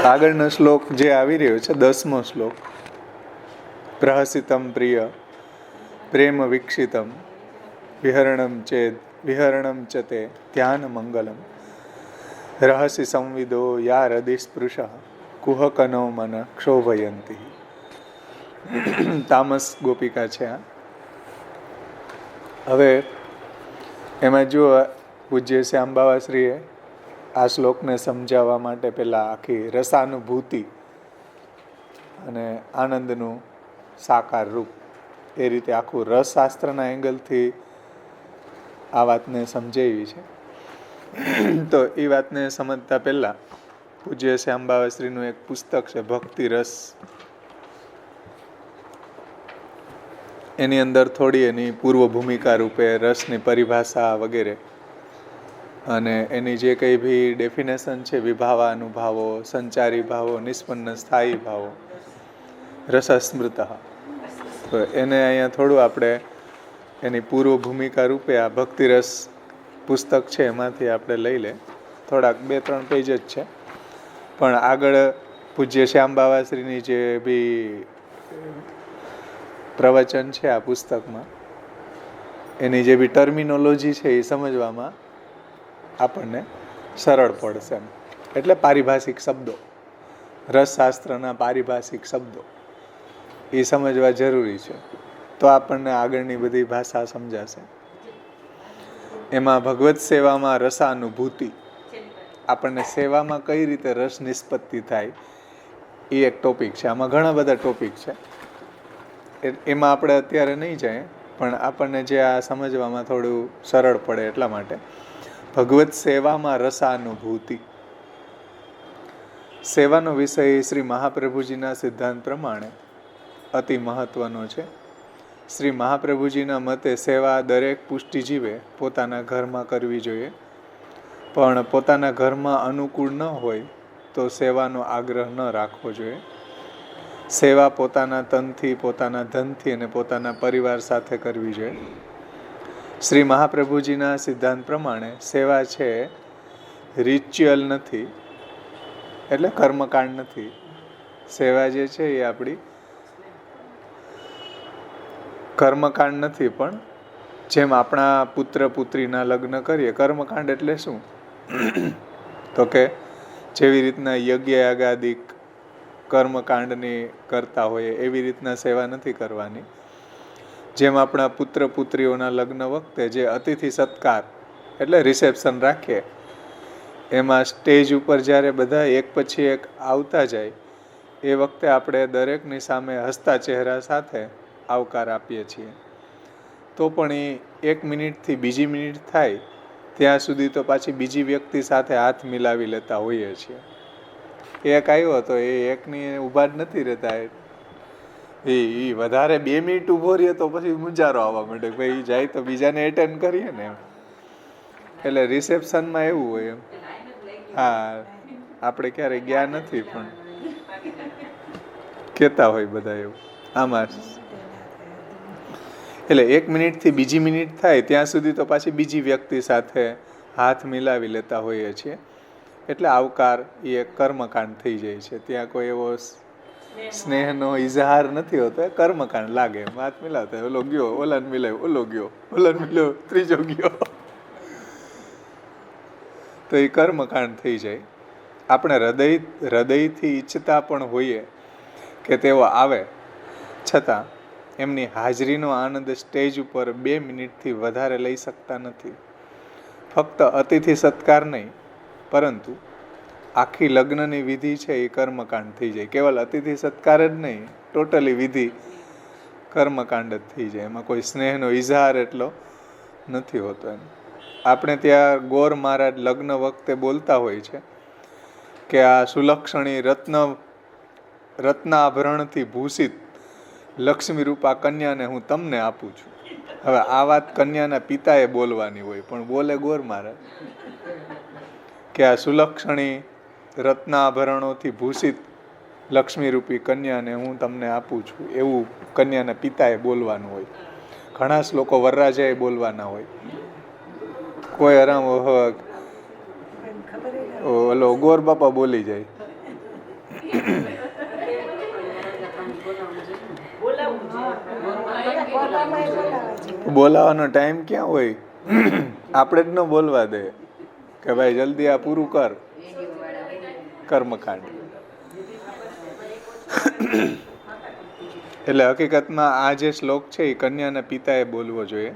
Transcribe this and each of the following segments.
આગળનો શ્લોક જે આવી રહ્યો છે 10મો શ્લોક. પ્રહસિતમ પ્રિય પ્રેમ વિક્ષિતમ વિહરણમ ચ તે ધ્યાન મંગલમ રહસી સંવિદો યા હૃદિસ્પૃશ કુહકનો મન ક્ષોભયંતી. તામસ ગોપિકા છે આ. હવે એમાં જો પૂજ્ય શ્યામ બાવાશ્રીએ આ શ્લોકને સમજાવવા માટે પહેલાં આખી રસાનુભૂતિ અને આનંદનું સાકાર રૂપ એ રીતે આખું રસશાસ્ત્રના એંગલથી આ વાતને સમજાવી છે. તો એ વાતને સમજતા પહેલાં પૂજ્ય શ્યામ બાવાશ્રીનું એક પુસ્તક છે ભક્તિ રસ. એની અંદર થોડી એની પૂર્વ ભૂમિકા રૂપે રસની પરિભાષા વગેરે અને એની જે કંઈ બી ડેફિનેશન છે, વિભાવા અનુભાવો, સંચારી ભાવો, નિષ્પન્ન સ્થાયી ભાવો, રસસ્મૃત, તો એને અહીંયા થોડું આપણે એની પૂર્વ ભૂમિકા રૂપે આ ભક્તિરસ પુસ્તક છે એમાંથી આપણે લઈ લે. થોડાક 2-3 પેજ જ છે, પણ આગળ પૂજ્ય શ્યામ બાવાશ્રીની જે બી પ્રવચન છે આ પુસ્તકમાં, એની જે બી ટર્મિનોલોજી છે એ સમજવામાં આપણને સરળ પડશે. એટલે પારિભાષિક શબ્દો, રસશાસ્ત્રના પારિભાષિક શબ્દો એ સમજવા જરૂરી છે, તો આપણને આગળની બધી ભાષા સમજાશે. એમાં ભગવત સેવામાં રસાનુભૂતિ, આપણને સેવામાં કઈ રીતે રસ નિષ્પત્તિ થાય એ એક ટોપિક છે. આમાં ઘણા બધા ટોપિક છે, એમાં આપણે અત્યારે નહીં જાય, પણ આપણને જે આ સમજવામાં થોડું સરળ પડે એટલા માટે ભગવત સેવામાં રસાનુભૂતિ. સેવાનો વિષય શ્રી મહાપ્રભુજીના સિદ્ધાંત પ્રમાણે અતિ મહત્વનો છે. શ્રી મહાપ્રભુજીના મતે સેવા દરેક પુષ્ટિજીવે પોતાના ઘરમાં કરવી જોઈએ, પણ પોતાના ઘરમાં અનુકૂળ ન હોય તો સેવાનો આગ્રહ ન રાખવો જોઈએ. સેવા પોતાના તનથી, પોતાના ધનથી અને પોતાના પરિવાર સાથે કરવી જોઈએ. શ્રી મહાપ્રભુજીના સિદ્ધાંત પ્રમાણે સેવા છે રિચ્યુઅલ નથી, એટલે કર્મકાંડ નથી. સેવા જે છે એ આપણી કર્મકાંડ નથી, પણ જેમ આપણા પુત્ર પુત્રીના લગ્ન કરીએ, કર્મકાંડ એટલે શું? તો કે જેવી રીતના યજ્ઞ યાગાદિક કર્મકાંડની કરતા હોઈએ એવી રીતના સેવા નથી કરવાની. જેમ આપણા પુત્ર પુત્રીઓના લગ્ન વખતે જે અતિથિ સત્કાર એટલે રિસેપ્શન રાખીએ, એમાં સ્ટેજ ઉપર જ્યારે બધા એક પછી એક આવતા જાય એ વખતે આપણે દરેકની સામે હસતા ચહેરા સાથે આવકાર આપીએ છીએ. તો પણ એ 1 મિનિટથી બીજી મિનિટ થાય ત્યાં સુધી તો પાછી બીજી વ્યક્તિ સાથે હાથ મિલાવી લેતા હોઈએ છીએ. એક આવ્યો તો એ એકની ઊભા જ નથી રહેતા, એ વધારે 2 મિનિટ ઊભો રહીએ તો પછી મુંજારો આવવા માંડે, ભાઈ જાય તો બીજાને એટેન્ડ કરીએ ને એમ. એટલે રિસેપ્શનમાં એવું હોય એમ. હા, આપણે ક્યારેય ગયા નથી, પણ કહેતા હોય બધા એવું. આમાં એટલે 1 મિનિટથી બીજી મિનિટ થાય ત્યાં સુધી તો પાછી બીજી વ્યક્તિ સાથે હાથ મિલાવી લેતા હોઈએ છીએ. એટલે આવકાર એ એક કર્મકાંડ થઈ જાય છે. ત્યાં કોઈ એવો સ્નેહનો ઇઝહાર નથી હોતો, એ કર્મકાંડ લાગે. હાથ મિલાવતા ઓલો ગયો, ઓલાને મિલાવ્યો, ઓલો ગયો, ઓલાને મિલાવ્યો, ત્રીજો ગયો, તો એ કર્મકાંડ થઈ જાય. આપણે હૃદયથી ઈચ્છતા પણ હોઈએ કે તેઓ આવે, છતાં એમની હાજરીનો આનંદ સ્ટેજ ઉપર 2 મિનિટથી વધારે લઈ શકતા નથી. ફક્ત અતિથિ સત્કાર નહીં, પરંતુ આખી લગ્નની વિધિ છે એ કર્મકાંડ થઈ જાય. કેવલ અતિથિ સત્કાર જ નહીં, ટોટલી વિધિ કર્મકાંડ જ થઈ જાય. એમાં કોઈ સ્નેહનો ઇઝહાર એટલો નથી હોતો. એમ આપણે ત્યાં ગોર મહારાજ લગ્ન વખતે બોલતા હોય છે કે આ સુલક્ષણી રત્નાભરણથી ભૂષિત લક્ષ્મી રૂપા કન્યાને હું તમને આપું છું. હવે આ વાત કન્યાના પિતાએ બોલવાની હોય, પણ બોલે ગોર મહારાજ કે આ સુલક્ષણી રત્નાભરણોથી ભૂષિત લક્ષ્મીરૂપી કન્યાને હું તમને આપું છું, એવું કન્યાના પિતાએ બોલવાનું હોય. ઘણા શ્લોકો વરરાજાએ બોલવાના હોય. કોઈ આરામ ઓલો ગોર બાપા બોલી જાય બોલાવાનો ટાઈમ ક્યાં હોય? આપણે જ ન બોલવા દે કે ભાઈ જલ્દી આ પૂરું કર કર્મકાંડ. એટલે હકીકતમાં આ જે શ્લોક છે એ કન્યાના પિતાએ બોલવો જોઈએ,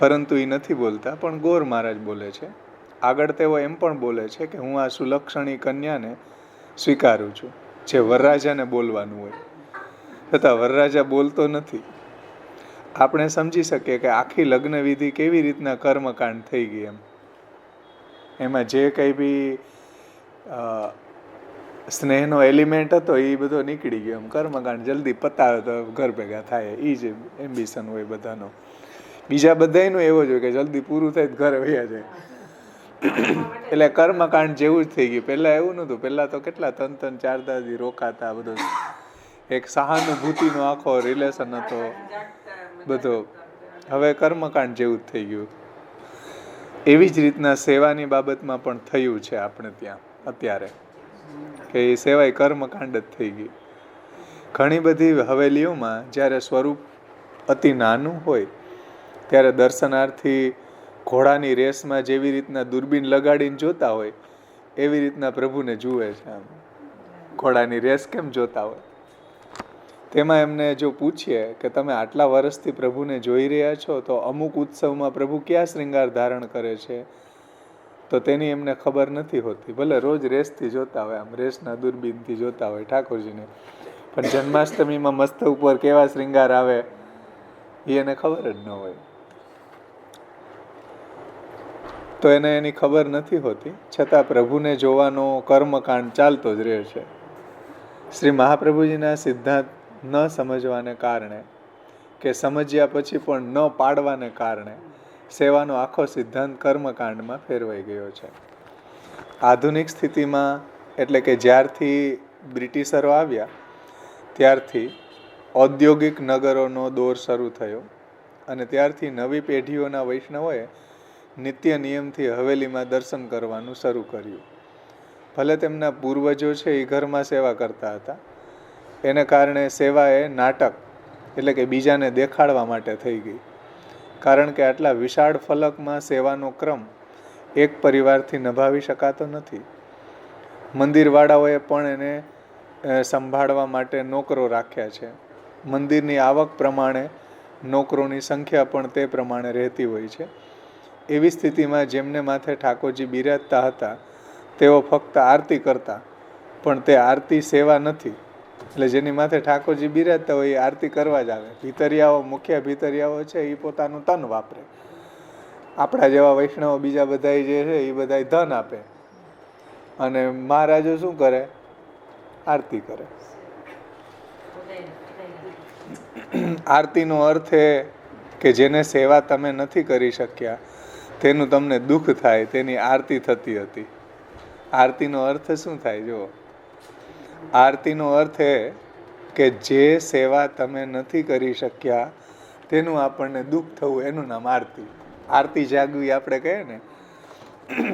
પરંતુ એ નથી બોલતા, પણ ગોર મહારાજ બોલે છે. આગળ તેઓ એમ પણ બોલે છે કે હું આ સુલક્ષણી કન્યાને સ્વીકારું છું, જે વરરાજાને બોલવાનું હોય, છતાં વરરાજા બોલતો નથી. આપણે સમજી શકીએ કે આખી લગ્ન વિધિ કેવી રીતના કર્મકાંડ થઈ ગઈ એમ. એમાં જે કંઈ બી સ્નેહનો એલિમેન્ટ હતો એ બધો નીકળી ગયો. એમ કર્મકાંડ જલ્દી પતાવે તો ઘર ભેગા થાય, એ જ એમ્બિશન હોય બધાનો. બીજા બધાયનું એવો જ હોય કે જલ્દી પૂરું થાય ઘરે વયા જાય. એટલે કર્મકાંડ જેવું જ થઈ ગયું. પહેલાં એવું નહોતું. પહેલાં તો કેટલા 3-4 દી રોકાતા, બધો એક સહાનુભૂતિનો આખો રિલેશન હતો બધો. હવે કર્મકાંડ જેવું જ થઈ ગયું. એવી જ રીતના સેવાની બાબતમાં પણ થયું છે આપણે ત્યાં અત્યારે, કે એ સેવાય કર્મકાંડ જ થઈ ગઈ. ઘણી બધી હવેલીઓમાં જ્યારે સ્વરૂપ અતિ નાનું હોય ત્યારે દર્શનાર્થી ઘોડાની રેસમાં જેવી રીતના દૂરબીન લગાડીને જોતા હોય એવી રીતના પ્રભુને જુએ છે. આમ ઘોડાની રેસ કેમ જોતા હોય. તેમાં એમને જો પૂછીએ કે તમે આટલા વર્ષથી પ્રભુને જોઈ રહ્યા છો, તો અમુક ઉત્સવમાં પ્રભુ ક્યાં શ્રૃંગાર ધારણ કરે છે, તો તેની એમને ખબર નથી હોતી. ભલે રોજ રેસથી જોતા હોય, આમ રેસના દૂરબીનથી જોતા હોય ઠાકોરજીને, પણ જન્માષ્ટમીમાં મસ્તક ઉપર કેવા શ્રૃંગાર આવે એ એને ખબર જ ન હોય. તો એને એની ખબર નથી હોતી, છતાં પ્રભુને જોવાનો કર્મકાંડ ચાલતો જ રહે છે. શ્રી મહાપ્રભુજીના સિદ્ધાંત ન સમજવાને કારણે કે સમજ્યા પછી પણ ન પાડવાને કારણે સેવાનો આખો સિદ્ધાંત કર્મકાંડમાં ફેરવાઈ ગયો છે. આધુનિક સ્થિતિમાં, એટલે કે જ્યારથી બ્રિટિશરો આવ્યા ત્યારથી ઔદ્યોગિક નગરોનો દોર શરૂ થયો, અને ત્યારથી નવી પેઢીઓના વૈષ્ણવોએ નિત્ય નિયમથી હવેલીમાં દર્શન કરવાનું શરૂ કર્યું. ભલે તેમના પૂર્વજો છે એ ઘરમાં સેવા કરતા હતા, એને કારણે સેવા એ નાટક, એટલે કે બીજાને દેખાડવા માટે થઈ ગઈ. કારણ કે આટલા વિશાળ ફલકમાં સેવાનો ક્રમ એક પરિવારથી નિભાવી શકાતો નથી. મંદિરવાળાઓએ પણ એને સંભાળવા માટે નોકરો રાખ્યા છે. મંદિરની આવક પ્રમાણે નોકરોની સંખ્યા પણ તે પ્રમાણે રહેતી હોય છે. એવી સ્થિતિમાં જેમને માથે ઠાકોરજી બિરાજતા હતા તેઓ ફક્ત આરતી કરતા, પણ તે આરતી સેવા નથી. એટલે જેની માથે ઠાકોરજી બિરાજતા હોય એ આરતી કરવા જ આવે. ભીતરિયાઓ, મુખ્ય ભીતરિયાઓ છે એ પોતાનું તન વાપરે. આપણા જેવા વૈષ્ણવો બીજા બધા જે છે એ બધા ધન આપે, અને મહારાજો શું કરે? આરતી કરે. આરતીનો અર્થ એ કે જેને સેવા તમે નથી કરી શક્યા તેનું તમને દુઃખ થાય, તેની આરતી થતી હતી. આરતીનો અર્થ શું થાય? જુઓ, આરતીનો અર્થ એ કે જે સેવા તમે નથી કરી શક્યા તેનું આપણને દુઃખ થવું, એનું નામ આરતી. આરતી જાગવી આપણે કહીએ ને,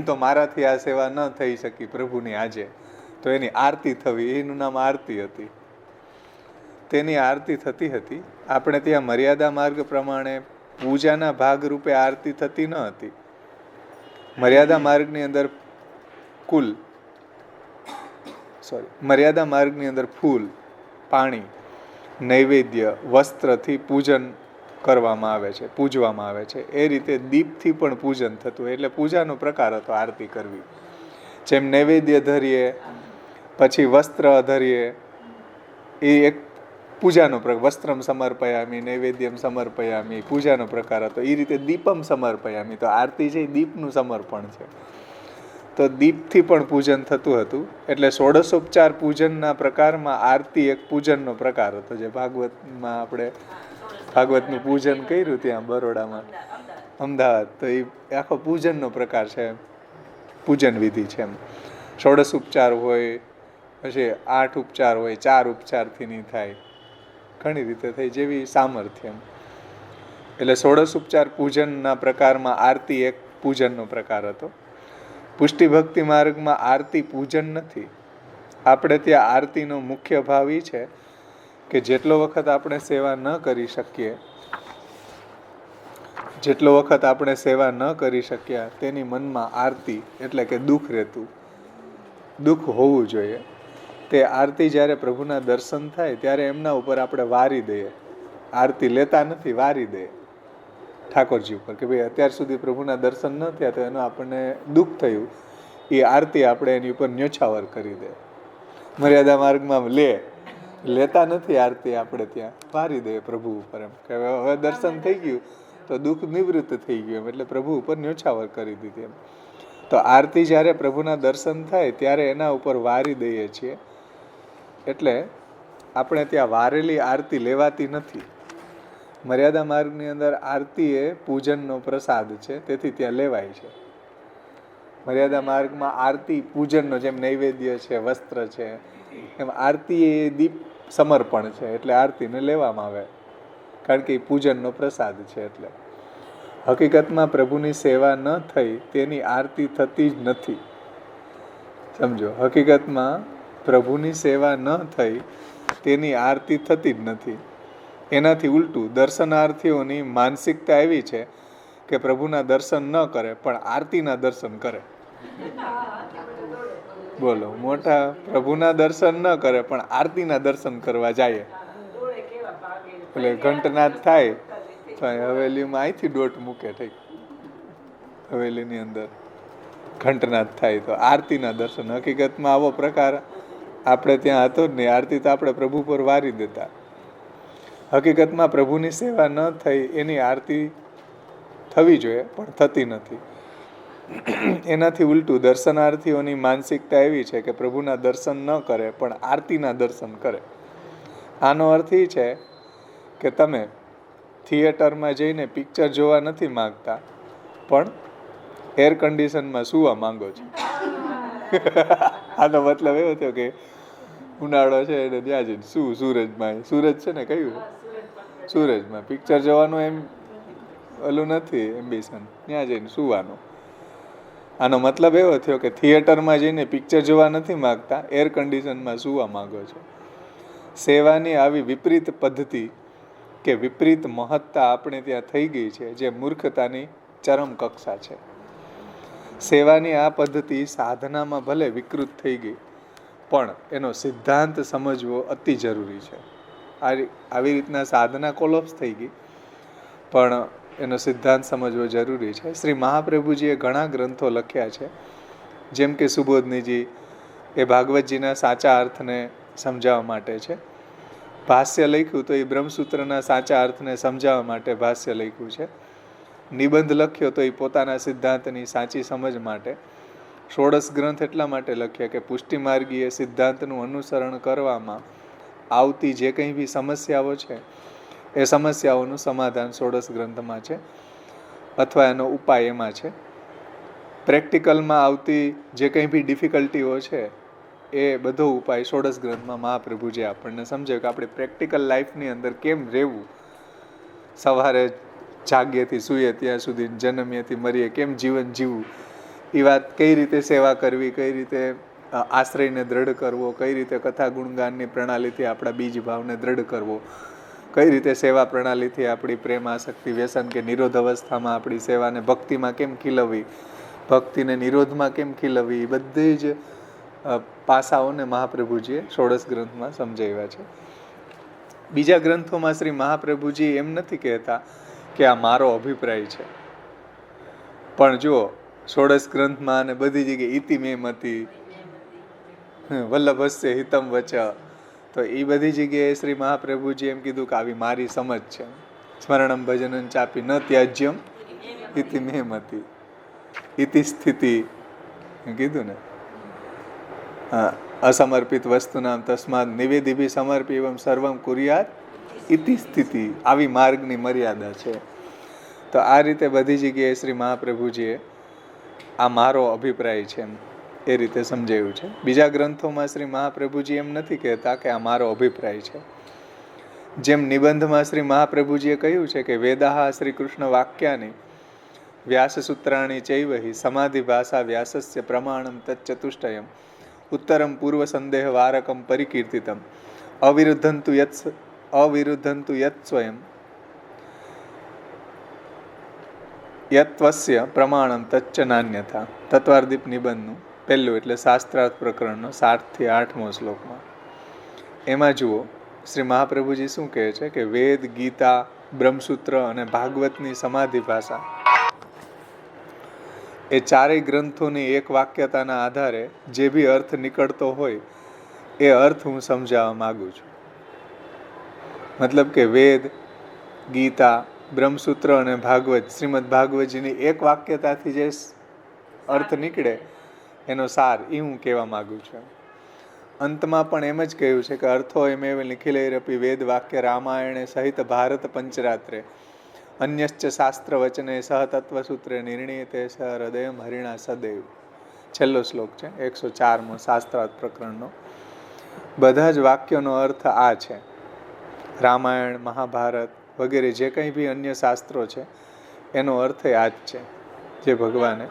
તો મારાથી આ સેવા ન થઈ શકી પ્રભુની આજે, તો એની આરતી થવી, એનું નામ આરતી હતી. તેની આરતી થતી હતી. આપણે ત્યાં મર્યાદા માર્ગ પ્રમાણે પૂજાના ભાગરૂપે આરતી થતી ન હતી. મર્યાદા માર્ગની અંદર મર્યાદા માર્ગની અંદર ફૂલ, પાણી, નૈવેદ્ય, વસ્ત્રથી પૂજન કરવામાં આવે છે, પૂજવામાં આવે છે. એ રીતે દીપથી પણ પૂજન થતું. એટલે પૂજાનો પ્રકાર હતો આરતી કરવી. જેમ નૈવેદ્ય ધરીએ, પછી વસ્ત્ર ધરીએ, એ એક પૂજાનો પ્રકાર. વસ્ત્રમ સમર્પયામી, નૈવેદ્યમ સમર્પયામી, પૂજાનો પ્રકાર હતો. એ રીતે દીપમ સમર્પયામી, તો આરતી છે એ દીપનું સમર્પણ છે. તો દીપથી પણ પૂજન થતું હતું. એટલે ષોડશોપચાર પૂજનના પ્રકારમાં આરતી એક પૂજનનો પ્રકાર હતો. જે ભાગવતમાં આપણે ભાગવતનું પૂજન કર્યું ત્યાં બરોડામાં, અમદાવાદ, તો એ આખો પૂજનનો પ્રકાર છે, પૂજન વિધિ છે. એમ ષોડશ ઉપચાર હોય, પછી 8 ઉપચાર હોય, 4 ઉપચારથી નહીં થાય, ઘણી રીતે થઈ, જેવી સામર્થ્ય. એટલે ષોડશ ઉપચાર પૂજનના પ્રકારમાં આરતી એક પૂજનનો પ્રકાર હતો. પુષ્ટિ ભક્તિ માર્ગમાં આરતી પૂજન નથી. આપણે ત્યાં આરતીનો મુખ્ય ભાવ એ છે કે જેટલો વખત આપણે સેવા ન કરી શકીએ જેટલો વખત આપણે સેવા ન કરી શક્યા તેની મનમાં આરતી એટલે કે દુઃખ રહેતું, દુઃખ હોવું જોઈએ. તે આરતી જ્યારે પ્રભુના દર્શન થાય ત્યારે એમના ઉપર આપણે વારી દઈએ. આરતી લેતા નથી, વારી દઈએ ઠાકોરજી ઉપર કે ભાઈ અત્યાર સુધી પ્રભુના દર્શન ન થયા તો એનું આપણને દુઃખ થયું, એ આરતી આપણે એની ઉપર ન્યોછાવર કરી દે. મર્યાદા માર્ગમાં લેતા નથી આરતી, આપણે ત્યાં વારી દઈએ પ્રભુ ઉપર એમ કે હવે દર્શન થઈ ગયું તો દુઃખ નિવૃત્ત થઈ ગયું એમ, એટલે પ્રભુ ઉપર ન્યોછાવર કરી દીધી એમ. તો આરતી જ્યારે પ્રભુના દર્શન થાય ત્યારે એના ઉપર વારી દઈએ છીએ, એટલે આપણે ત્યાં વારેલી આરતી લેવાતી નથી. મર્યાદા માર્ગની અંદર આરતી એ પૂજનનો પ્રસાદ છે, તેથી ત્યાં લેવાય છે. મર્યાદા માર્ગમાં આરતી પૂજનનો, જેમ નૈવેદ્ય છે, વસ્ત્ર છે, એમ આરતી એ દીપ સમર્પણ છે, એટલે આરતીને લેવામાં આવે, કારણ કે એ પૂજનનો પ્રસાદ છે. એટલે હકીકતમાં પ્રભુની સેવા ન થઈ તેની આરતી થતી જ નથી. સમજો, હકીકતમાં પ્રભુની સેવા ન થઈ તેની આરતી થતી જ નથી. એનાથી ઉલટું દર્શનાર્થીઓની માનસિકતા એવી છે કે પ્રભુના દર્શન ન કરે પણ આરતીના દર્શન કરે. બોલો, મોટા પ્રભુના દર્શન ન કરે પણ આરતીના દર્શન કરવા જાય. એટલે ઘંટનાદ થાય તો હવેલીમાં અહીંથી દોટ મૂકે, થઈ હવેલીની અંદર ઘંટનાદ થાય તો આરતીના દર્શન. હકીકતમાં આવો પ્રકાર આપણે ત્યાં હતો જ નહીં. આરતી તો આપણે પ્રભુ પર વારી દેતા. હકીકતમાં પ્રભુની સેવા ન થઈ એની આરતી થવી જોઈએ પણ થતી નથી. એનાથી ઉલટું દર્શનાર્થીઓની માનસિકતા એવી છે કે પ્રભુના દર્શન ન કરે પણ આરતીના દર્શન કરે. આનો અર્થ એ છે કે તમે થિયેટરમાં જઈને પિક્ચર જોવા નથી માંગતા પણ એર કન્ડિશનમાં સૂવા માંગો છો. આનો મતલબ એવો થયો કે ઉનાળો છે એને ત્યાં જઈને સૂરજમાં, સૂરજ છે ને કયું સૂરજમાં પિક્ચર જોવાનું એમ ઓલું નથી એમ્બિશન, ત્યાં જઈને સૂવાનું. આનો મતલબ એવો થયો કે થિયેટરમાં જઈને પિક્ચર જોવા નથી માંગતા, એર કન્ડિશનમાં સૂવા માંગો છો. સેવાની આવી વિપરીત પદ્ધતિ કે વિપરીત મહત્તા આપણે ત્યાં થઈ ગઈ છે, જે મૂર્ખતાની ચરમ કક્ષા છે. સેવાની આ પદ્ધતિ સાધનામાં ભલે વિકૃત થઈ ગઈ પણ એનો સિદ્ધાંત સમજવો અતિ જરૂરી છે. આવી રીતના સાધના કોલોપ્સ થઈ ગઈ પણ એનો સિદ્ધાંત સમજવો જરૂરી છે. શ્રી મહાપ્રભુજીએ ઘણા ગ્રંથો લખ્યા છે, જેમ કે સુબોધનીજી એ ભાગવતજીના સાચા અર્થને સમજાવવા માટે છે. ભાષ્ય લખ્યું તો એ બ્રહ્મસૂત્રના સાચા અર્થને સમજાવવા માટે ભાષ્ય લખ્યું છે. નિબંધ લખ્યો તો એ પોતાના સિદ્ધાંતની સાચી સમજ માટે. ષોડશ ગ્રંથ એટલા માટે લખ્યા કે પુષ્ટિમાર્ગીય સિદ્ધાંતનું અનુસરણ કરવામાં આવતી જે કંઈ બી સમસ્યાઓ છે એ સમસ્યાઓનું સમાધાન ષોડશ ગ્રંથમાં છે અથવા એનો ઉપાય એમાં છે. પ્રેક્ટિકલમાં આવતી જે કંઈ બી ડિફિકલ્ટીઓ છે એ બધો ઉપાય ષોડશ ગ્રંથમાં મહાપ્રભુજી આપણને સમજાવ્યું કે આપણે પ્રેક્ટિકલ લાઈફની અંદર કેમ રહેવું, સવારે જાગ્યેથી સૂઈએ ત્યાં સુધી, જન્મ્યેથી મરીએ કેમ જીવન જીવવું, એ વાત કઈ રીતે સેવા કરવી, કઈ રીતે આશ્રયને દ્રઢ કરવો, કઈ રીતે કથા ગુણગાનની પ્રણાલીથી આપણા બીજ ભાવને દ્રઢ કરવો, કઈ રીતે સેવા પ્રણાલીથી આપણી પ્રેમ આસક્તિ વ્યસન કે નિરોધ અવસ્થામાં આપણી સેવાને ભક્તિમાં કેમ ખીલવવી, ભક્તિને નિરોધમાં કેમ ખીલવવી, એ બધી જ પાસાઓને મહાપ્રભુજીએ ષોડશ ગ્રંથમાં સમજાવ્યા છે. બીજા ગ્રંથોમાં શ્રી મહાપ્રભુજી એમ નથી કહેતા કે આ મારો અભિપ્રાય છે, પણ જુઓ ષોડશ ગ્રંથમાં અને બધી જગ્યાએ ઇતિ મે મતિ, વલ્લભસ્ય હિતમ વચ, તો એ બધી જગ્યાએ શ્રી મહાપ્રભુજી એમ કીધું કે આવી મારી સમજ છે. સ્મરણમ ભજનમ ચાપી ન ત્યાજ્યમ ઇતિ મે મતિ, ઇતિ સ્થિતિ કીધું ને. અસમર્પિત વસ્તુનામ તસ્માદ નિવેદિભી સમર્પી એવમ સર્વમ કુર્યાત ઇતિ સ્થિતિ, આવી માર્ગની મર્યાદા છે. તો આ રીતે બધી જગ્યાએ શ્રી મહાપ્રભુજીએ આ મારો અભિપ્રાય છે એ રીતે સમજાવ્યું છે. બીજા ગ્રંથોમાં શ્રી મહાપ્રભુજી એમ નથી કહેતા કે આ મારો અભિપ્રાય છે. જેમ નિબંધમાં શ્રી મહાપ્રભુજીએ કહ્યું છે કે વેદાહ શ્રી કૃષ્ણ વાક્યાની વ્યાસસૂત્રાણી ચૈવહિ સમાધિ ભાષા વ્યાસસ્ય પ્રમાણમ તચ્ચતુષ્ટયમ ઉત્તરમ પૂર્વ સંદેહ વારકમ પરિકીર્તિતમ અવિરુદ્ધંતુ યત સ્વયં યત્વસ્ય પ્રમાણમ તચ્ચ નાન્યથા. તત્વાર્દીપ નિબંધનું પહેલું એટલે શાસ્ત્રાર્થ પ્રકરણનો 7થી 8મો શ્લોકમાં એમાં જુઓ શ્રી મહાપ્રભુજી શું કહે છે કે વેદ, ગીતા, બ્રહ્મસૂત્ર અને ભાગવતની સમાધિ ભાષા એ ચારેય ગ્રંથોની એક વાક્યતાના આધારે જે બી અર્થ નીકળતો હોય એ અર્થ હું સમજાવવા માગું છું. મતલબ કે વેદ, ગીતા, બ્રહ્મસૂત્ર અને ભાગવત, શ્રીમદ ભાગવતજીની એક વાક્યતાથી જે અર્થ નીકળે એનો સાર એ હું કહેવા માગું છું. અંતમાં પણ એમ જ કહ્યું છે કે અર્થો એમેવ નિખિલૈરપી વેદ વાક્ય રામાયણે સહિત ભારત પંચરાત્રે અન્યશ્ચ શાસ્ત્ર વચને સહતત્વસૂત્રે નિર્ણયતે સ હૃદયમ હરિણા સદૈવ. છેલ્લો શ્લોક છે 104મો શાસ્ત્રાર્થ પ્રકરણનો. બધા જ વાક્યોનો અર્થ આ છે. રામાયણ, મહાભારત વગેરે જે કંઈ બી અન્ય શાસ્ત્રો છે એનો અર્થ આ જ છે જે ભગવાને,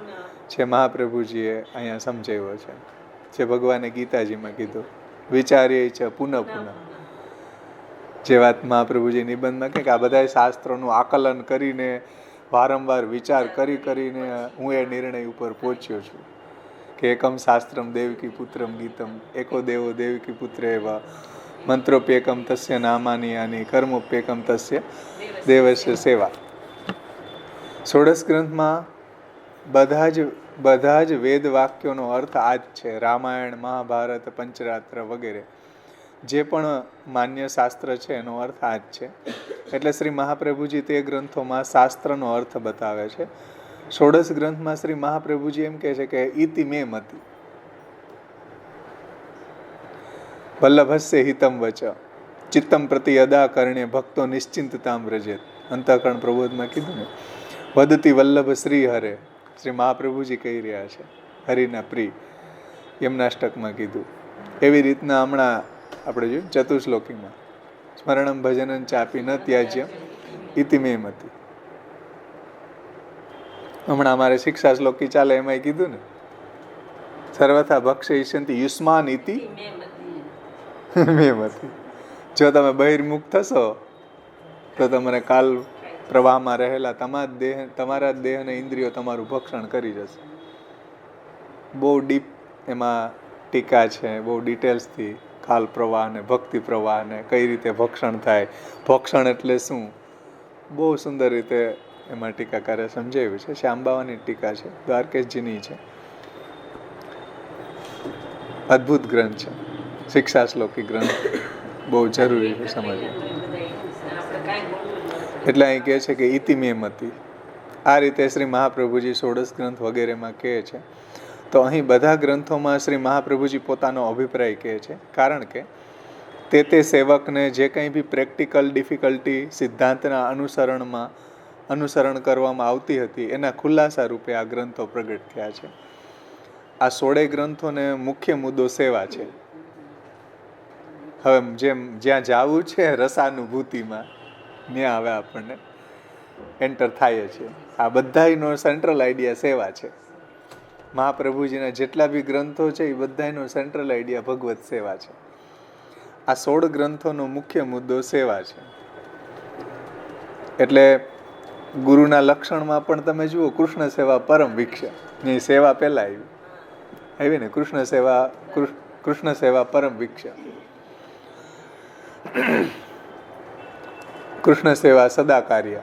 જે મહાપ્રભુજીએ અહીંયા સમજાવ્યો છે, જે ભગવાને ગીતાજીમાં કીધું. વિચારીએ છે પુનઃ પુનઃ, જે વાત મહાપ્રભુજી નિબંધમાં કહે કે આ બધા શાસ્ત્રોનું આકલન કરીને વારંવાર વિચાર કરીને હું એ નિર્ણય ઉપર પહોંચ્યો છું કે એકમ શાસ્ત્રમ દેવકી પુત્રમ ગીતમ એકો દેવો દેવકી પુત્ર એવા મંત્રોપ્યેકમ તસ્ય નામાની આની કર્મોપ્યેકમ તસ્ય દેવસ્ય સેવા. ષોડશ ગ્રંથમાં બધા જ વેદ વાક્યોનો અર્થ આ જ છે. રામાયણ, મહાભારત, પંચરાત્ર વગેરે જે પણ માન્ય શાસ્ત્ર છે એનો અર્થ આ જ છે. એટલે શ્રી મહાપ્રભુજી તે ગ્રંથોમાં શાસ્ત્રનો અર્થ બતાવે છે. ષોડશ ગ્રંથમાં શ્રી મહાપ્રભુજી એમ કહે છે કે ઇતિ મે મતિ વલ્લભસ્ય હિતમ વચ ચિત્તમ પ્રતિ અદા કરણે ભક્તો નિશ્ચિંતતામ વ્રજેત. અંતઃકરણ પ્રબોધમાં કીધું ને, વદતી વલ્લભ શ્રી હરે. શ્રી મહાપ્રભુજી કહી રહ્યા છે હરિના પ્રિય. યમનાષ્ટકમાં કીધું. એવી રીતના હમણાં આપણે જોયું ચતુશ્લોકીમાં સ્મરણમ ભજનં ચાપી ન ત્યાજ્ય ઇતિ મે મતિ. હમણાં અમારે શિક્ષા શ્લોકી ચાલે એમાં કીધું ને, સર્વથા ભક્ષયિષ્યન્તિ યુષ્માન ઇતિ મે મતિ. જો તમે બહિર્મુખ થશો તો તમારે કાલ પ્રવાહમાં રહેલા તમારા દેહ અને ઇન્દ્રિયો તમારું ભક્ષણ કરી જશે. બહુ ડીપ એમાં ટીકા છે, બહુ ડિટેલ્સથી કાલ પ્રવાહ ને ભક્તિ પ્રવાહ ને કઈ રીતે ભક્ષણ થાય, ભક્ષણ એટલે શું, બહુ સુંદર રીતે એમાં ટીકાકારે સમજાવ્યું છે. શ્યામબાવાની ટીકા છે, દ્વારકેશજીની છે. અદ્ભુત ગ્રંથ છે, શિક્ષા શ્લોકી ગ્રંથ, બહુ જરૂરી છે સમજવું. એટલે અહીં કહે છે કે ઇતિ મે મતિ. આ રીતે શ્રી મહાપ્રભુજી ષોડશ ગ્રંથ વગેરેમાં કહે છે. તો અહીં બધા ગ્રંથોમાં શ્રી મહાપ્રભુજી પોતાનો અભિપ્રાય કહે છે, કારણ કે તે સેવકને જે કંઈ બી પ્રેક્ટિકલ ડિફિકલ્ટી સિદ્ધાંતના અનુસરણ કરવામાં આવતી હતી એના ખુલાસા રૂપે આ ગ્રંથો પ્રગટ થયા છે. આ 16 ગ્રંથોને મુખ્ય મુદ્દો સેવા છે. હવે જ્યાં જાવું છે રસાનુભૂતિમાં, ત્યાં હવે આપણને એન્ટર થાય છે. આ બધાયનો સેન્ટ્રલ આઈડિયા સેવા છે. મહાપ્રભુજીના જેટલા બી ગ્રંથો છે એ બધાયનો સેન્ટ્રલ આઈડિયા ભગવત સેવા છે. આ 16 ગ્રંથોનો મુખ્ય મુદ્દો સેવા છે. એટલે ગુરુના લક્ષણમાં પણ તમે જુઓ, કૃષ્ણ સેવા પરમ વિક્ષ. ની સેવા પહેલા આવી ને, કૃષ્ણ સેવા પરમ વિક્ષ. કૃષ્ણ સેવા સદા કાર્ય.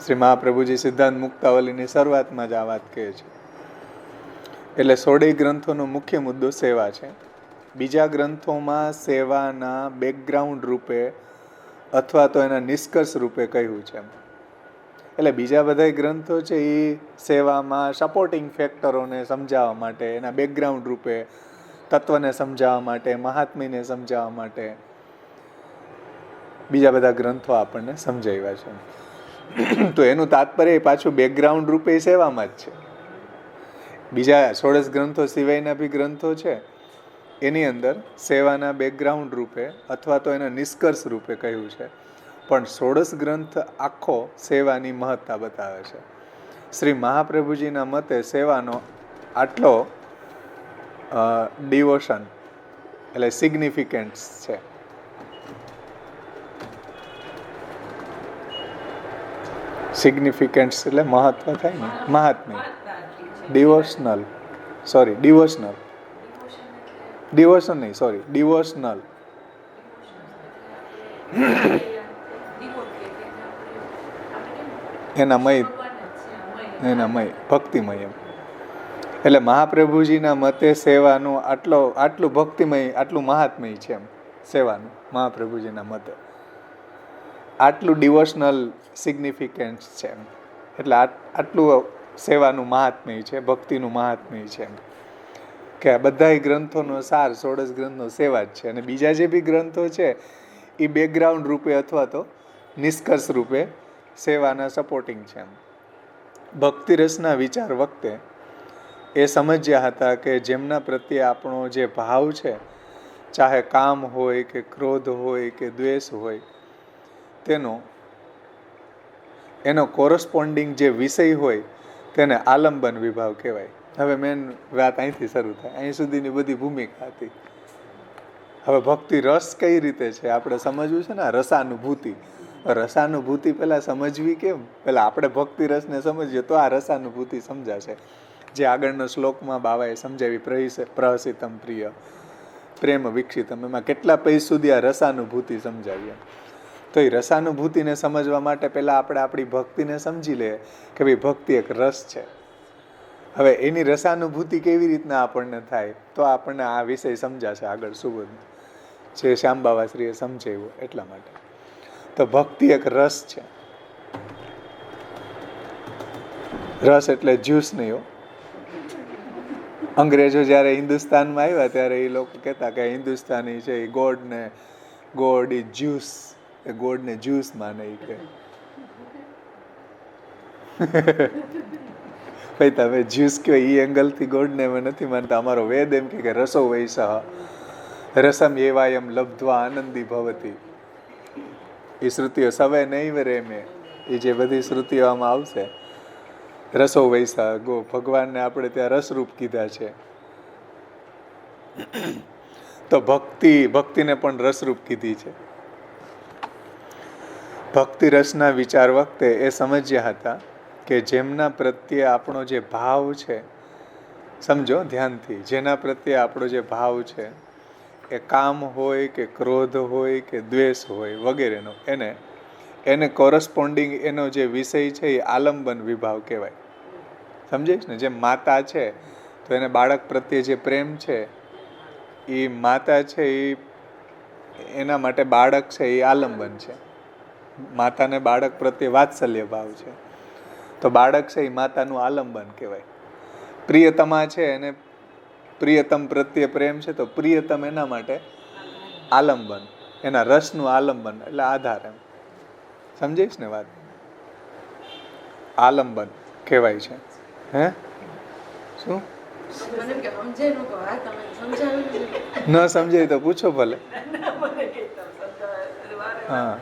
શ્રી મહાપ્રભુજી સિદ્ધાંત મુક્તાવલીની શરૂઆતમાં જ આ વાત કહે છે. એટલે 16 ગ્રંથોનો મુખ્ય મુદ્દો સેવા છે. બીજા ગ્રંથોમાં સેવાના બેકગ્રાઉન્ડ રૂપે અથવા તો એના નિષ્કર્ષ રૂપે કહ્યું છે. એટલે બીજા બધા ગ્રંથો છે એ સેવામાં સપોર્ટિંગ ફેક્ટરોને સમજાવવા માટે, એના બેકગ્રાઉન્ડ રૂપે તત્વને સમજાવવા માટે, મહાત્મ્યને સમજાવવા માટે બીજા બધા ગ્રંથો આપણને સમજાવ્યા છે. તો એનું તાત્પર્ય પાછું બેકગ્રાઉન્ડ રૂપે સેવામાં જ છે. બીજા 16 ગ્રંથો સિવાયના બી ગ્રંથો છે એની અંદર સેવાના બેકગ્રાઉન્ડ રૂપે અથવા તો એના નિષ્કર્ષ રૂપે કહ્યું છે. પણ 16 ગ્રંથ આખો સેવાની મહત્તા બતાવે છે. શ્રી મહાપ્રભુજીના મતે સેવાનો આટલો ડિવોશન એટલે સિગ્નિફિકન્સ છે. સિગ્નિફિકન્સ એટલે મહત્વ થાય ને, મહાત્મ્ય. ડિવોશનલ, સોરી ડિવોશનલ, ડિવોશન નહીં, સોરી ડિવોશનલ. એના મય ભક્તિમય એમ. એટલે મહાપ્રભુજીના મતે સેવાનું આટલું ભક્તિમય, આટલું મહાત્મય છે એમ સેવાનું. મહાપ્રભુજીના મતે આટલું ડિવોશનલ સિગ્નિફિકન્સ છે એમ. એટલે આટલું સેવાનું મહાત્મય છે, ભક્તિનું મહાત્મય છે એમ. કે આ બધા ગ્રંથોનો સાર 16 ગ્રંથનો સેવા જ છે. અને બીજા જે બી ગ્રંથો છે એ બેકગ્રાઉન્ડ રૂપે અથવા તો નિષ્કર્ષ રૂપે સેવાના સપોર્ટિંગ છે એમ. ભક્તિ રસના વિચાર વખતે એ સમજ્યા હતા કે જેમના પ્રત્યે આપણો જે ભાવ છે, ચાહે કામ હોય કે ક્રોધ હોય કે દ્વેષ હોય, એનો કોરસ્પોન્ડિંગ જે વિષય હોય તેને આલંબન વિભાવ કહેવાય. હવે મેન વાત અહીંથી શરૂ થાય, અહીં સુધીની બધી ભૂમિકા હતી. હવે ભક્તિ રસ કઈ રીતે છે આપણે સમજવું છે ને. રસાનુભૂતિ, રસાનુભૂતિ પહેલાં સમજવી કેમ? પહેલાં આપણે ભક્તિ રસને સમજીએ તો આ રસાનુભૂતિ સમજાશે. જે આગળનો શ્લોકમાં બાવાએ સમજાવી, પ્રહસિતમ પ્રિય પ્રેમ વિકસિતમ, એમાં કેટલા પેજ સુધી આ રસાનુભૂતિ સમજાવીએ. તો એ રસાનુભૂતિને સમજવા માટે પહેલાં આપણે આપણી ભક્તિને સમજી લઈએ કે ભાઈ ભક્તિ એક રસ છે. હવે એની રસાનુભૂતિ કેવી રીતના આપણને થાય તો આપણને આ વિષય સમજાશે આગળ સુબોધ જે શ્યામબાવાશ્રીએ સમજાવ્યું એટલા માટે. તો ભક્તિ એક રસ છે. રસ એટલે જ્યુસ નહીં હો. અંગ્રેજો જ્યારે હિન્દુસ્તાનમાં આવ્યા ત્યારે એ લોકો કહેતા કે હિન્દુસ્તાની છે એ ગોડ ઇઝ જ્યુસ, એ ગોડને જ્યુસ માને એ કે. ભાઈ તમે જ્યુસ કહો એ એંગલથી ગોડને અમે નથી માનતા. અમારો વેદ એમ કે રસો વૈસહ રસમ એવાયમ લબ્ધ્વા આનંદી ભવતી. એ શ્રુતિઓ સવે નહીં વરે મેં, એ જે બધી શ્રુતિઓ આમાં આવશે, રસો વૈસા ગો, ભગવાનને આપણે ત્યાં રસરૂપ કીધા છે. તો ભક્તિને પણ રસરૂપ કીધી છે. ભક્તિ રસના વિચાર વખતે એ સમજ્યા હતા કે જેમના પ્રત્યે આપણો જે ભાવ છે, સમજો ધ્યાનથી, જેના પ્રત્યે આપણો જે ભાવ છે એ કામ હોય કે ક્રોધ હોય કે દ્વેષ હોય વગેરેનો, એને કોરસ્પોન્ડિંગ એનો જે વિષય છે એ આલંબન વિભાવ કહેવાય. સમજાય ને? જેમ માતા છે તો એને બાળક પ્રત્યે જે પ્રેમ છે એ માતા છે એ એના માટે બાળક છે એ આલંબન છે. માતાને બાળક પ્રત્યે વાત્સલ્ય ભાવ છે તો બાળક છે એ માતાનું આલંબન કહેવાય. પ્રિયતમા છે એને પ્રિયતમ પ્રત્યે પ્રેમ છે તો પ્રિયતમ એના માટે આલંબન, એના રસનું આલંબન એટલે આધાર એમ. સમજાઈશ ને વાત? આલંબન કહેવાય છે. હે શું ન સમજાય તો પૂછો ભલે. હા,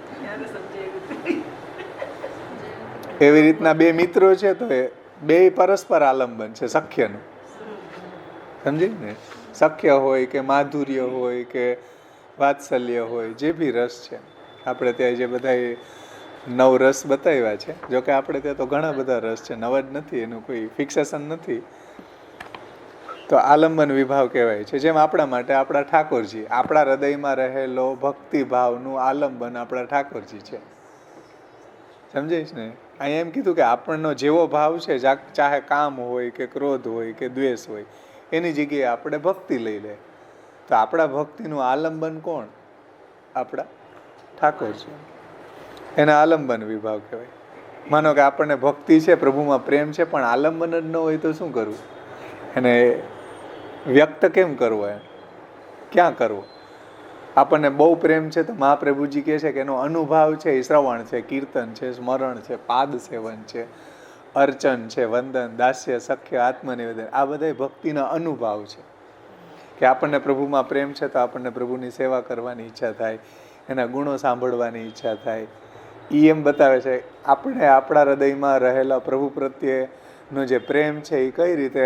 એવી રીતના બે મિત્રો છે તો એ બે પરસ્પર આલંબન છે સખ્યનું. સમજી ને? સખ્ય હોય કે માધુર્ય હોય કે વાત્સલ્ય હોય, જે બી રસ છે. આપણે ત્યાં જે બધા 9 રસ બતાવ્યા છે, જોકે આપણે ત્યાં તો ઘણા બધા રસ છે, 9 જ નથી, એનું કોઈ ફિક્સેશન નથી. તો આલંબન વિભાવ કહેવાય છે. જેમ આપણા માટે આપણા ઠાકોરજી, આપણા હૃદયમાં રહેલો ભક્તિભાવનું આલંબન આપણા ઠાકોરજી છે. સમજાઈશ ને? અહીંયા એમ કીધું કે આપણનો જેવો ભાવ છે, ચાહે કામ હોય કે ક્રોધ હોય કે દ્વેષ હોય, એની જગ્યાએ આપણે ભક્તિ લઈ લે તો આપણા ભક્તિનું આલંબન કોણ? આપણા ઠાકોરજી. એના આલંબન વિભાવ કહેવાય. માનો કે આપણને ભક્તિ છે, પ્રભુમાં પ્રેમ છે, પણ આલંબન જ ન હોય તો શું કરવું? એને વ્યક્ત કેમ કરવો? એમ ક્યાં કરવો? આપણને બહુ પ્રેમ છે તો મહાપ્રભુજી કહે છે કે એનો અનુભાવ છે એ શ્રવણ છે, કીર્તન છે, સ્મરણ છે, પાદ સેવન છે, અર્ચન છે, વંદન, દાસ્ય, સખ્ય, આત્મનિવેદન, આ બધા ભક્તિના અનુભાવ છે. કે આપણને પ્રભુમાં પ્રેમ છે તો આપણને પ્રભુની સેવા કરવાની ઈચ્છા થાય, એના ગુણો સાંભળવાની ઈચ્છા થાય. એ એમ બતાવે છે આપણે આપણા હૃદયમાં રહેલા પ્રભુ પ્રત્યેનો જે પ્રેમ છે એ કઈ રીતે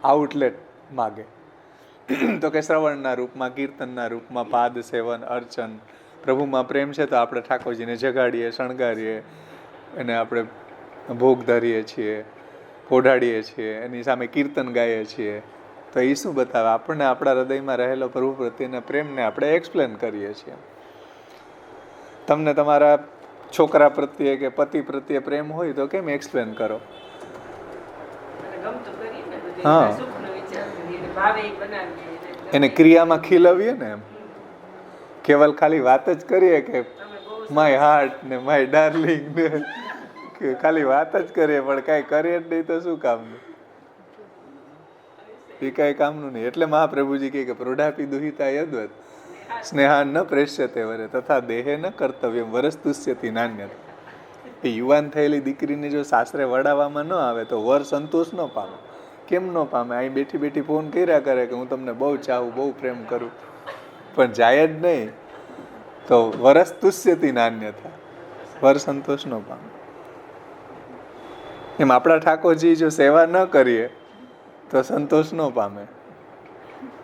આઉટલેટ માગે. તો કે શ્રવણના રૂપમાં, કીર્તનના રૂપમાં, પાદ સેવન, અર્ચન. પ્રભુમાં પ્રેમ છે તો આપણે ઠાકોરજીને જગાડીએ, શણગારીએ, એને આપણે ભોગ ધરીએ છીએ, ઓઢાડીએ છીએ, એની સામે કીર્તન ગાઈએ છીએ, તો એ શું બતાવે? આપણને આપણા હૃદયમાં રહેલો પ્રભુ પ્રત્યેના પ્રેમને આપણે એક્સપ્લેન કરીએ છીએ. તમને તમારા છોકરા પ્રત્યે કે પતિ પ્રત્યે પ્રેમ હોય તો કેમ એક્સપ્લેન કરો? હા, એને ક્રિયામાં ખીલવીએ ને. એમ કેવલ ખાલી વાત જ કરીએ કે માય હાર્ટ ને માય ડાર્લિંગ ને, કે ખાલી વાત જ કરીએ પણ કાંઈ કરીએ જ નહીં તો શું કામનું? એ કાંઈ કામનું નહીં. એટલે મહાપ્રભુજી કહે કે પ્રોઢાપી દુહિતા યદવત સ્નેહા ન પ્રેષ્યતે વરે તથા દેહે ન કર્તવ્યમ વરસ્તુષ્યતિ નાન્યત. એ યુવાન થયેલી દીકરીને જો સાસરે વડાવવામાં ન આવે તો વર સંતોષ ન પામે. કેમ ન પામે? અહીં બેઠી બેઠી ફોન કર્યા કરે કે હું તમને બહુ ચાહું, બહુ પ્રેમ કરું, પણ જાય જ નહીં તો વરસ્તુષ્યતિ નાન્યતા, વર સંતોષ ન પામે. એમ આપણા ઠાકોરજી જો સેવા ન કરીએ તો સંતોષ ન પામે.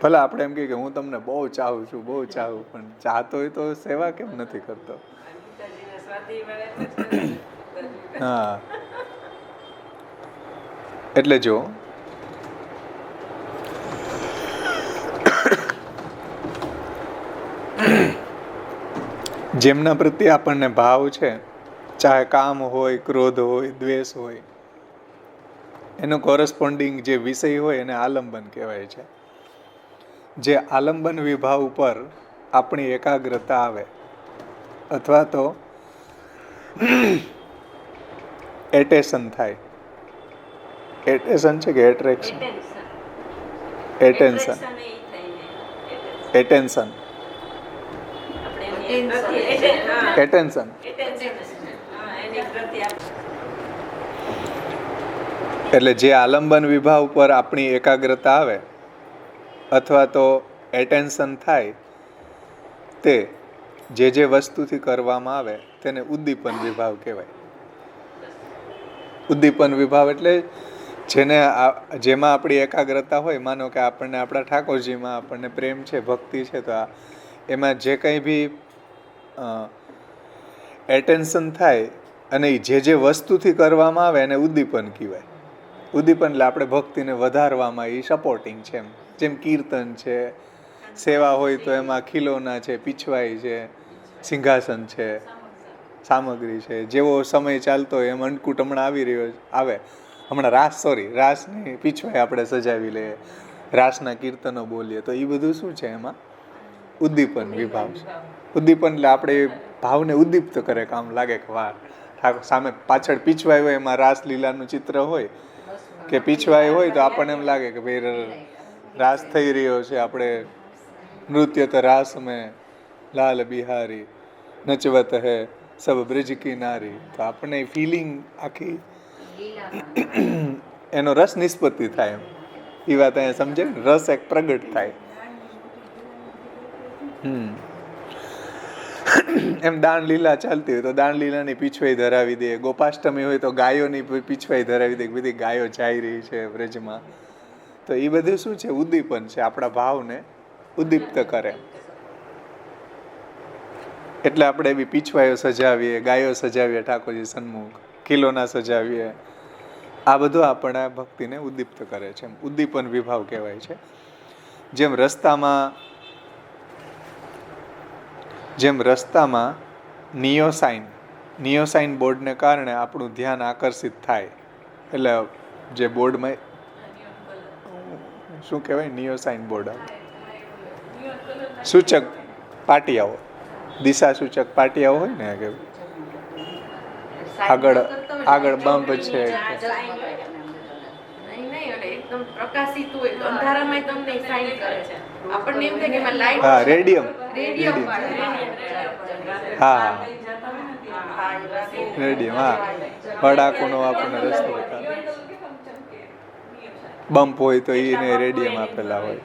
ભલે આપણે એમ કહીએ કે હું તમને બહુ ચાહું છું, બહુ ચાહું, પણ ચાહતો હોય તો સેવા કેમ નથી કરતો? હા, એટલે જો જેમના પ્રત્યે આપણને ભાવ છે, ચાહે કામ હોય, ક્રોધ હોય, દ્વેષ હોય, એનો કોરસ્પોન્ડિંગ જે વિષય હોય એને આલંબન કહેવાય છે. જે આલંબન વિભાવ ઉપર આપણી એકાગ્રતા આવે અથવા તો એટેશન થાય. એટેશન છે કે એટ્રેક્શન? એટેન્શન. એટેન્શન. એટેન્શન. એટલે જે આલંબન વિભાવ ઉપર આપણી એકાગ્રતા આવે અથવા તો એટેન્શન થાય, તે જે વસ્તુથી કરવામાં આવે તેને ઉદ્દીપન વિભાવ કહેવાય. ઉદ્દીપન વિભાવ એટલે જેમાં આપણી એકાગ્રતા હોય. માનો કે આપણને આપણા ઠાકોરજીમાં આપણને પ્રેમ છે, ભક્તિ છે, તો એમાં જે કંઈ બી એટેન્શન થાય અને જે વસ્તુથી કરવામાં આવે એને ઉદ્દીપન કહેવાય. ઉદ્દીપન એટલે આપણે ભક્તિને વધારવામાં એ સપોર્ટિંગ છે. જેમ કીર્તન છે, સેવા હોય તો એમાં ખીલોના છે, પીછવાઈ છે, સિંહાસન છે, સામગ્રી છે. જેવો સમય ચાલતો હોય એમ અન્નકૂટ હમણાં આવી રહ્યો આવે, હમણાં રાસની પીછવાઈ આપણે સજાવી લઈએ, રાસના કીર્તનો બોલીએ, તો એ બધું શું છે? એમાં ઉદ્દીપન વિભાવ છે. ઉદ્દીપન એટલે આપણે ભાવને ઉદ્દીપ્ત કરે, કામ લાગે કે વાહ, સામે પાછળ પીછવાઈ હોય, એમાં રાસલીલાનું ચિત્ર હોય કે પીછવાઈ હોય તો આપણને એમ લાગે કે ભાઈ રાસ થઈ રહ્યો છે, આપણે નૃત્ય તો રાસ મેં લાલ બિહારી નચવત હે સબ બ્રિજ કી નારી. તો આપણને ફિલિંગ આખી એનો રસ નિષ્પત્તિ થાય. એ વાત અહીંયા સમજે ને, રસ એક પ્રગટ થાય. એમ દાન લીલા ચાલતી હોય તો દાન લીલાની પીછવાઈ ધરાવી દે. ગોપાષ્ટમી હોય તો ગાયોની પીછવાઈ ધરાવી દે, બધી ગાયો જાય રહી છે વ્રજમાં. તો એ બધું શું છે? ઉદ્દીપન છે, આપણા ભાવને ઉદ્દીપ્ત કરે. એટલે આપણે એવી પીછવાઈઓ સજાવીએ, ગાયો સજાવીએ ઠાકોરજી સન્મુખ, ખીલોના સજાવીએ. આ બધું આપણા ભક્તિને ઉદ્દીપ્ત કરે છે. ઉદ્દીપન વિભાવ કહેવાય છે. જેમ રસ્તામાં નિયોસાઇન બોર્ડને કારણે આપણું ધ્યાન આકર્ષિત થાય. એટલે જે બોર્ડમાં શું કહેવાય? નિયોસાઇન બોર્ડ, સૂચક પાટિયાઓ, દિશા સૂચક પાટિયાઓ હોય ને, કે આગળ બમ્પ છે, હા, રેડિયમ. હા, રેડિયમ. હા, ભડાકોનો આપણને રસ્તો બતાવે. બમ્પ હોય તો એને રેડિયમ આપેલા હોય.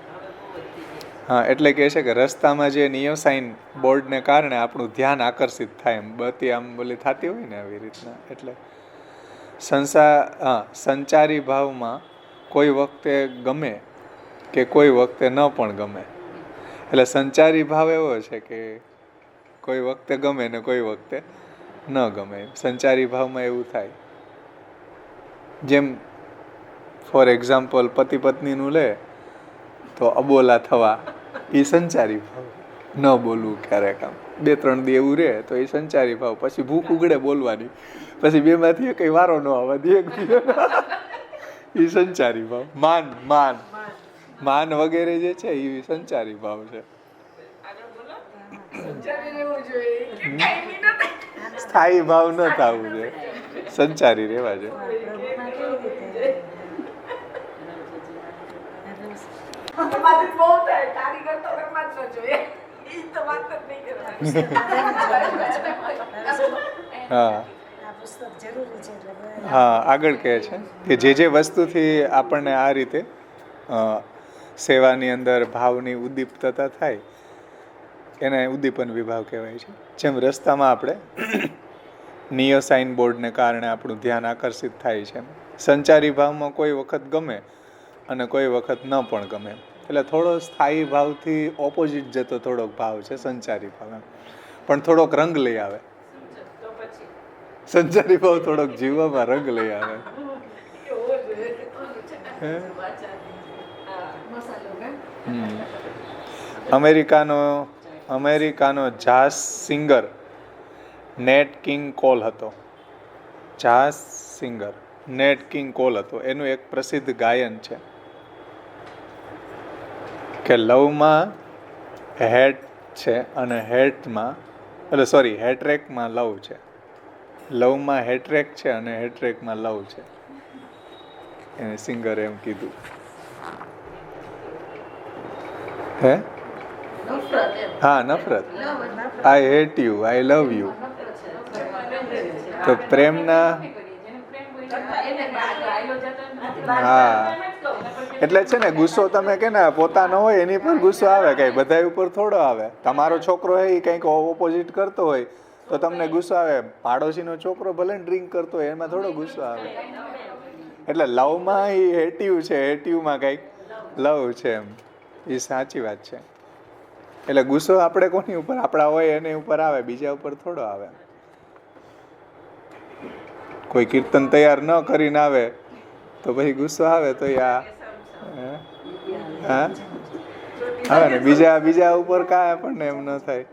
હા, એટલે કહે છે કે રસ્તામાં જે નિયોસાઇન બોર્ડને કારણે આપણું ધ્યાન આકર્ષિત થાય, એમ બત્તી આમ બોલી થતી હોય ને, આવી રીતના. એટલે સંચારી ભાવમાં કોઈ વખતે ગમે કે કોઈ વખતે ન પણ ગમે. એટલે સંચારી ભાવ એવો છે કે કોઈ વખતે ગમે ને કોઈ વખતે ન ગમે. સંચારી ભાવમાં એવું થાય. જેમ ફોર એક્ઝામ્પલ પતિ પત્નીનું લે તો અબોલા થવા એ સંચારી ભાવ, ન બોલવું ક્યારેક આમ 2-3 દી એવું રહે તો એ સંચારી ભાવ. પછી ભૂખ ઉગડે બોલવાની, પછી બેમાંથી કઈ વારો ન આવવા દે એ સંચારી ભાવ. માન વગેરે જે છે એ સંચારી ભાવ છે. સ્થાયી ભાવ ન થવું છે, સંચારી રહેવા છે. હા, આગળ કહે છે કે જે વસ્તુથી આપણને આ રીતે સેવાની અંદર ભાવની ઉદ્દીપ્તતા થાય એને ઉદ્દીપન વિભાવ કહેવાય છે. જેમ રસ્તામાં આપણે નિયો સાઇન બોર્ડને કારણે આપણું ધ્યાન આકર્ષિત થાય છે, સંચારી ભાવમાં કોઈ વખત ગમે અને કોઈ વખત ન પણ ગમે. એટલે થોડો સ્થાયી ભાવથી ઓપોઝિટ જતો થોડોક ભાવ છે સંચારી ભાવ, પણ થોડોક રંગ લઈ આવે. સંચારી ભાવ થોડોક જીવવામાં રંગ લઈ આવે. અમેરિકાનો jazz singer Nat King Cole હતો. Jazz singer Nat King Cole હતો. એનું એક પ્રસિદ્ધ ગાયન છે કે લવમાં હેટ છે અને હેટ્રેકમાં લવ છે. લવમાં હેટ્રેક છે અને હેટ્રેકમાં લવ છે. એને સિંગરે એમ કીધું. હે હા, નફરત. I hate you, I love you. તો પ્રેમના હા એટલે છે ને, ગુસ્સો તમે કે ને પોતાનો હોય એની પર ગુસ્સો આવે, કઈ બધા ઉપર થોડો આવે. તમારો છોકરો હોય એ કંઈક ઓપોઝિટ કરતો હોય તો તમને ગુસ્સો આવે. પાડોશીનો છોકરો ભલે ડ્રિંક કરતો હોય એમાં થોડો ગુસ્સો આવે. એટલે લવમાં એ હેટ્યુ છે, હેટ્યુમાં કંઈક લવ છે એમ. એ સાચી વાત છે. એટલે ગુસ્સો આપણે કોની ઉપર આપણા હોય એની ઉપર આવે, બીજા ઉપર થોડો આવે. કોઈ કીર્તન તૈયાર ન કરીને આવે તો પછી ગુસ્સો આવે તો આવે ને બીજા ઉપર કાંઈ આપણને એમ ન થાય.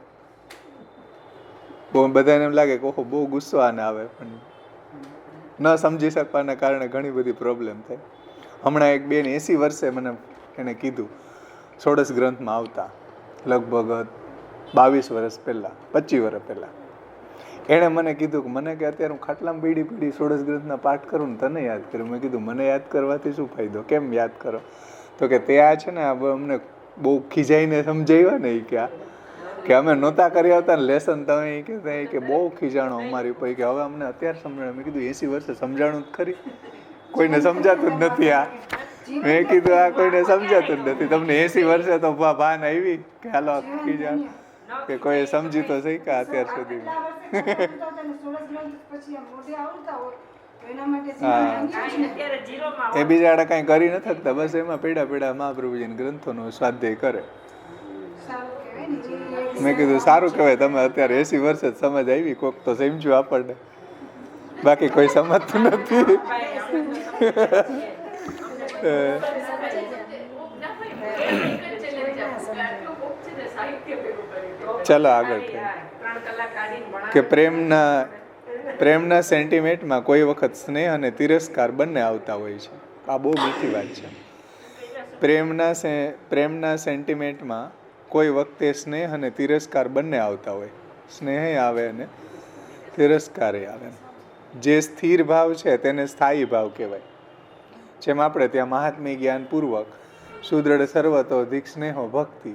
બધાને એમ લાગે કે ઓહો બહુ ગુસ્સો આને આવે, પણ ન સમજી શકવાના કારણે ઘણી બધી પ્રોબ્લેમ થાય. હમણાં એક બેન 80 વર્ષે મને એને કીધું, ષોડશ ગ્રંથમાં આવતા લગભગ 22 વર્ષ પહેલાં, 25 વર્ષ પહેલાં એણે મને કીધું કે મને કે અત્યારે હું ખાટલામાં પીડી ષોડશ ગ્રંથના પાઠ કરું ને તને યાદ કરું. મેં કીધું મને યાદ કરવાથી શું ફાયદો, કેમ યાદ કરો? તો કે તે આ છે ને અમને બહુ ખીજાઈને સમજાવ્યા ને કે અમે નહોતા કરી આવતા ને લેસન, તમે કે બહુ ખીજાણો અમારી ઉપર, કે હવે અમને અત્યારે સમજાણું. મેં કીધું 80 વર્ષે સમજાણું જ ખરી, કોઈને સમજાતું જ નથી. મેં કીધું આ કોઈને સમજાતું જ નથી. તમને 80 વર્ષે તો ભાન આવી કે હાલો ખીજાણ, કે કોઈ સમજી તો શીખા અત્યાર સુધી. એ બીજા કઈ કરી ન થકતા, બસ એમાં પીડા મહાપ્રભુજીના ગ્રંથોનો સ્વાધ્યાય કરે. મેં કીધું સારું કહેવાય, તમે અત્યારે 80 વર્ષે જ સમજ આવી, કોક તો સમજ્યું આપણને, બાકી કોઈ સમજતું નથી. ચાલો આગળ કે પ્રેમના સેન્ટિમેન્ટમાં કોઈ વખત સ્નેહ અને તિરસ્કાર બંને આવતા હોય છે. આ બહુ મીઠી વાત છે. પ્રેમના સેન્ટિમેન્ટમાં કોઈ વખતે સ્નેહ અને તિરસ્કાર બંને આવતા હોય. સ્નેહ આવે અને તિરસ્કારે આવે. જે સ્થિર ભાવ છે તેને સ્થાયી ભાવ કહેવાય. જેમ આપણે ત્યાં મહાત્મ્ય જ્ઞાનપૂર્વક સુદૃઢ સર્વતોધિક સ્નેહો ભક્તિ,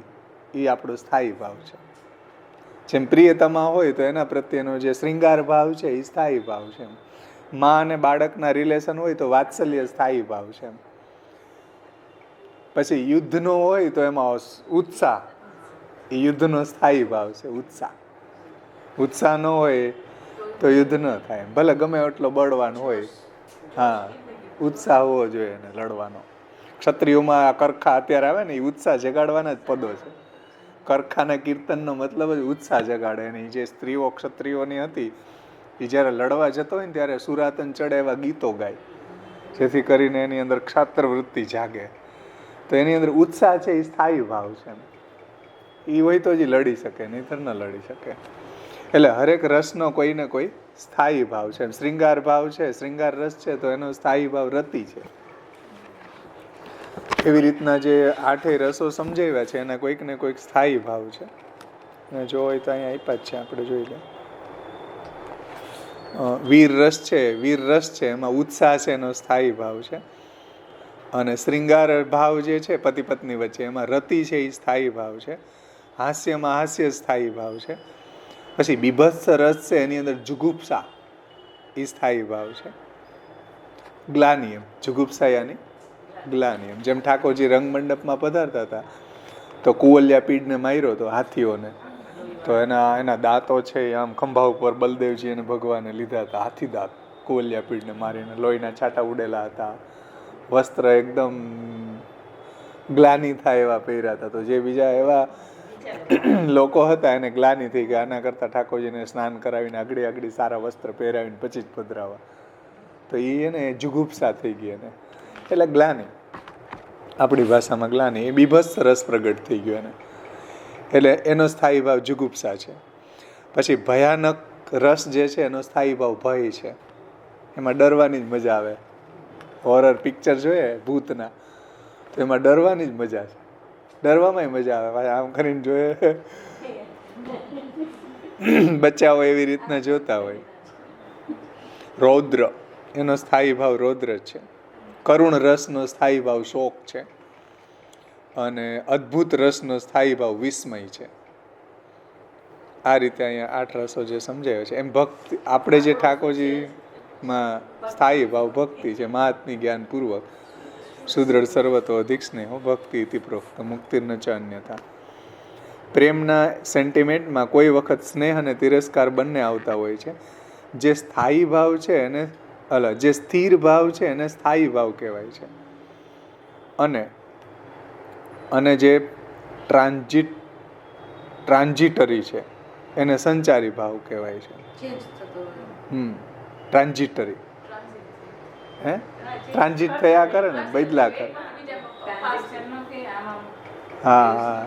એ આપણો સ્થાયી ભાવ છે. જેમ પ્રિયતમા હોય તો એના પ્રત્યેનો જે શૃંગાર ભાવ છે એ સ્થાયી ભાવ છે. માં અને બાળકના રિલેશન હોય તો વાત્સલ્ય સ્થાયી ભાવ છે. પછી યુદ્ધનો હોય તો એમાં ઉત્સાહ, એ યુદ્ધનો સ્થાયી ભાવ છે. ઉત્સાહ ન હોય તો યુદ્ધ ન થાય, ભલે ગમે એટલો બળવાન હોય. હા, ઉત્સાહ હોવો જોઈએ એને લડવાનો. ક્ષત્રિયોમાં કરખા અત્યારે આવે ને એ ઉત્સાહ જગાડવાના જ પદો છે. કરખાના કીર્તનનો મતલબ જ ઉત્સાહ જગાડે. એની જે સ્ત્રીઓ ક્ષત્રિયોની હતી એ જ્યારે લડવા જતો હોય ને ત્યારે સુરાતન ચડે એવા ગીતો ગાય. જેથી કરીને એની અંદર ક્ષાત્ર વૃત્તિ જાગે. તો એની અંદર ઉત્સાહ છે એ સ્થાયી ભાવ છે. એ હોય તો જ લડી શકે, નહીંતર ન લડી શકે. એટલે હરેક રસનો કોઈ ને કોઈ સ્થાયી ભાવ છે. શ્રૃંગાર ભાવ છે, શ્રૃંગાર રસ છે, તો એનો સ્થાયી ભાવ રતિ છે. એવી રીતના જે 8 રસો સમજાવ્યા છે એના કોઈક ને કોઈક સ્થાયી ભાવ છે. જો હોય તો અહીંયા આપ્યા જ છે, આપણે જોઈ લે. વીર રસ છે, વીર રસ છે, એમાં ઉત્સાહ છે એનો સ્થાયી ભાવ છે. અને શ્રૃંગાર ભાવ જે છે પતિ પત્ની વચ્ચે, એમાં રતિ છે એ સ્થાયી ભાવ છે. હાસ્યમાં હાસ્ય સ્થાયી ભાવ છે. પછી બીભત્સ રસ છે એની અંદર જુગુપ્સા એ સ્થાયી ભાવ છે. ગ્લાનિયમ, જુગુપ્સા યાની ગ્લાનિયમ. જેમ ઠાકોરજી રંગમંડપમાં પધારતા હતા તો કુવલિયા પીડને માર્યો તો હાથીઓને, તો એના દાંતો છે આમ ખંભા ઉપર બલદેવજી અને ભગવાને લીધા હતા, હાથી દાંત કુવલિયા પીડને મારીને. લોહીના છાંટા ઉડેલા હતા, વસ્ત્ર એકદમ ગ્લાની થાય એવા પહેર્યા હતા. તો જે બીજા એવા લોકો હતા એને ગ્લાની થઈ ગયા, આના કરતાં ઠાકોરજીને સ્નાન કરાવીને આગળ સારા વસ્ત્ર પહેરાવીને પછી જ પધરાવા. તો એને જુગુપ્સા થઈ ગઈ એને, એટલે ગ્લાની, આપણી ભાષામાં ગ્લાની. એ બીભત્સ રસ પ્રગટ થઈ ગયો એને, એટલે એનો સ્થાયી ભાવ જુગુપ્સા છે. પછી ભયાનક રસ જે છે એનો સ્થાયી ભાવ ભય છે. એમાં ડરવાની જ મજા આવે. હોરર પિક્ચર જોઈએ ભૂતના, તો એમાં ડરવાની જ મજા છે. ડરવામાં મજા આવે, આમ કરીને જોઈએ. બચ્ચાઓ એવી રીતના જોતા હોય. રૌદ્ર, એનો સ્થાયી ભાવ રૌદ્ર છે. કરુણ રસનો સ્થાયી ભાવ શોક છે. અને અદ્ભુત રસનો સ્થાયી ભાવ વિસ્મય છે. આ રીતે અહીંયા 8 રસો જે સમજાયો છે. એમ ભક્તિ, આપણે જે ઠાકોરજીમાં સ્થાયી ભાવ ભક્તિ છે. મહાત્મી જ્ઞાન પૂર્વક સુદ્રઢ સર્વતો અધિક સ્નેહો ભક્તિ ઇતિ પ્રોક્ત મુક્તિર્ન ચ અન્યથા. પ્રેમના સેન્ટિમેન્ટમાં કોઈ વખત સ્નેહ અને તિરસ્કાર બંને આવતા હોય છે. જે સ્થાયી ભાવ છે એને જે સ્થિર ભાવ છે એને સ્થાયી ભાવ કહેવાય છે. અને જે ટ્રાન્ઝિટરી છે એને સંચારી ભાવ કહેવાય છે. ટ્રાન્ઝિટરી, ટ્રાન્ઝિટ થયા કરે ને, બદલા કરે. હા,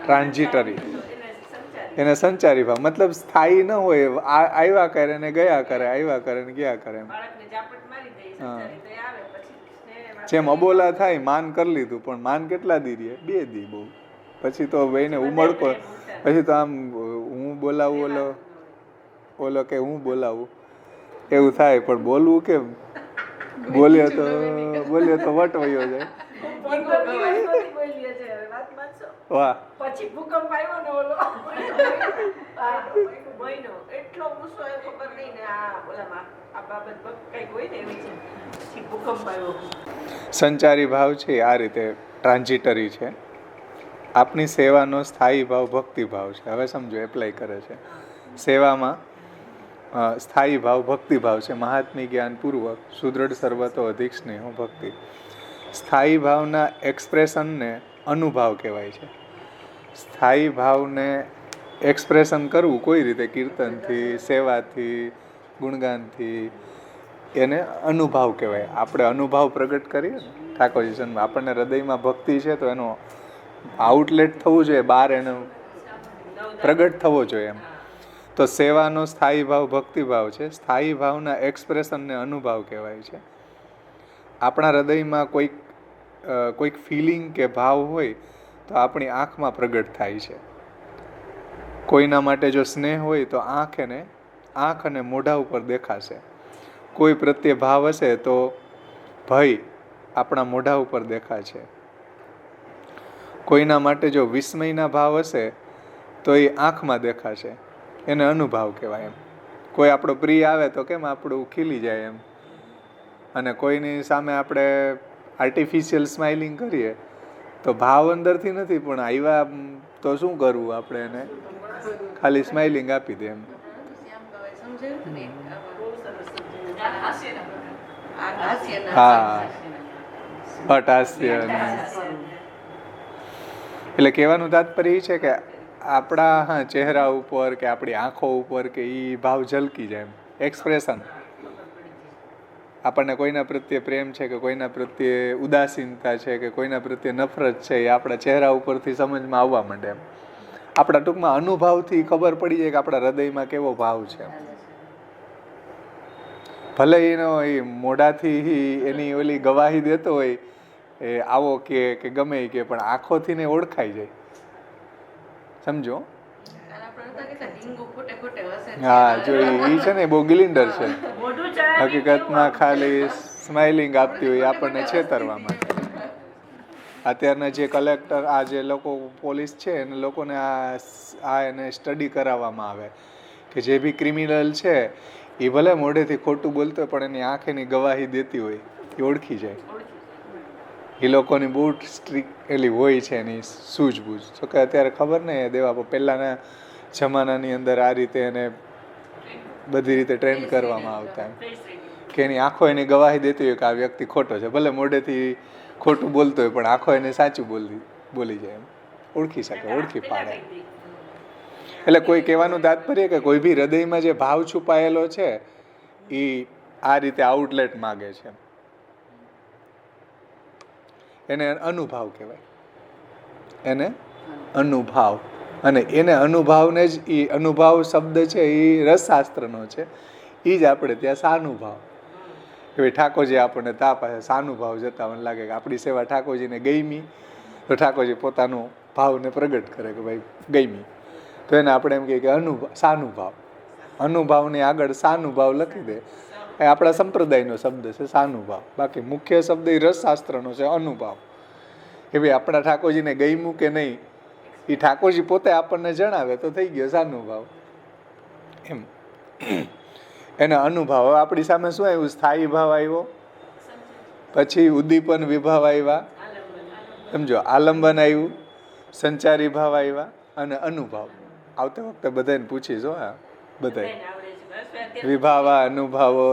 ટ્રાન્ઝિટરી, એને સંચારી ભાવ. મતલબ સ્થાયી ન હોય, આવ્યા કરે ને ગયા કરે, આવ્યા કરે ને ગયા કરે. હા, જેમ અબોલા થાય, માન કરી લીધું, પણ માન કેટલા દી રહે? 2 દી બહુ. પછી તો ભાઈને ઉમળકો, પછી તો આમ હું બોલાવું, ઓલો કે હું બોલાવું એવું થાય. પણ બોલવું કેમ? બોલ્યો તો વટ વયો જાય. વાહ, પછી ભૂકંપ આવ્યો ને, ઓલો એટલો ગુસ્સો આવ્યો, ખબર નહીં ને આ ઓલામાં આ બાબત કઈક હોય ને એવી છે. પછી ભૂકંપ આવ્યો. સંચારી ભાવ છે આ રીતે ટ્રાન્ઝિટરી છે. આપણી સેવાનો સ્થાયી ભાવ ભક્તિ ભાવ છે. હવે સમજો, એપ્લાય કરે છે. સેવામાં સ્થાયી ભાવ ભક્તિ ભાવ છે. મહાત્મી જ્ઞાન પૂર્વક સુદ્રઢ સર્વતો અધિક સ્નેહો ભક્તિ. સ્થાયી ભાવના એક્સપ્રેશનને અનુભાવ કહેવાય છે. સ્થાયી ભાવને એક્સપ્રેશન કરવું કોઈ રીતે, કીર્તનથી, સેવાથી, ગુણગાનથી, એને અનુભાવ કહેવાય. આપણે અનુભાવ પ્રગટ કરીએ ને ઠાકોરજી, આપણને હૃદયમાં ભક્તિ છે તો એનો આઉટલેટ થવું જોઈએ, બહાર એનો પ્રગટ થવો જોઈએ એમ. તો સેવાનો સ્થાયી ભાવ ભક્તિ ભાવ છે. સ્થાયી ભાવના એક્સપ્રેશનને અનુભાવ કહેવાય છે. આપણા હૃદયમાં કોઈક ફિલિંગ કે ભાવ હોય તો આપણી આંખમાં પ્રગટ થાય છે. કોઈના માટે જો સ્નેહ હોય તો આંખ અને મોઢા ઉપર દેખાશે. કોઈ પ્રત્યે ભાવ હશે તો ભય આપણા મોઢા ઉપર દેખાશે. કોઈના માટે જો વિસ્મયના ભાવ હશે તો એ આંખમાં દેખાશે. એને અનુભાવ કહેવાય એમ. કોઈ આપણો પ્રિય આવે તો કેમ આપણું ખીલી જાય એમ, અને કોઈની સામે આપણે આર્ટિફિશિયલ સ્માઇલિંગ કરીએ તો ભાવ અંદરથી નથી, પણ આવ્યા તો શું કરવું, આપણે એને ખાલી સ્માઇલિંગ આપી દે એમ. હા, હઠાસ્ય. એટલે કહેવાનું તાત્પર્ય એ છે કે આપણા ચહેરા ઉપર કે આપણી આંખો ઉપર કે એ ભાવ ઝલકી જાય એમ, એક્સપ્રેશન. આપણને કોઈના પ્રત્યે પ્રેમ છે કે કોઈના પ્રત્યે ઉદાસીનતા છે કે કોઈના પ્રત્યે નફરત છે એ આપણા ચહેરા ઉપરથી સમજમાં આવવા માંડે એમ. આપણા ટૂંકમાં અનુભવથી ખબર પડી જાય કે આપણા હૃદયમાં કેવો ભાવ છે. ભલે એનો એ મોઢાથી એની ઓલી ગવાહી દેતો હોય એ આવો કે ગમે કે, પણ આંખોથી ને ઓળખાઈ જાય. સમજો? હા, જો એ છે ને બહુ ગિલિન્ડર છે. હકીકતમાં ખાલી સ્માઇલિંગ આપતી હોય આપણને છેતરવા માટે. અત્યારના જે કલેક્ટર, આ જે લોકો પોલીસ છે એને લોકોને આ એને સ્ટડી કરાવવામાં આવે કે જે બી ક્રિમિનલ છે એ ભલે મોઢેથી ખોટું બોલતો હોય પણ એની આંખ એની ગવાહી દેતી હોય, એ ઓળખી જાય. એ લોકોની બહુ સ્ટ્રિક એલી હોય છે એની સૂઝબૂઝ. જો કે અત્યારે ખબર નહીં દેવા, પહેલાંના જમાનાની અંદર આ રીતે એને બધી રીતે ટ્રેન કરવામાં આવતા એમ કે એની આંખો એની ગવાહી દેતી હોય કે આ વ્યક્તિ ખોટો છે. ભલે મોઢેથી ખોટું બોલતો હોય પણ આંખો એને સાચું બોલી જાય એમ, ઓળખી શકે, ઓળખી પાડે. એટલે કોઈ કહેવાનું તાત્પર્ય કે કોઈ બી હૃદયમાં જે ભાવ છુપાયેલો છે એ આ રીતે આઉટલેટ માગે છે, એને અનુભાવ કહેવાય. એને અનુભાવ. અને એને અનુભાવને જ એ અનુભાવ શબ્દ છે એ રસશાસ્ત્રનો છે. એ જ આપણે ત્યાં સાનુભાવ કે ભાઈ ઠાકોરજી આપણને તાપ આવે, સાનુભાવ જતા મને લાગે કે આપણી સેવા ઠાકોરજીને ગઈમી તો ઠાકોરજી પોતાનો ભાવને પ્રગટ કરે કે ભાઈ ગઈમી, તો એને આપણે એમ કહીએ કે સાનુભાવ. અનુભાવની આગળ સાનુભાવ લખી દે. એ આપણા સંપ્રદાયનો શબ્દ છે સાનુભાવ. બાકી મુખ્ય શબ્દ એ રસશાસ્ત્રનો છે અનુભાવ. કે ભાઈ આપણા ઠાકોરજીને ગઈમું કે નહીં એ ઠાકોરજી પોતે આપણને જણાવે તો થઈ ગયો સાનુભાવ એમ. એનો અનુભાવ. આપણી સામે શું આવ્યું? સ્થાયી ભાવ આવ્યો, પછી ઉદ્દીપન વિભાવ આવ્યા, સમજો, આલંબન આવ્યું, સંચારી ભાવ આવ્યા અને અનુભાવ. આવતા વખતે બધાને પૂછીશ હા, બધા વિભાવા, અનુભાવો,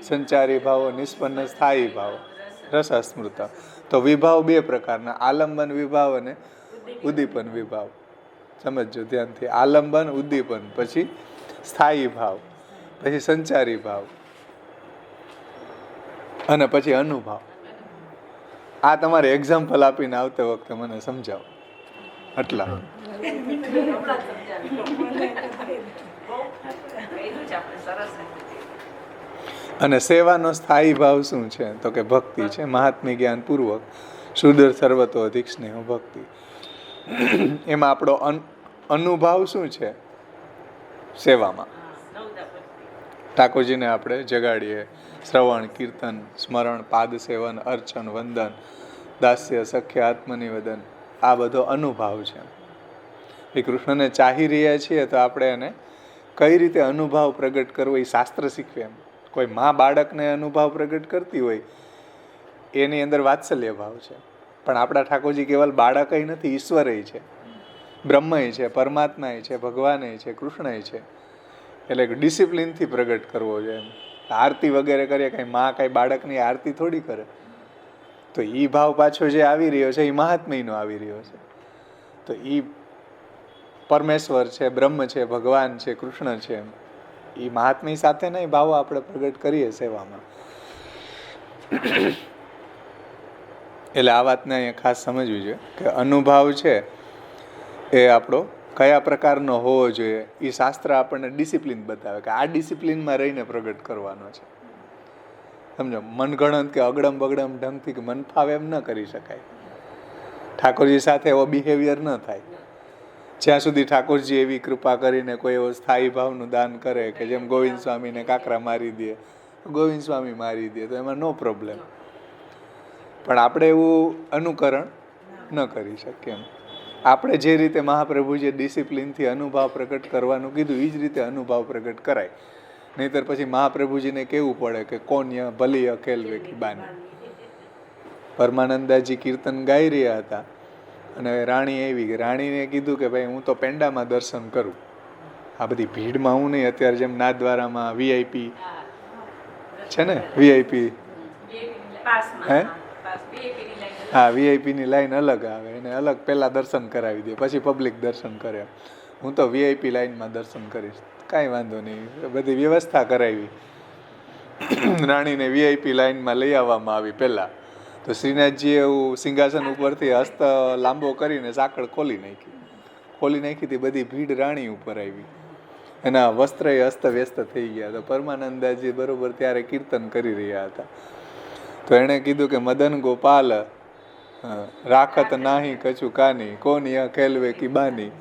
સંચારી ભાવો, નિષ્પન્ન સ્થાયી ભાવો, રસસ્મૃત. તો વિભાવ બે પ્રકારના, આલંબન વિભાવ અને ઉદ્દીપન વિભાવ. સમજો ધ્યાનથી. આલંબન, ઉદ્દીપન, પછી સ્થાયી ભાવ, પછી સંચારી ભાવ અને પછી અનુભાવ. આ તમારે એક્ઝામ્પલ આપીને આવતા વખતે મને સમજાવો આટલા. અને સેવાનો સ્થાયી ભાવ શું છે? તો કે ભક્તિ છે, મહાત્મ્ય જ્ઞાન પૂર્વક સુદર સર્વતો અધિક સ્નેહ ભક્તિ. એમાં આપણો અનુભાવ શું છે? સેવામાં ઠાકોરજીને આપણે જગાડીએ, શ્રવણ, કીર્તન, સ્મરણ, પાદ સેવન, અર્ચન, વંદન, દાસ્ય, સખ્ય, આત્મનિવેદન, આ બધો અનુભાવ છે. એ કૃષ્ણને ચાહી રહ્યા છીએ તો આપણે એને કઈ રીતે અનુભાવ પ્રગટ કરવો એ શાસ્ત્ર શીખવે. એમ કોઈ મા બાળકને અનુભાવ પ્રગટ કરતી હોય એની અંદર વાત્સલ્ય ભાવ છે, પણ આપણા ઠાકોરજી કેવલ બાળક નથી, ઈશ્વર છે, બ્રહ્મ છે, પરમાત્મા છે, ભગવાન છે, કૃષ્ણ છે. એટલે ડિસિપ્લિનથી પ્રગટ કરવો જોઈએ. એમ આરતી વગેરે કરીએ, કાંઈ મા કાંઈ બાળકની આરતી થોડી કરે. તો એ ભાવ પાછો જે આવી રહ્યો છે એ મહાત્મ્યનો આવી રહ્યો છે. તો એ પરમેશ્વર છે, બ્રહ્મ છે, ભગવાન છે, કૃષ્ણ છે, એ મહાત્મ્ય સાથે નહીં ભાવો આપણે પ્રગટ કરીએ સેવામાં. એટલે આ વાતને અહીંયા ખાસ સમજવી જોઈએ કે અનુભાવ છે એ આપણો કયા પ્રકારનો હોવો જોઈએ. એ શાસ્ત્ર આપણને ડિસિપ્લિન બતાવે કે આ ડિસિપ્લિનમાં રહીને પ્રગટ કરવાનો છે. સમજો, મનગણત કે અગડમ બગડમ ઢંગથી કે મન ફાવે એમ ન કરી શકાય. ઠાકોરજી સાથે એવો બિહેવિયર ન થાય જ્યાં સુધી ઠાકોરજી એવી કૃપા કરીને કોઈ એવો સ્થાયી ભાવનું દાન કરે કે જેમ ગોવિંદ સ્વામીને કાંકરા મારી દે, ગોવિંદ સ્વામી મારી દે તો એમાં નો પ્રોબ્લેમ. પણ આપણે એવું અનુકરણ ન કરી શકીએ. એમ આપણે જે રીતે મહાપ્રભુજીએ ડિસિપ્લિનથી અનુભાવ પ્રગટ કરવાનું કીધું એ જ રીતે અનુભાવ પ્રગટ કરાય. નહીંતર પછી મહાપ્રભુજીને કહેવું પડે કે કોન્ય ભલી અખેલ વેકી બાની. પરમાનંદાજી કીર્તન ગાઈ રહ્યા હતા અને રાણી આવી ગઈ. રાણીને કીધું કે ભાઈ હું તો પેંડામાં દર્શન કરું, આ બધી ભીડમાં હું નહીં. અત્યારે જેમ નાથદ્વારામાં વીઆઈપી છે ને, વીઆઈપી હે હા, વીઆઈપીની લાઈન અલગ આવે, એને અલગ પહેલાં દર્શન કરાવી દે, પછી પબ્લિક દર્શન કરે. હું તો વીઆઈપી લાઈનમાં દર્શન કરીશ. કાંઈ વાંધો નહીં, બધી વ્યવસ્થા કરાવી. રાણીને વીઆઈપી લાઇનમાં લઈ આવવામાં આવી પહેલાં, તો શ્રીનાથજીએ એવું સિંહાસન ઉપરથી હસ્ત લાંબો કરીને સાંકળ ખોલી નાખી હતી. બધી ભીડ રાણી ઉપર આવી, એના વસ્ત્ર અસ્તવ્યસ્ત થઈ ગયા. તો પરમાનંદાજી બરોબર ત્યારે કીર્તન કરી રહ્યા હતા. તો એણે કીધું કે મદન ગોપાલ રાખત નાહી કછુ કાની, કોન યહ ખેલવે કી બાની.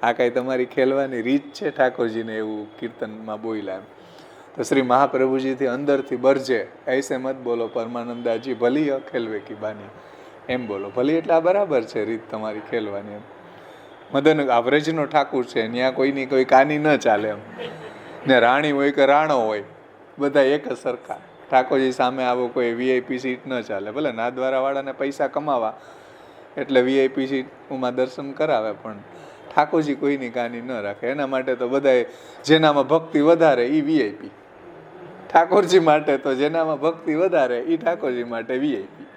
આ કાંઈ તમારી ખેલવાની રીત છે ઠાકોરજીને, એવું કીર્તનમાં બોલ્યા. તો શ્રી મહાપ્રભુજીથી અંદરથી બરજે, ऐसे મત બોલો પરમાનંદાજી, ભલી યહ ખેલવે કી બાની, એમ બોલો. ભલી એટલે આ બરાબર છે રીત તમારી ખેલવાની. એમ મદન આ વ્રજનો ઠાકુર છે, ત્યાં કોઈની કોઈ કાની ન ચાલે એમ. ને રાણી હોય કે રાણો હોય, બધા એક જ સરખા. ઠાકોરજી સામે આવો કોઈ વીઆઈપી સીટ ન ચાલે. ભલે નાથદ્વારાવાળાને પૈસા કમાવા એટલે વીઆઈપી સીટમાં દર્શન કરાવે, પણ ઠાકોરજી કોઈની કાની ન રાખે. એના માટે તો બધાએ જેનામાં ભક્તિ વધારે એ વીઆઈપી, ઠાકોરજી માટે તો જેનામાં ભક્તિ વધારે એ ઠાકોરજી માટે વીઆઈપી.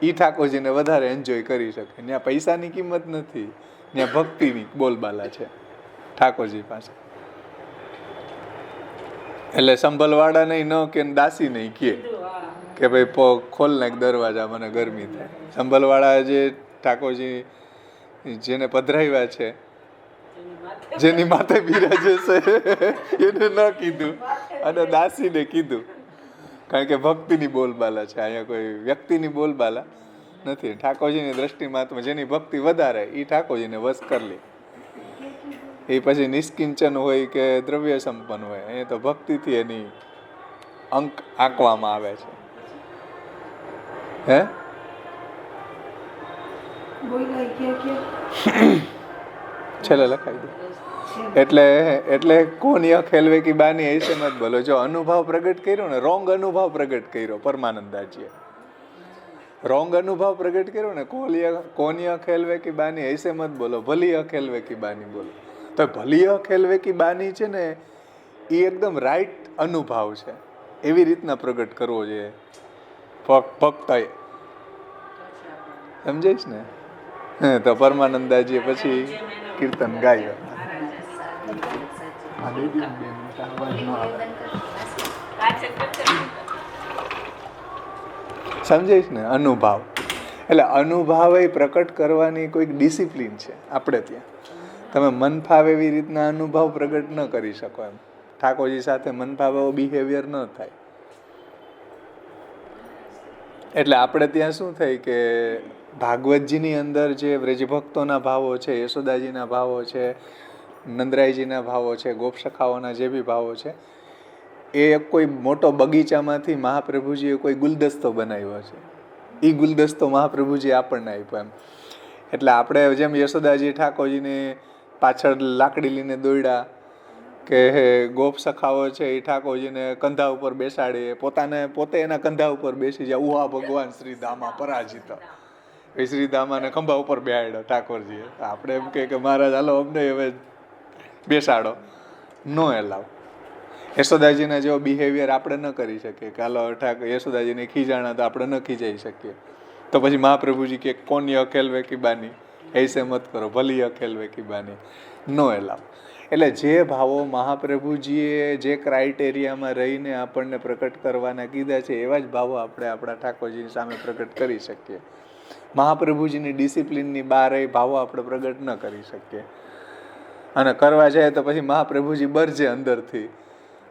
એ ઠાકોરજીને વધારે એન્જોય કરી શકે. ત્યાં પૈસાની કિંમત નથી, ત્યાં ભક્તિની બોલબાલા છે ઠાકોરજી પાસે. એટલે સંભલવાળા નહીં ન કે દાસી નહીં કે ભાઈ ખોલ નાખ દરવાજા, મને ગરમી થાય. સંભલવાળા જે ઠાકોરજી જેને પધરાવ્યા છે, જેની માથે બિરાજે છે, એને ન કીધું અને દાસીને કીધું, કારણ કે ભક્તિની બોલબાલા છે. અહીંયા કોઈ વ્યક્તિની બોલબાલા નથી. ઠાકોરજીની દ્રષ્ટિમાં જેની ભક્તિ વધારે એ ઠાકોરજીને વશ કરી લે. એ પછી નિષ્કિંચન હોય કે દ્રવ્ય સંપન્ન હોય, અહીંયા તો ભક્તિથી એની અંક આંકવામાં આવે છે. હે છેલ્લે લખાઈ દો. એટલે કોણ યહ ખેલવે કી બાની ऐसे મત બોલો. જો અનુભવ પ્રગટ કર્યો ને, રોંગ અનુભવ પ્રગટ કર્યો પરમાનંદાજીએ, રોંગ અનુભવ પ્રગટ કર્યો ને, કોણ યહ ખેલવે કી બાની ऐसे મત બોલો, ભલી યહ ખેલવે કી બાની બોલો. તો ભલી યહ ખેલવે કી બાની છે ને, એ એકદમ રાઈટ અનુભવ છે. એવી રીતના પ્રગટ કરવો જોઈએ ભક્તએ. સમજાઈશ ને? તો પરમાનંદાજીએ પછી કીર્તન ગાયું. સમજાઈશ ને? અનુભવ એટલે અનુભવ એ પ્રકટ કરવાની કોઈક ડિસિપ્લિન છે આપણે ત્યાં. તમે મન ફાવે એવી રીતના અનુભવ પ્રગટ ન કરી શકો એમ. ઠાકોરજી સાથે મન ફાવે એવો બિહેવિયર ન થાય. એટલે આપણે ત્યાં શું થાય કે ભાગવતજીની અંદર જે વ્રજભક્તોના ભાવો છે, યશોદાજીના ભાવો છે, નંદરાયજીના ભાવો છે, ગોપસખાઓના જે બી ભાવો છે, એ કોઈ મોટો બગીચામાંથી મહાપ્રભુજીએ કોઈ ગુલદસ્તો બનાવ્યો છે. એ ગુલદસ્તો મહાપ્રભુજી આપણને આપ્યો એમ. એટલે આપણે જેમ યશોદાજી ઠાકોરજીને પાછળ લાકડી લઈને દોડ્યા, કે ગોપ સખાઓ છે એ ઠાકોરજીને કંધા ઉપર બેસાડી, પોતે એના કંધા ઉપર બેસી જાય. ઉહા ભગવાન શ્રીધામા પરાજિત. એ શ્રીધામાને ખંભા ઉપર બેહાડ્યો ઠાકોરજીએ. આપણે એમ કે મહારાજ હાલો અમને હવે બેસાડો, નો એલાવ. યશોદાજીના જેવો બિહેવિયર આપણે ન કરી શકીએ કે હાલો યશોદાજીને ખીજાણા તો આપણે ન ખીજાઈ શકીએ. તો પછી મહાપ્રભુજી કે કોણ યહ ખેલવે કી બાની ऐसे મત કરો, ભલી યહ ખેલવે કી બાની, નો એલાવ. એટલે જે ભાવો મહાપ્રભુજીએ જે ક્રાઇટેરિયામાં રહીને આપણને પ્રકટ કરવાના કીધા છે, એવા જ ભાવો આપણે આપણા ઠાકોરજીની સામે પ્રકટ કરી શકીએ. મહાપ્રભુજીની ડિસિપ્લિનની બહાર એ ભાવો આપણે પ્રગટ ન કરી શકીએ. અને કરવા જાય તો પછી મહાપ્રભુજી બરજે અંદરથી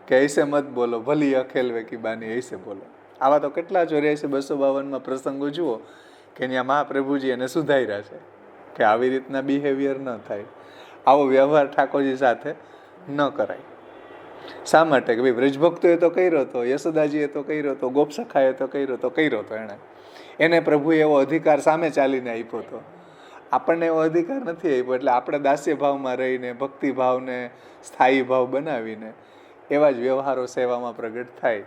કે ऐसे મત બોલો, ભલી યહ ખેલવે કી બાની ऐसे બોલો. આવા તો કેટલા 84-252 પ્રસંગો જુઓ કે ત્યાં મહાપ્રભુજી એને સુધાર્યા છે કે આવી રીતના બિહેવિયર ન થાય, આવો વ્યવહાર ઠાકોરજી સાથે ન કરાય. શા માટે? કે ભાઈ વ્રજભક્તોએ તો કર્યો હતો, યશોદાજીએ તો કર્યો હતો, ગોપસખાએ તો કર્યો હતો. એને પ્રભુએ એવો અધિકાર સામે ચાલીને આપ્યો હતો. આપણને એવો અધિકાર નથી આપ્યો. એટલે આપણે દાસ્ય ભાવમાં રહીને ભક્તિભાવને સ્થાયી ભાવ બનાવીને એવા જ વ્યવહારો સેવામાં પ્રગટ થાય.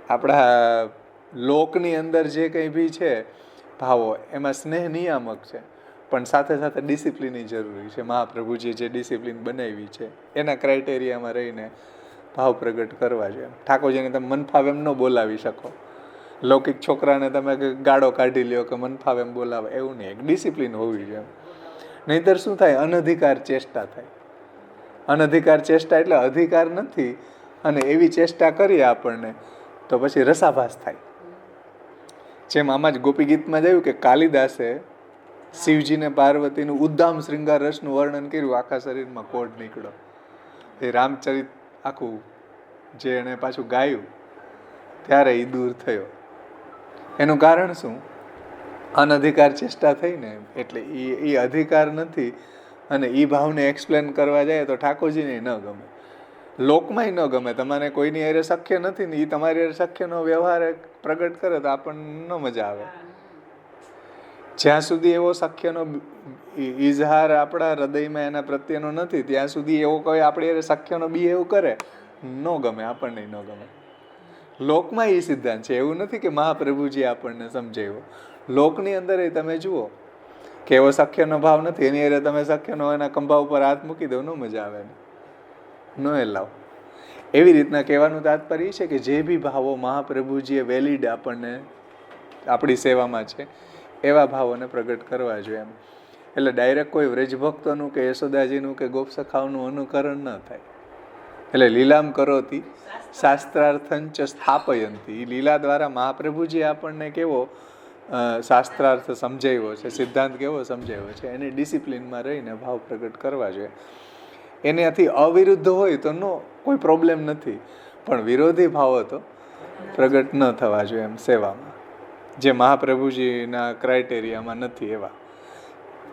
આપણા લોકની અંદર જે કંઈ બી છે ભાવો, એમાં સ્નેહ નિયામક છે, પણ સાથે સાથે ડિસિપ્લિનની જરૂરી છે. મહાપ્રભુજીએ જે ડિસિપ્લિન બનાવી છે એના ક્રાઇટેરિયામાં રહીને ભાવ પ્રગટ કરવા જોઈએ. ઠાકોરજીને તમે મન ફાવે એમ ન બોલાવી શકો. લૌકિક છોકરાને તમે ગાળો કાઢી લ્યો કે મન ફાવે એમ બોલાવે, એવું નહીં. એક ડિસિપ્લિન હોવી જોઈએ. નહીંતર શું થાય? અનધિકાર ચેષ્ટા થાય. અનધિકાર ચેષ્ટા એટલે અધિકાર નથી, અને એવી ચેષ્ટા કરીએ આપણને તો પછી રસાભાસ થાય. જેમ આમાં જ ગોપી ગીતમાં જોયું કે કાલિદાસે શિવજીને પાર્વતીનું ઉદ્દામ શૃંગાર રસનું વર્ણન કર્યું, આખા શરીરમાં કોઢ નીકળ્યો. એ રામચરિત આખું જે એને પાછું ગાયું ત્યારે એ દૂર થયો. એનું કારણ શું? અનધિકાર ચેષ્ટા થઈ ને, એટલે એ અધિકાર નથી. અને એ ભાવને એક્સપ્લેન કરવા જાય તો ઠાકોરજીને ન ગમે, લોકમાંય ન ગમે. તમારે કોઈની હારે શક્ય નથી ને એ તમારી હારે શક્યનો વ્યવહાર પ્રગટ કરે તો આપણને ન મજા આવે. જ્યાં સુધી એવો શક્યનો ઇઝહાર આપણા હૃદયમાં એના પ્રત્યેનો નથી ત્યાં સુધી એવો કોઈ આપણી હારે શક્યનો બિહેવ કરે ન ગમે, આપણને ન ગમે. લોકમાં એ સિદ્ધાંત છે, એવું નથી કે મહાપ્રભુજી આપણને સમજાવ્યો. લોકની અંદર એ તમે જુઓ કે એવો શક્યનો ભાવ નથી, એની હારે તમે શક્યનો એના ખંભા ઉપર હાથ મૂકી દો, ન મજા આવે, ન એલાવ. એવી રીતના કહેવાનું તાત્પર્ય એ છે કે જે બી ભાવો મહાપ્રભુજીએ વેલિડ આપણને આપણી સેવામાં છે એવા ભાવોને પ્રગટ કરવા જોઈએ એમ. એટલે ડાયરેક્ટ કોઈ વ્રજભક્તોનું કે યશોદાજીનું કે ગોપસખાઓનું અનુકરણ ન થાય. એટલે લીલામ કરોતી શાસ્ત્રાર્થંચ સ્થાપયંતી, એ લીલા દ્વારા મહાપ્રભુજી આપણને કેવો શાસ્ત્રાર્થ સમજાવ્યો છે, સિદ્ધાંત કેવો સમજાવ્યો છે, એની ડિસિપ્લિનમાં રહીને ભાવ પ્રગટ કરવા જોઈએ. એનાથી અવિરુદ્ધ હોય તો કોઈ પ્રોબ્લેમ નથી, પણ વિરોધી ભાવો તો પ્રગટ ન થવા જોઈએ એમ સેવામાં, જે મહાપ્રભુજીના ક્રાઇટેરિયામાં નથી એવા.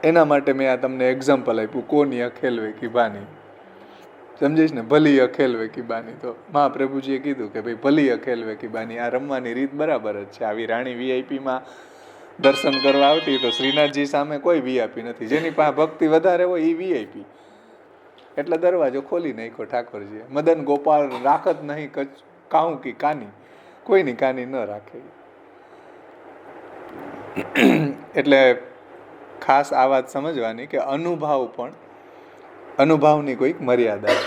એના માટે મેં આ તમને એક્ઝામ્પલ આપ્યું, કોની અખેલવે કી બાની. સમજીશ ને, ભલી અખેલવે કી બાની. તો મહાપ્રભુજીએ કીધું કે ભાઈ ભલી અખેલવે કી બાની, આ રમવાની રીત બરાબર જ છે. આવી રાણી વીઆઈપીમાં દર્શન કરવા આવતી તો શ્રીનાથજી સામે કોઈ વીઆઈપી નથી, જેની પાસે ભક્તિ વધારે હોય એ વીઆઈપી. એટલે દરવાજો ખોલી નાખ્યો ઠાકોરજીએ. મદન ગોપાલ રાખત નહીં કાહું કી કાની, કોઈની કાની ન રાખે. એટલે ખાસ આ વાત સમજવાની કે અનુભાવની કોઈક મર્યાદા છે.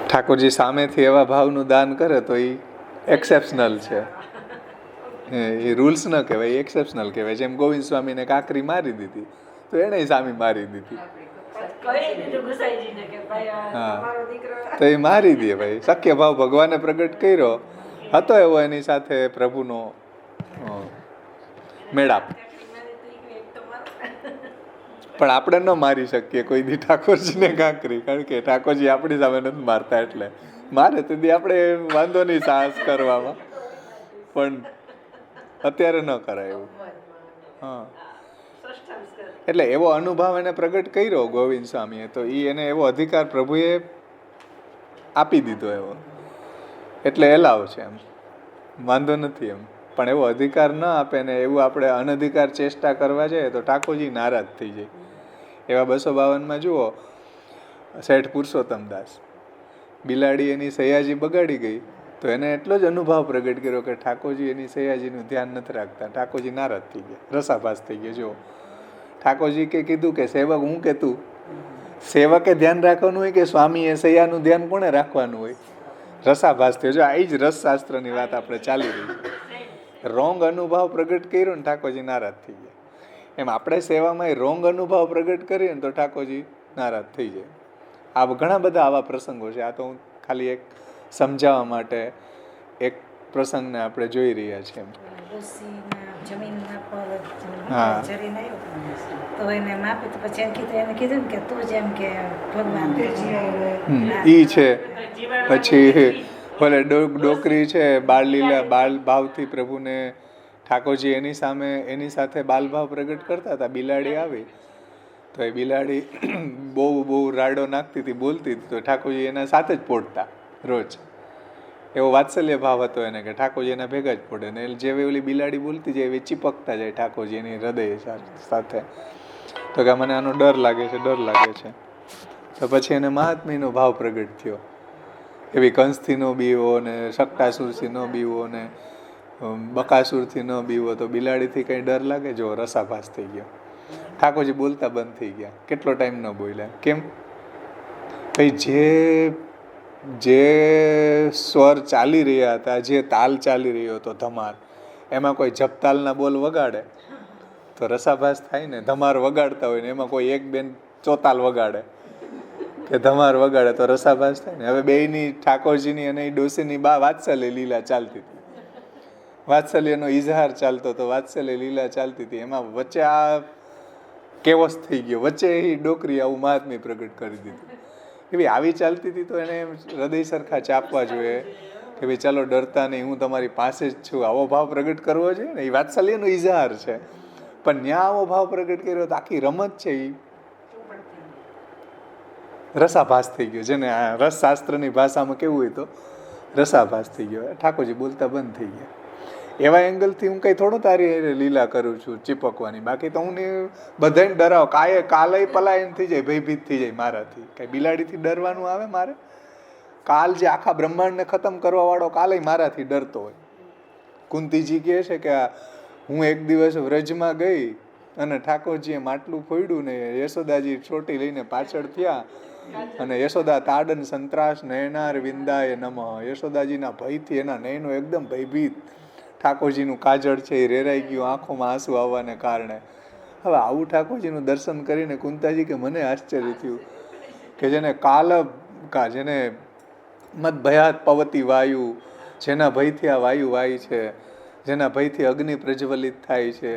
ઠાકોરજી સામેથી એવા ભાવનું દાન કરે તો એ એક્સેપ્શનલ છે, એ રૂલ્સ ન કહેવાય, એક્સેપ્શનલ કહેવાય. જેમ ગોવિંદ સ્વામીને કાંકરી મારી દીધી તો એને સામી મારી દીધી. હા, તો એ મારી દે ભાઈ. શક્ય ભાવ ભગવાને પ્રગટ કર્યો હતો એવો એની સાથે પ્રભુનો મેળાપ. પણ આપણે ન મારી શકીએ કોઈ દી ઠાકોરજીને કાંકરી, કારણ કે ઠાકોરજી આપણી સામે નથી મારતા. એટલે મારે તો દી આપણે વાંધો નહીં સાહસ કરવામાં, પણ અત્યારે ન કરાય એવું. હા, એટલે એવો અનુભવ એને પ્રગટ કર્યો ગોવિંદ સ્વામીએ, તો એને એવો અધિકાર પ્રભુએ આપી દીધો એવો, એટલે એલાવ છે એમ, વાંધો નથી એમ. પણ એવો અધિકાર ન આપે ને એવું આપણે અનધિકાર ચેષ્ટા કરવા જાય તો ઠાકોરજી નારાજ થઈ જાય. એવા 252 જુઓ, શેઠ પુરુષોત્તમદાસ, બિલાડી એની સયાજી બગાડી ગઈ તો એને એટલો જ અનુભવ પ્રગટ કર્યો કે ઠાકોરજી એની સયાજીનું ધ્યાન નથી રાખતા. ઠાકોરજી નારાજ થઈ ગયા, રસાભાસ થઈ ગયા. જો ઠાકોરજી કે કીધું કે સેવક હું કે તું, સેવકે ધ્યાન રાખવાનું હોય કે સ્વામીએ સૈયાનું ધ્યાન કોણે રાખવાનું હોય? રસાભાસ થયો. જો આ જ રસશાસ્ત્રની વાત આપણે ચાલી રહી છે. રોંગ અનુભવ પ્રગટ કર્યો ને ઠાકોરજી નારાજ થઈ ગયા. એમ આપણે સેવામાં રોંગ અનુભવ પ્રગટ કરીએ ને તો ઠાકોરજી નારાજ થઈ જાય. આ ઘણા બધા આવા પ્રસંગો છે. આ તો હું ખાલી એક સમજાવવા માટે એક પ્રસંગને આપણે જોઈ રહ્યા છીએ. હા, તો એને માપી તો પછી એને કીધું કે તું જેમ કે ભગવાન ઈ છે. પછી ભલે ડોકરી છે, બાળલીલા બાળ ભાવથી પ્રભુને ઠાકોરજી એની સાથે બાલભાવ પ્રગટ કરતા હતા. બિલાડી આવી તો એ બિલાડી બહુ રાડો નાખતી હતી, બોલતી હતી, તો ઠાકોરજી એના સાથે જ પોડતા રોજ. એવો વાત્સલ્ય ભાવ હતો એને કે ઠાકોરજી એના ભેગા જ પડે ને જેવી ઓલી બિલાડી બોલતી જાય એવી ચીપકતા જાય ઠાકોરજી એની હૃદય સાથે. તો કે મને આનો ડર લાગે છે. તો પછી એને મહાત્મ્યનો ભાવ પ્રગટ થયો. એવી કંસથી ન બીવો ને શકટાસુરથી ન બીવો ને બકાસુરથી ન બીવો. તો બિલાડીથી કંઈ ડર લાગે? જો રસાભાસ થઈ ગયો. ઠાકોરજી બોલતા બંધ થઈ ગયા. કેટલો ટાઈમ ન બોલ્યા. કેમ? ભાઈ જે સ્વર ચાલી રહ્યા હતા, જે તાલ ચાલી રહ્યો હતો ધમાર, એમાં કોઈ જપતાલના બોલ વગાડે તો રસાભાસ થાય ને. ધમાર વગાડતા હોય ને એમાં કોઈ એક બેન ચોતાલ વગાડે કે ધમાર વગાડે તો રસાભાસ થાય ને. હવે બેયની ઠાકોરજીની અને એ ડોસીની બા વાત્સલ્ય લીલા ચાલતી હતી, વાત્સલ્યનો ઇઝહાર ચાલતો તો વાત્સલ્ય લીલા ચાલતી હતી. એમાં વચ્ચે આ કેવસ થઈ ગયો, વચ્ચે એ ડોકરી આવું મહાત્મ્ય પ્રગટ કરી દીધું કે ભાઈ આવી ચાલતી હતી. તો એને હૃદય સરખા ચાપવા જોઈએ કે ભાઈ ચાલો ડરતા નહીં, હું તમારી પાસે જ છું, આવો ભાવ પ્રગટ કરવો જોઈએ ને. એ વાત્સલ્યનો ઇઝહાર છે, પણ ત્યાં આવો ભાવ પ્રગટ કર્યો તો આખી રમત છે એ રસાભાસ થઈ ગયો. જેને આ રસશાસ્ત્રની ભાષામાં કેવું હોય તો રસાભાસ થઈ ગયો. ઠાકોરજી બોલતા બંધ થઈ ગયા. એવા એંગલથી હું કંઈ થોડો તારી લીલા કરું છું ચીપકવાની. બાકી તો હું બધાને ડરાવ, કાલે પલાયન થઈ જાય, ભયભીત થઈ જાય મારાથી. કાંઈ બિલાડીથી ડરવાનું આવે મારે? કાલ જે આખા બ્રહ્માંડને ખતમ કરવા વાળો કાલે મારાથી ડરતો હોય. કુંતીજી કહે છે કે હું એક દિવસ વ્રજમાં ગઈ અને ઠાકોરજીએ માટલું ફોડ્યું ને યશોદાજી ચોટી લઈને પાછળ થયા અને યશોદા તાડન સંત્રાસ નયનાર વિંદાય નમઃ. યશોદાજીના ભયથી એના નયનો એકદમ ભયભીત. ઠાકોરજીનું કાજળ છે એ રેરાઈ ગયું, આંખોમાં આંસુ આવવાને કારણે. હવે આવું ઠાકોરજીનું દર્શન કરીને કુંતાજી કે મને આશ્ચર્ય થયું કે જેને મત ભયાત પવતી વાયુ, જેના ભયથી આ વાયુ વાય છે, જેના ભયથી અગ્નિ પ્રજ્વલિત થાય છે,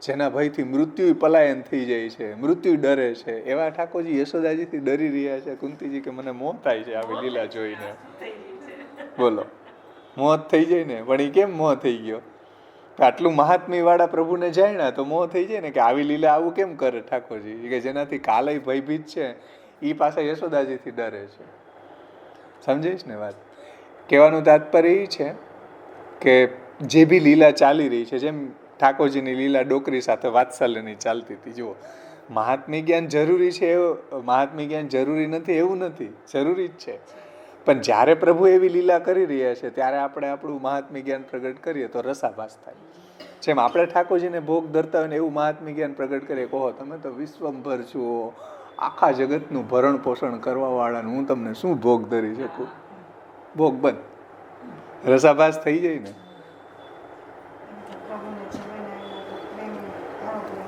જેના ભયથી મૃત્યુ પલાયન થઈ જાય છે, મૃત્યુ ડરે છે, એવા ઠાકોરજી યશોદાજીથી ડરી રહ્યા છે. કુંતીજી કે મને મોહ થાય છે આવી લીલા જોઈને. બોલો, મોહ થઈ જાય ને. પણ એ કેમ મોહ થઈ ગયો? આટલું મહાત્મ્ય વાળા પ્રભુને જાણ્યા તો મોહ થઈ જાય ને કે આવી લીલા આવું કેમ કરે ઠાકોરજી, કે જેનાથી કાલે ભયભીત છે એ પાછા યશોદાજીથી ડરે છે. સમજાઈશ ને વાત? કહેવાનું તાત્પર્ય એ છે કે જે બી લીલા ચાલી રહી છે, જેમ ઠાકોરજીની લીલા ડોકરી સાથે વાત્સલ્યની ચાલતી હતી. જુઓ, મહાત્મ્ય જ્ઞાન જરૂરી છે, મહાત્મ્ય જ્ઞાન જરૂરી નથી એવું નથી, જરૂરી જ છે. પણ જ્યારે પ્રભુ એવી લીલા કરી રહ્યા છે ત્યારે આપણે આપણું મહાત્મ્ય જ્ઞાન પ્રગટ કરીએ તો રસાભાસ થાય. જેમ આપણે ઠાકોરજીને ભોગ ધરતા હોય ને એવું મહાત્મ્ય જ્ઞાન પ્રગટ કરીએ, કહો તમે તો વિશ્વંભર છો, આખા જગતનું ભરણ પોષણ કરવા વાળાનું હું તમને શું ભોગ ધરી શકું? ભોગ બંધ, રસાભાસ થઈ જાય ને.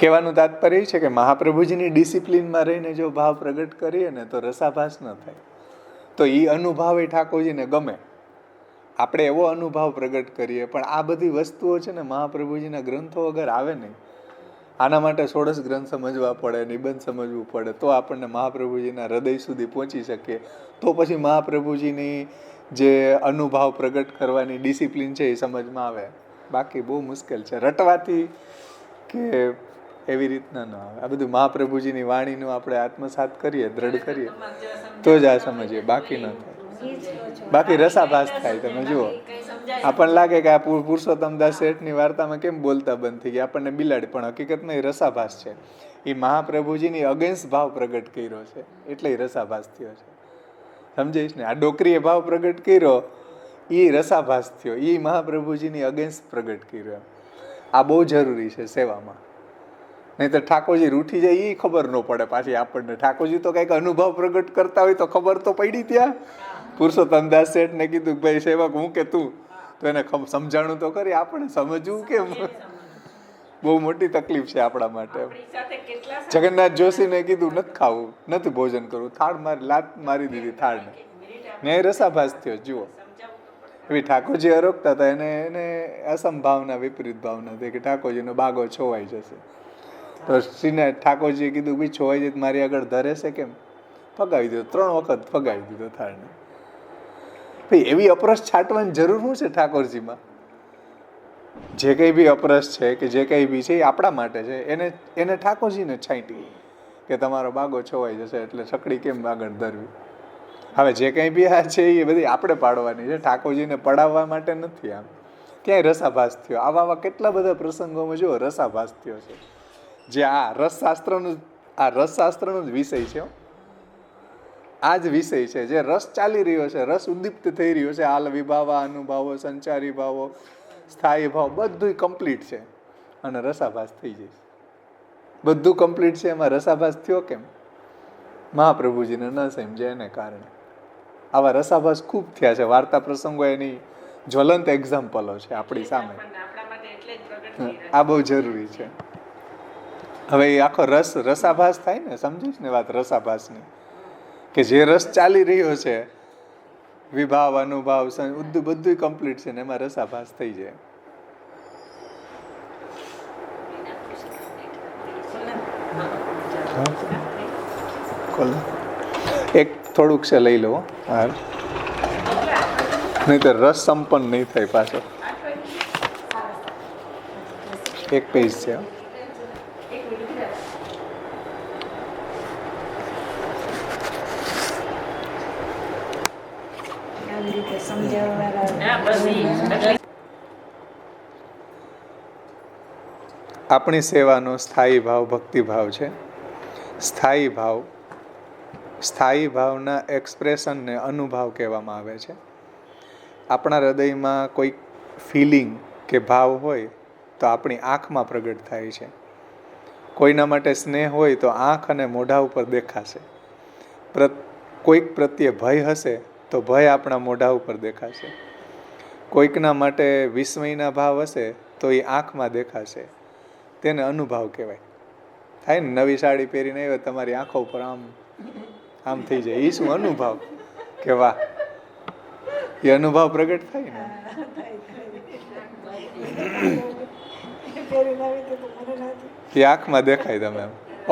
કહેવાનું તાત્પર્ય એ છે કે મહાપ્રભુજીની ડિસિપ્લિનમાં રહીને જો ભાવ પ્રગટ કરીએ ને તો રસાભાસ ન થાય. તો એ અનુભાવ એ ઠાકોરજીને ગમે. આપણે એવો અનુભાવ પ્રગટ કરીએ. પણ આ બધી વસ્તુઓ છે ને મહાપ્રભુજીના ગ્રંથો વગર આવે નહીં. આના માટે ષોડશ ગ્રંથ સમજવા પડે, નિબંધ સમજવું પડે, તો આપણને મહાપ્રભુજીના હૃદય સુધી પહોંચી શકીએ. તો પછી મહાપ્રભુજીની જે અનુભાવ પ્રગટ કરવાની ડિસિપ્લિન છે એ સમજમાં આવે. બાકી બહુ મુશ્કેલ છે. રટવાથી કે એવી રીતના ન આવે. આ બધું મહાપ્રભુજીની વાણીનું આપણે આત્મસાત કરીએ, દ્રઢ કરીએ તો જ આ સમજીએ, બાકી ન થાય. બાકી રસાભાસ થાય. તમે જુઓ, આપણને લાગે કે આ પુરુષોત્તમદાસ શેઠની વાર્તામાં કેમ બોલતા બંધ થઈ ગયા, આપણને બિલાડી, પણ હકીકતમાં એ રસાભાસ છે. એ મહાપ્રભુજીની અગેન્સ્ટ ભાવ પ્રગટ કર્યો છે એટલે એ રસાભાસ થયો છે. સમજાઈશ ને? આ ડોકરીએ ભાવ પ્રગટ કર્યો એ રસાભાસ થયો, એ મહાપ્રભુજીની અગેન્સ્ટ પ્રગટ કર્યો. આ બહુ જરૂરી છે સેવામાં. નહીં તો ઠાકોરજી રૂઠી જાય એ ખબર ન પડે પાછી આપણને. ઠાકોરજી તો કંઈક અનુભવ પ્રગટ કરતા હોય તો ખબર તો પડી. ત્યાં પુરુષોત્તમદાસ શેઠને કીધું કે ભાઈ સેવક હું કે તું, તો એને સમજાણું તો કરી. આપણે સમજવું કેમ? બહુ મોટી તકલીફ છે આપણા માટે. જગન્નાથ જોશીને કીધું નથી ખાવું, નથી ભોજન કરવું, થાળ મારી લાત મારી દીધી થાળને. ન્યાય રસાભાસ થયો. જુઓ, એવી ઠાકોરજી અરોગતા હતા, એને અસંભાવના, વિપરીત ભાવના હતી કે ઠાકોરજીનો બાગો છોવાઈ જશે. તો શ્રીને ઠાકોરજીએ કીધું ભાઈ છોવાઈ જાય મારી આગળ ધરે છે કેમ? ફગાવી દીધો, 3 વખત ફગાવી દીધો થાળને. ભાઈ એવી અપરસ છાંટવાની જરૂર શું છે ઠાકોરજીમાં? જે કંઈ બી અપરસ છે કે જે કંઈ બી છે એ આપણા માટે છે. એને ઠાકોરજીને છાંટી કે તમારો બાગો છોવાઈ જશે એટલે સકડી કેમ આગળ ધરવી. હવે જે કંઈ બી આ છે એ બધી આપણે પાડવાની છે, ઠાકોરજીને પડાવવા માટે નથી. આમ ક્યાંય રસાભાસ થયો. આવા કેટલા બધા પ્રસંગોમાં જો રસાભાસ થયો છે. જે આ રસશાસ્ત્રનો જ વિષય છે. આ જ વિષય છે જે રસ ચાલી રહ્યો છે, રસ ઉદ્દીપ્ત થઈ રહ્યો છે. હાલ વિભાવા, અનુભાવો, સંચારી ભાવો, સ્થાયી ભાવ બધું કમ્પ્લીટ છે અને રસાભાસ થઈ જાય. બધું કમ્પ્લીટ છે, એમાં રસાભાસ થયો કેમ? મહાપ્રભુજીને ન સમજે એને કારણે. આવા રસાભાસ ખૂબ થયા છે. વાર્તા પ્રસંગો એની જ્વલંત એક્ઝામ્પલો છે આપણી સામે. આ બહુ જરૂરી છે. હવે એ આખો રસાભાસ થાય ને, સમજીશ ને વાત રસાભાસની, કે જે રસ ચાલી રહ્યો છે, વિભાવ, અનુભાવ, બધું કમ્પ્લીટ છે ને એમાં રસાભાસ થઈ જાય. એક થોડુંક છે લઈ લો, હાલ, નહીં તો રસ સંપન્ન નહીં થાય પાછો. એક પેજ છે. આપણી સેવાનો સ્થાયી ભાવ ભક્તિભાવ છે. સ્થાયી ભાવના એક્સપ્રેશનને અનુભાવ કહેવામાં આવે છે. આપણા હૃદયમાં કોઈ ફિલિંગ કે ભાવ હોય તો આપણી આંખમાં પ્રગટ થાય છે. કોઈના માટે સ્નેહ હોય તો આંખ અને મોઢા ઉપર દેખાશે. કોઈક પ્રત્યે ભય હશે તો ભય આપણા મોઢા ઉપર દેખાશે. કોઈકના માટે વિસ્મયના ભાવ હશે તો એ આંખમાં દેખાશે. તેને અનુભાવ કહેવાય. થાય ને, નવી સાડી પહેરીને આવ્યો, તમારી આંખો ઉપર આમ આમ થઈ જાય, એ શું અનુભાવ? કે વાહ, એ અનુભાવ પ્રગટ થાય ને. એ આંખમાં દેખાય. તમે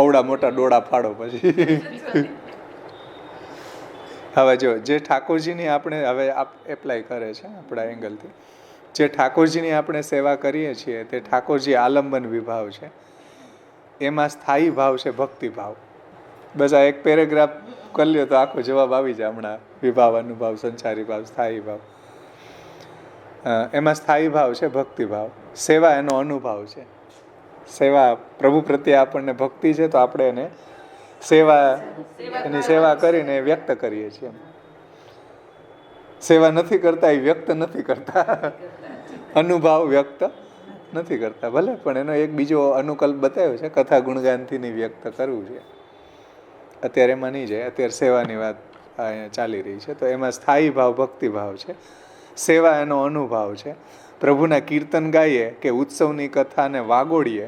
અવડા મોટા ડોળા ફાડો પછી. હવે જો, જે ઠાકોરજીની આપણે હવે એપ્લાય કરે છે આપણા એંગલથી, જે ઠાકોરજીની આપણે સેવા કરીએ છીએ તે ઠાકોરજી આલંબન વિભાવ છે. એમાં સ્થાયી ભાવ છે ભક્તિભાવ. બસ આ એક પેરેગ્રાફ કરી લ્યો તો આખો જવાબ આવી જાય હમણાં. વિભાવ, અનુભાવ, સંસારી ભાવ, સ્થાયી ભાવ. એમાં સ્થાયી ભાવ છે ભક્તિભાવ. સેવા એનો અનુભાવ છે. સેવા, પ્રભુ પ્રત્યે આપણને ભક્તિ છે તો આપણે એને એની સેવા કરીને વ્યક્ત કરીએ છીએ. સેવા નથી કરતા એ વ્યક્ત નથી કરતા, અનુભાવ વ્યક્ત નથી કરતા. ભલે, પણ એનો એક બીજો અનુકલ્પ બતાવ્યો છે, કથા ગુણગાનથી વ્યક્ત કરવું છે. અત્યારે એમાં નહીં જાય, અત્યારે સેવાની વાત અહીંયા ચાલી રહી છે. તો એમાં સ્થાયી ભાવ ભક્તિભાવ છે. સેવા એનો અનુભાવ છે. પ્રભુના કીર્તન ગાઈએ કે ઉત્સવની કથાને વાગોડીએ,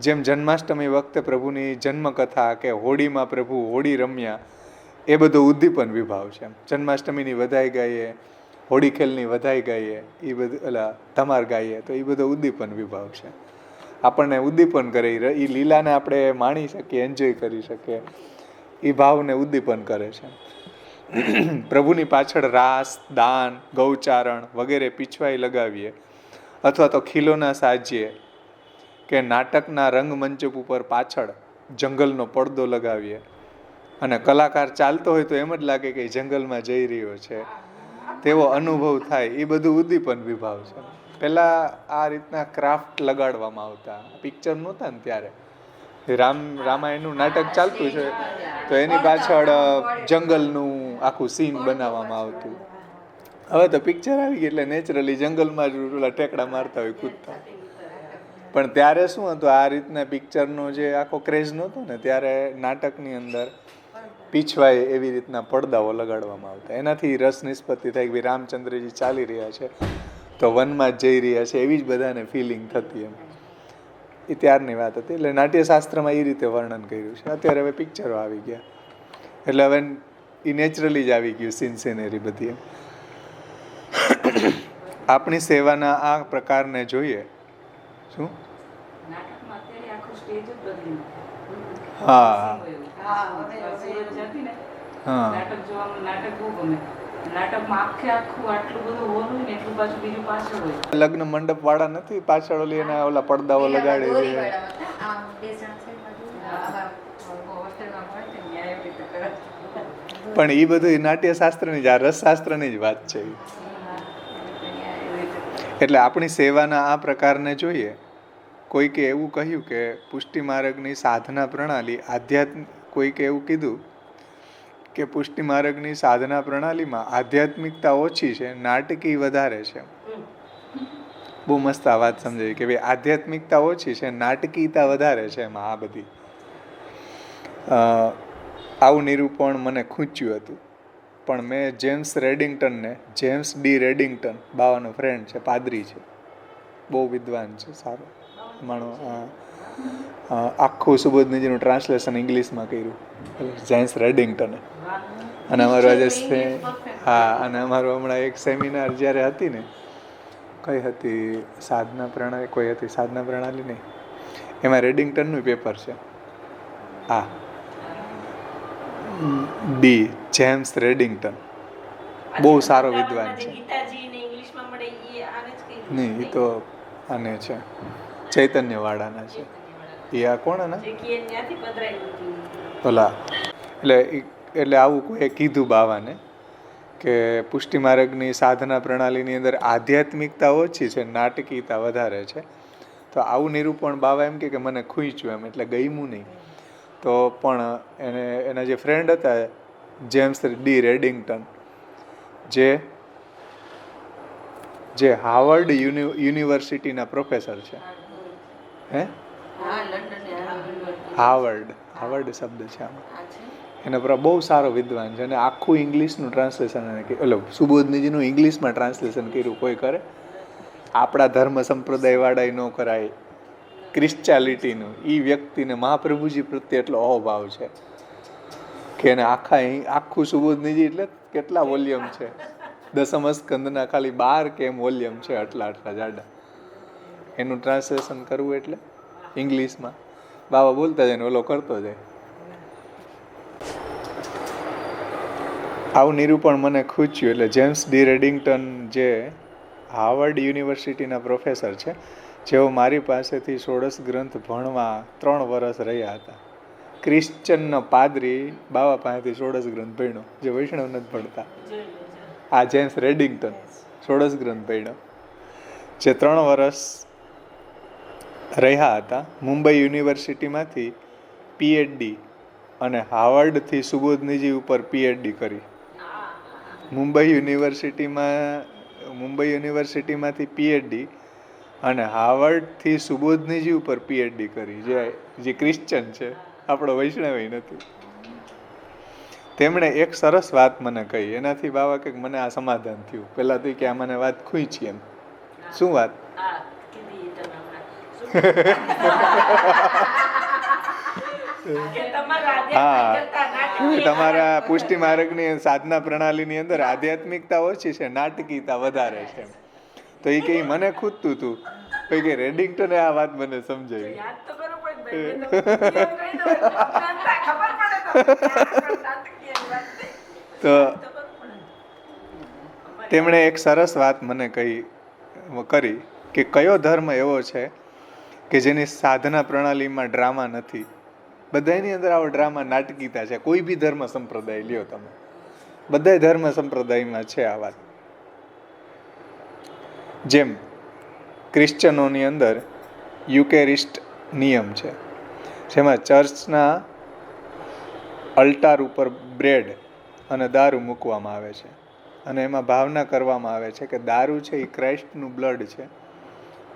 જેમ જન્માષ્ટમી વખતે પ્રભુની જન્મકથા કે હોળીમાં પ્રભુ હોળી રમ્યા, એ બધો ઉદ્દીપન વિભાવ છે. જન્માષ્ટમીની વધાઈ ગાઈએ, હોળી ખેલની વધાઈ ગાઈએ, એ બધું ધમાર ગાઈએ, તો એ બધો ઉદ્દીપન વિભાવ છે. આપણને ઉદ્દીપન કરે, એ લીલાને આપણે માણી શકીએ, એન્જોય કરી શકીએ, એ ભાવને ઉદ્દીપન કરે છે. પ્રભુની પાછળ રાસ, દાન, ગૌચારણ વગેરે પીછવાઈ લગાવીએ, અથવા તો ખીલોના સાજીએ કે નાટકના રંગમંચ ઉપર પાછળ જંગલનો પડદો લગાવીએ અને કલાકાર ચાલતો હોય તો એમ જ લાગે કે જંગલમાં જઈ રહ્યો છે તેવો અનુભવ થાય, એ બધું ઉદ્દીપન વિભાવ છે. પહેલાં આ રીતના ક્રાફ્ટ લગાડવામાં આવતા, પિક્ચર નહોતા ને ત્યારે. રામાયણનું નાટક ચાલતું છે તો એની પાછળ જંગલનું આખું સીન બનાવવામાં આવતું. હવે તો પિક્ચર આવી ગઈ એટલે નેચરલી જંગલમાં જ ઓલા ટેકડા મારતા હોય, કૂદતા. પણ ત્યારે શું હતું, આ રીતના પિક્ચરનો જે આખો ક્રેઝ નહોતો ને, ત્યારે નાટકની અંદર પીછવાય એવી રીતના પડદાઓ લગાડવામાં આવતા. એનાથી રસ નિષ્પત્તિ થાય કે ભાઈ રામચંદ્રજી ચાલી રહ્યા છે તો વનમાં જ જઈ રહ્યા છે, એવી જ બધાને ફિલિંગ થતી. એમ એ ત્યારની વાત હતી. એટલે નાટ્યશાસ્ત્રમાં એ રીતે વર્ણન કર્યું છે. અત્યારે હવે પિક્ચરો આવી ગયા એટલે હવે એ નેચરલી જ આવી ગયું, સિનેરી બધી. આપણી સેવાના આ પ્રકારને જોઈએ. શું? હા, લગ્ન મંડપ વાળા નથી પાછળ ઓલી એના ઓલા પડદાઓ લગાડે છે. પણ એ બધું નાટ્યશાસ્ત્રની જ, આ રસશાસ્ત્રની જ વાત છે. એટલે આપણી સેવાના આ પ્રકારને જોઈએ. કોઈકે એવું કહ્યું કે પુષ્ટિ માર્ગની સાધના પ્રણાલી કોઈકે એવું કીધું કે પુષ્ટિ માર્ગની સાધના પ્રણાલીમાં આધ્યાત્મિકતા ઓછી છે, નાટકી વધારે છે. બહુ મસ્ત આ વાત સમજાવી કે ભાઈ આધ્યાત્મિકતા ઓછી છે, નાટકીયતા વધારે છે એમાં. આ બધી આવું નિરૂપણ મને ખૂંચ્યું હતું. પણ મેં જેમ્સ ડી રેડિંગ્ટન, બાવાનો ફ્રેન્ડ છે, પાદરી છે, બહુ વિદ્વાન છે, સારો માણો. આખું સુબોધનીજીનું ટ્રાન્સલેશન ઇંગ્લિશમાં કર્યું જેમ્સ રેડિંગ્ટને. અને અમારું આજે હા, અને અમારું હમણાં એક સેમિનાર જ્યારે હતી ને, કઈ હતી સાધના પ્રણાલી, કોઈ હતી સાધના પ્રણાલી નહીં, એમાં રેડિંગ્ટનનું પેપર છે. હા, ડી જેમ્સ રેડિંગ્ટન, બહુ સારો વિદ્વાન છે. નહીં, એ તો આને છે ચૈતન્યવાળાના છે. એ આ કોણ ના ભલા, એટલે આવું કોઈ કીધું બાવાને કે પુષ્ટિ માર્ગની સાધના પ્રણાલીની અંદર આધ્યાત્મિકતા ઓછી છે, નાટકીયતા વધારે છે. તો આવું નિરૂપણ બાવા એમ કે મને ખૂંચ્યું એમ, એટલે ગમ્યું નહીં. તો પણ એના જે ફ્રેન્ડ હતા જેમ્સ ડી રેડિંગ્ટન, જે હાર્વર્ડ યુનિવર્સિટીના પ્રોફેસર છે. હે, હાર્વર્ડ શબ્દ છે આમાં. એના પર બહુ સારો વિદ્વાન છે, અને આખું ઇંગ્લિશનું ટ્રાન્સલેશન એટલે સુબોધનીજીનું ઇંગ્લિશમાં ટ્રાન્સલેશન કર્યું. કોઈ કરે? આપણા ધર્મ સંપ્રદાયવાળા ન કરાય. ક્રિશ્ચાલિટીનું એ વ્યક્તિને મહાપ્રભુજી પ્રત્યે એટલો અહોભાવ છે કે એને આખું સુબોધનીજી એટલે કેટલા વોલ્યુમ છે, દસમ સ્કંદના ખાલી 12 કેમ વોલ્યુમ છે, આટલા જાડા. એનું ટ્રાન્સલેશન કરવું એટલે ઇંગ્લિશમાં બાબા બોલતા જાય ને ઓલો કરતો જાય. આવું નિરૂપણ મને ખૂચ્યું. એટલે જેમ્સ ડી રેડિંગ્ટન જે હાર્વર્ડ યુનિવર્સિટીના પ્રોફેસર છે, જેઓ મારી પાસેથી ષોડશ ગ્રંથ ભણવા 3 વર્ષ રહ્યા હતા. ક્રિશ્ચનનો પાદરી બાવા પાસેથી ષોડશ ગ્રંથ ભણ્યો, જે વૈષ્ણવ નથી ભણતા. આ જેમ્સ રેડિંગ્ટન ષોડશ ગ્રંથ ભણ્યો, જે 3 વર્ષ રહ્યા હતા. મુંબઈ યુનિવર્સિટીમાંથી પીએચડી અને હાર્વર્ડથી સુબોધનીજી ઉપર પીએચડી કરી. મુંબઈ યુનિવર્સિટીમાંથી પીએચડી અને હાર્વર્ડથી સુબોધનીજી ઉપર પીએચડી કરી, જે ક્રિશ્ચન છે, આપણો વૈષ્ણવ નથી. તેમણે એક સરસ વાત મને કહી, એનાથી બાવા કે મને આ સમાધાન થયું. પહેલાં તો કે આ મને વાત ખૂંચી એમ. શું વાત? હા, તમારા પુષ્ટિ માર્ગની સાધના પ્રણાલીની અંદર આધ્યાત્મિકતા ઓછી છે, નાટકીયતા વધારે છે. તો એ કે મને ખૂટતું હતું, પછી કે રેડિંગ્ટને આ વાત મને સમજાવી. તો તેમણે એક સરસ વાત મને કરી કે કયો ધર્મ એવો છે કે જેની સાધના પ્રણાલીમાં ડ્રામા નથી. બધાની અંદર આવો ડ્રામા, નાટકીયતા છે. કોઈ બી ધર્મ સંપ્રદાય લ્યો તમે, બધા ધર્મ સંપ્રદાયમાં છે આ વાત. જેમ ક્રિશ્ચનોની અંદર યુકેરિસ્ટ નિયમ છે, જેમાં ચર્ચના અલ્ટાર ઉપર બ્રેડ અને દારૂ મૂકવામાં આવે છે, અને એમાં ભાવના કરવામાં આવે છે કે દારૂ છે એ ક્રાઇસ્ટનું બ્લડ છે,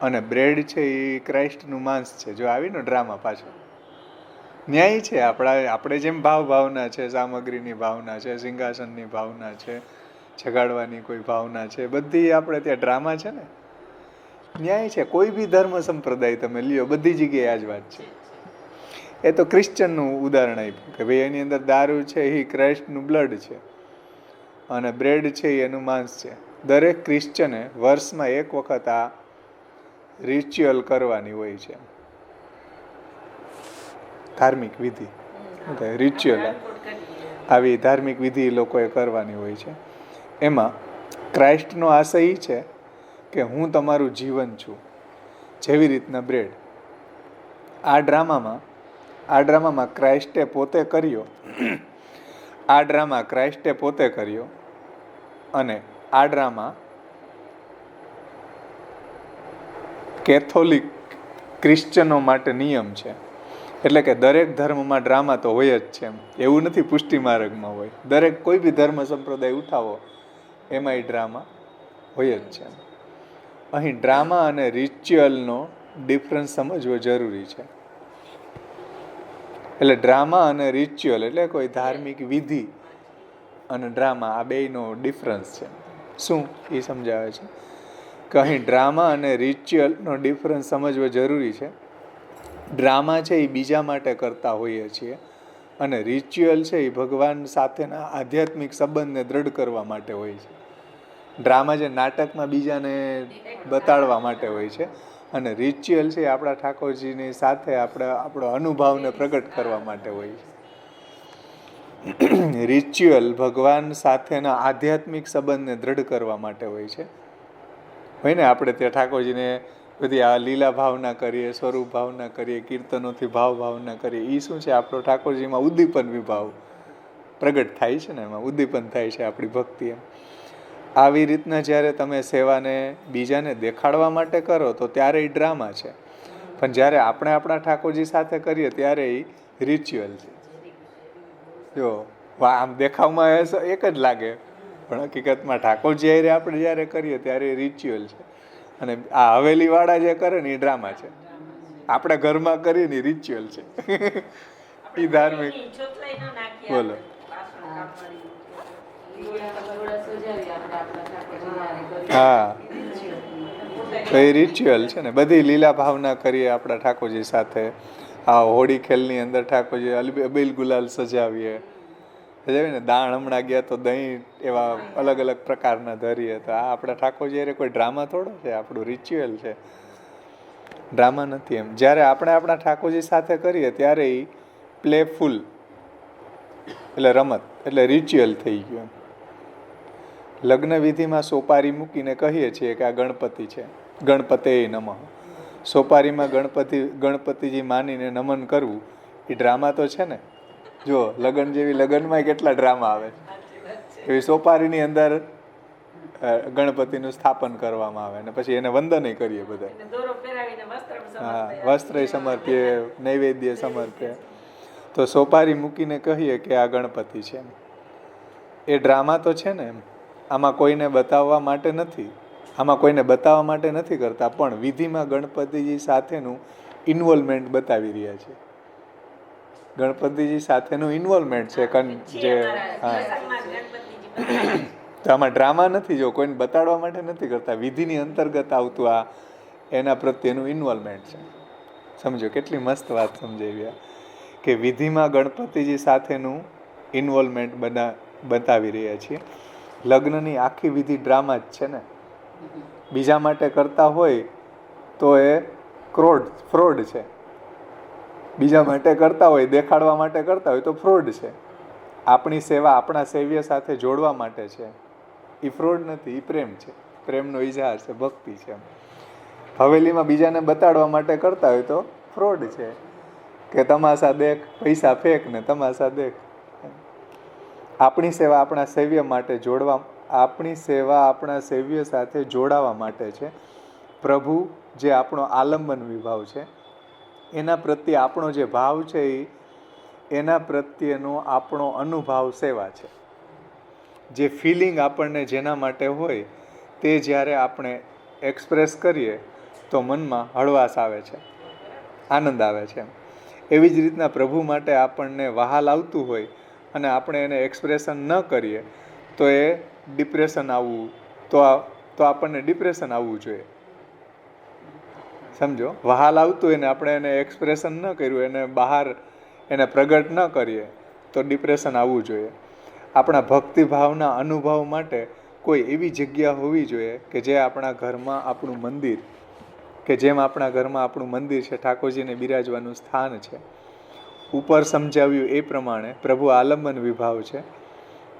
અને બ્રેડ છે એ ક્રાઇસ્ટનું માંસ છે. જો આવીને ડ્રામા પાછળ ન્યાય છે. આપણે જેમ ભાવના છે, સામગ્રીની ભાવના છે, સિંહાસનની ભાવના છે, જગાડવાની કોઈ ભાવના છે, બધી આપણે ત્યાં ડ્રામા છે ને, ન્યાય છે. કોઈ બી ધર્મ સંપ્રદાય તમે લ્યો, બધી જગ્યાએ આ જ વાત છે. એ તો ક્રિશ્ચનનું ઉદાહરણ આપ્યું કે ભાઈ એની અંદર દારૂ છે એ ક્રાઇસ્ટનું બ્લડ છે, અને બ્રેડ છે એનું માંસ છે. દરેક ક્રિશ્ચને વર્ષમાં એક વખત આ રિચ્યુઅલ કરવાની હોય છે, ધાર્મિક વિધિ. રિચ્યુઅલ આવી ધાર્મિક વિધિ લોકોએ કરવાની હોય છે. એમાં ક્રાઇસ્ટનો આશય એ છે કે હું તમારું જીવન છું, જેવી રીતના બ્રેડ. આ ડ્રામામાં ક્રાઇસ્ટે પોતે કર્યો, અને આ ડ્રામા કેથોલિક ક્રિશ્ચનો માટે નિયમ છે. એટલે કે દરેક ધર્મમાં ડ્રામા તો હોય જ છે. એવું નથી પુષ્ટિ માર્ગમાં હોય, દરેક કોઈ બી ધર્મ સંપ્રદાય ઉઠાવો એમાં એ ડ્રામા હોય જ છે. અહીં ડ્રામા અને રિચ્યુઅલનો ડિફરન્સ સમજવો જરૂરી છે. એટલે ડ્રામા અને રિચ્યુઅલ એટલે કોઈ ધાર્મિક વિધિ અને ડ્રામા, આ બેયનો ડિફરન્સ છે. શું એ સમજાવે છે કે અહીં ડ્રામા અને રિચ્યુઅલનો ડિફરન્સ સમજવો જરૂરી છે. ડ્રામા છે એ બીજા માટે કરતા હોઈએ છીએ, અને રિચ્યુઅલ છે એ ભગવાન સાથેના આધ્યાત્મિક સંબંધને દ્રઢ કરવા માટે હોય છે. ડ્રામા જે નાટકમાં બીજાને બતાડવા માટે હોય છે, અને રિચ્યુઅલ છે એ આપણા ઠાકોરજીની સાથે આપણો અનુભવને પ્રગટ કરવા માટે હોય છે. રિચ્યુઅલ ભગવાન સાથેના આધ્યાત્મિક સંબંધને દ્રઢ કરવા માટે હોય છે. હોય ને, આપણે ત્યાં ઠાકોરજીને બધી આ લીલા ભાવના કરીએ, સ્વરૂપ ભાવના કરીએ, કીર્તનોથી ભાવના કરીએ. એ શું છે? આપણો ઠાકોરજીમાં ઉદ્દીપન વિભાવ પ્રગટ થાય છે ને, એમાં ઉદ્દીપન થાય છે આપણી ભક્તિ. એમ આવી રીતના જ્યારે તમે સેવાને બીજાને દેખાડવા માટે કરો તો ત્યારે એ ડ્રામા છે, પણ જ્યારે આપણે આપણા ઠાકોરજી સાથે કરીએ ત્યારે એ રિચ્યુઅલ છે. જો આમ દેખાવમાં એક જ લાગે, પણ હકીકતમાં ઠાકોરજી હારે આપણે જ્યારે કરીએ ત્યારે એ રિચ્યુઅલ છે, અને આ હવેલીવાળા જે કરે ને એ ડ્રામા છે. આપણે ઘરમાં કરીએ ને એ રિચ્યુઅલ છે. એ ધાર્મિક. બોલો. હા, તો એ રિચ્યુઅલ છે ને. બધી લીલા ભાવના કરીએ આપણા ઠાકોરજી સાથે. આ હોળી ખેલની અંદર ઠાકોરજી અબીલ ગુલાલ સજાવીએ ને. દાણ હમણાં ગયા તો દહીં એવા અલગ અલગ પ્રકારના ધરીએ. તો આ આપણા ઠાકોરજી અરે કોઈ ડ્રામા થોડો છે, આપણું રિચ્યુઅલ છે, ડ્રામા નથી. એમ જ્યારે આપણે આપણા ઠાકોરજી સાથે કરીએ ત્યારે એ પ્લેફુલ, એટલે રમત, એટલે રિચ્યુઅલ થઈ ગયું. લગ્ન વિધિમાં સોપારી મૂકીને કહીએ છીએ કે આ ગણપતિ છે, ગણપતે નમઃ. સોપારીમાં ગણપતિજી માનીને નમન કરવું એ ડ્રામા તો છે ને. જો લગ્ન જેવી લગ્નમાં કેટલા ડ્રામા આવે છે. એવી સોપારીની અંદર ગણપતિનું સ્થાપન કરવામાં આવે ને પછી એને વંદન કરીએ બધા. હા, વસ્ત્ર સમર્પીએ, નૈવેદ્ય સમર્પીએ. તો સોપારી મૂકીને કહીએ કે આ ગણપતિ છે. એ ડ્રામા તો છે ને. એમ આમાં કોઈને બતાવવા માટે નથી, આમાં કોઈને બતાવવા માટે નથી કરતા, પણ વિધિમાં ગણપતિજી સાથેનું ઇન્વોલ્વમેન્ટ બતાવી રહ્યા છે. ગણપતિજી સાથેનું ઇન્વોલ્વમેન્ટ છે જે. હા, તો આમાં ડ્રામા નથી. જો કોઈને બતાડવા માટે નથી કરતા, વિધિની અંતર્ગત આવતું આ એના પ્રત્યેનું ઇન્વોલ્વમેન્ટ છે. સમજો કેટલી મસ્ત વાત સમજાવી કે વિધિમાં ગણપતિજી સાથેનું ઇન્વોલ્વમેન્ટ બતાવી રહ્યા છીએ. લગ્નની આખી વિધિ ડ્રામા જ છે ને. બીજા માટે કરતા હોય તો એ ફ્રોડ છે. બીજા માટે કરતા હોય, દેખાડવા માટે કરતા હોય તો ફ્રોડ છે. આપણી સેવા આપણા સેવ્ય સાથે જોડવા માટે છે, એ ફ્રોડ નથી, એ પ્રેમ છે. પ્રેમનો ઇઝહાર છે, ભક્તિ છે. હવેલીમાં બીજાને બતાડવા માટે કરતા હોય તો ફ્રોડ છે, કે તમાશા દેખ, પૈસા ફેંક ને તમાશા દેખ. આપણી સેવા આપણા સેવ્ય માટે જોડવા, આપણી સેવા આપણા સેવ્ય સાથે જોડાવા માટે છે. પ્રભુ જે આપણો આલંબન વિભાવ છે, એના પ્રત્યે આપણો જે ભાવ છે એના પ્રત્યેનો આપણો અનુભાવ સેવા છે. જે ફિલિંગ આપણને જેના માટે હોય તે જ્યારે આપણે એક્સપ્રેસ કરીએ તો મનમાં હળવાશ આવે છે, આનંદ આવે છે. એવી જ રીતના પ્રભુ માટે આપણને વહાલ આવતું હોય અને આપણે એને એક્સપ્રેશન ન કરીએ તો એ ડિપ્રેશન આવવું, તો આપણને ડિપ્રેશન આવવું જોઈએ. સમજો, વહાલ આવતું હોય ને આપણે એને એક્સપ્રેશન ન કર્યું, એને બહાર એને પ્રગટ ન કરીએ તો ડિપ્રેશન આવવું જોઈએ. આપણા ભક્તિભાવના અનુભવ માટે કોઈ એવી જગ્યા હોવી જોઈએ કે જે આપણા ઘરમાં આપણું મંદિર, કે જેમ આપણા ઘરમાં આપણું મંદિર છે, ઠાકોરજીને બિરાજવાનું સ્થાન છે. ઉપર સમજાવ્યું એ પ્રમાણે પ્રભુ આલંબન વિભાવ છે,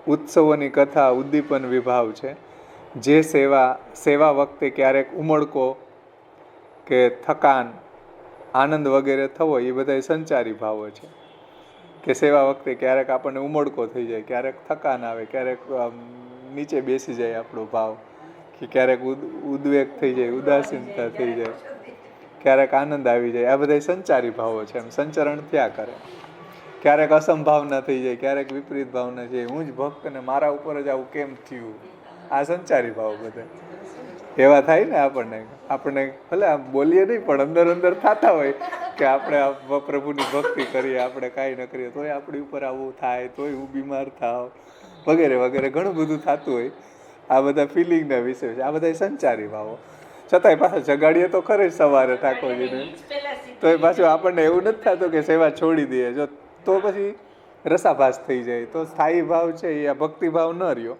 ઉત્સવોની કથા ઉદ્દીપન વિભાવ છે. જે સેવા વખતે ક્યારેક ઉમળકો કે થકાન, આનંદ વગેરે થવો એ બધા સંચારી ભાવો છે. કે સેવા વખતે ક્યારેક આપણને ઉમળકો થઈ જાય, ક્યારેક થકાન આવે, ક્યારેક નીચે બેસી જાય આપણો ભાવ, કે ક્યારેક ઉદ્વેગ થઈ જાય, ઉદાસીનતા થઈ જાય, ક્યારેક આનંદ આવી જાય. આ બધા સંચારી ભાવો છે. એમ સંચરણ થયા કરે. ક્યારેક અસંભાવના થઈ જાય, ક્યારેક વિપરીત ભાવના છે, હું જ ભક્ત ને મારા ઉપર જ આવું કેમ થયું. આ સંચારી ભાવ બધા એવા થાય ને. આપણને ભલે આમ બોલીએ નહીં પણ અંદર અંદર થતા હોય કે આપણે પ્રભુની ભક્તિ કરીએ, આપણે કાંઈ ન કરીએ તોય આપણી ઉપર આવું થાય, તોય હું બીમાર થાવ વગેરે વગેરે ઘણું બધું થતું હોય. આ બધા ફિલિંગના વિષય છે. આ બધા સંચારી ભાવો. છતાંય પાછા જગાડીએ તો ખરે સવારે ઠાકોરજીને. તો એ પાછું આપણને એવું નથી થતું કે સેવા છોડી દઈએ. જો તો પછી રસાભાસ થઈ જાય. તો સ્થાયી ભાવ છે એ આ ભક્તિભાવ ન રહ્યો.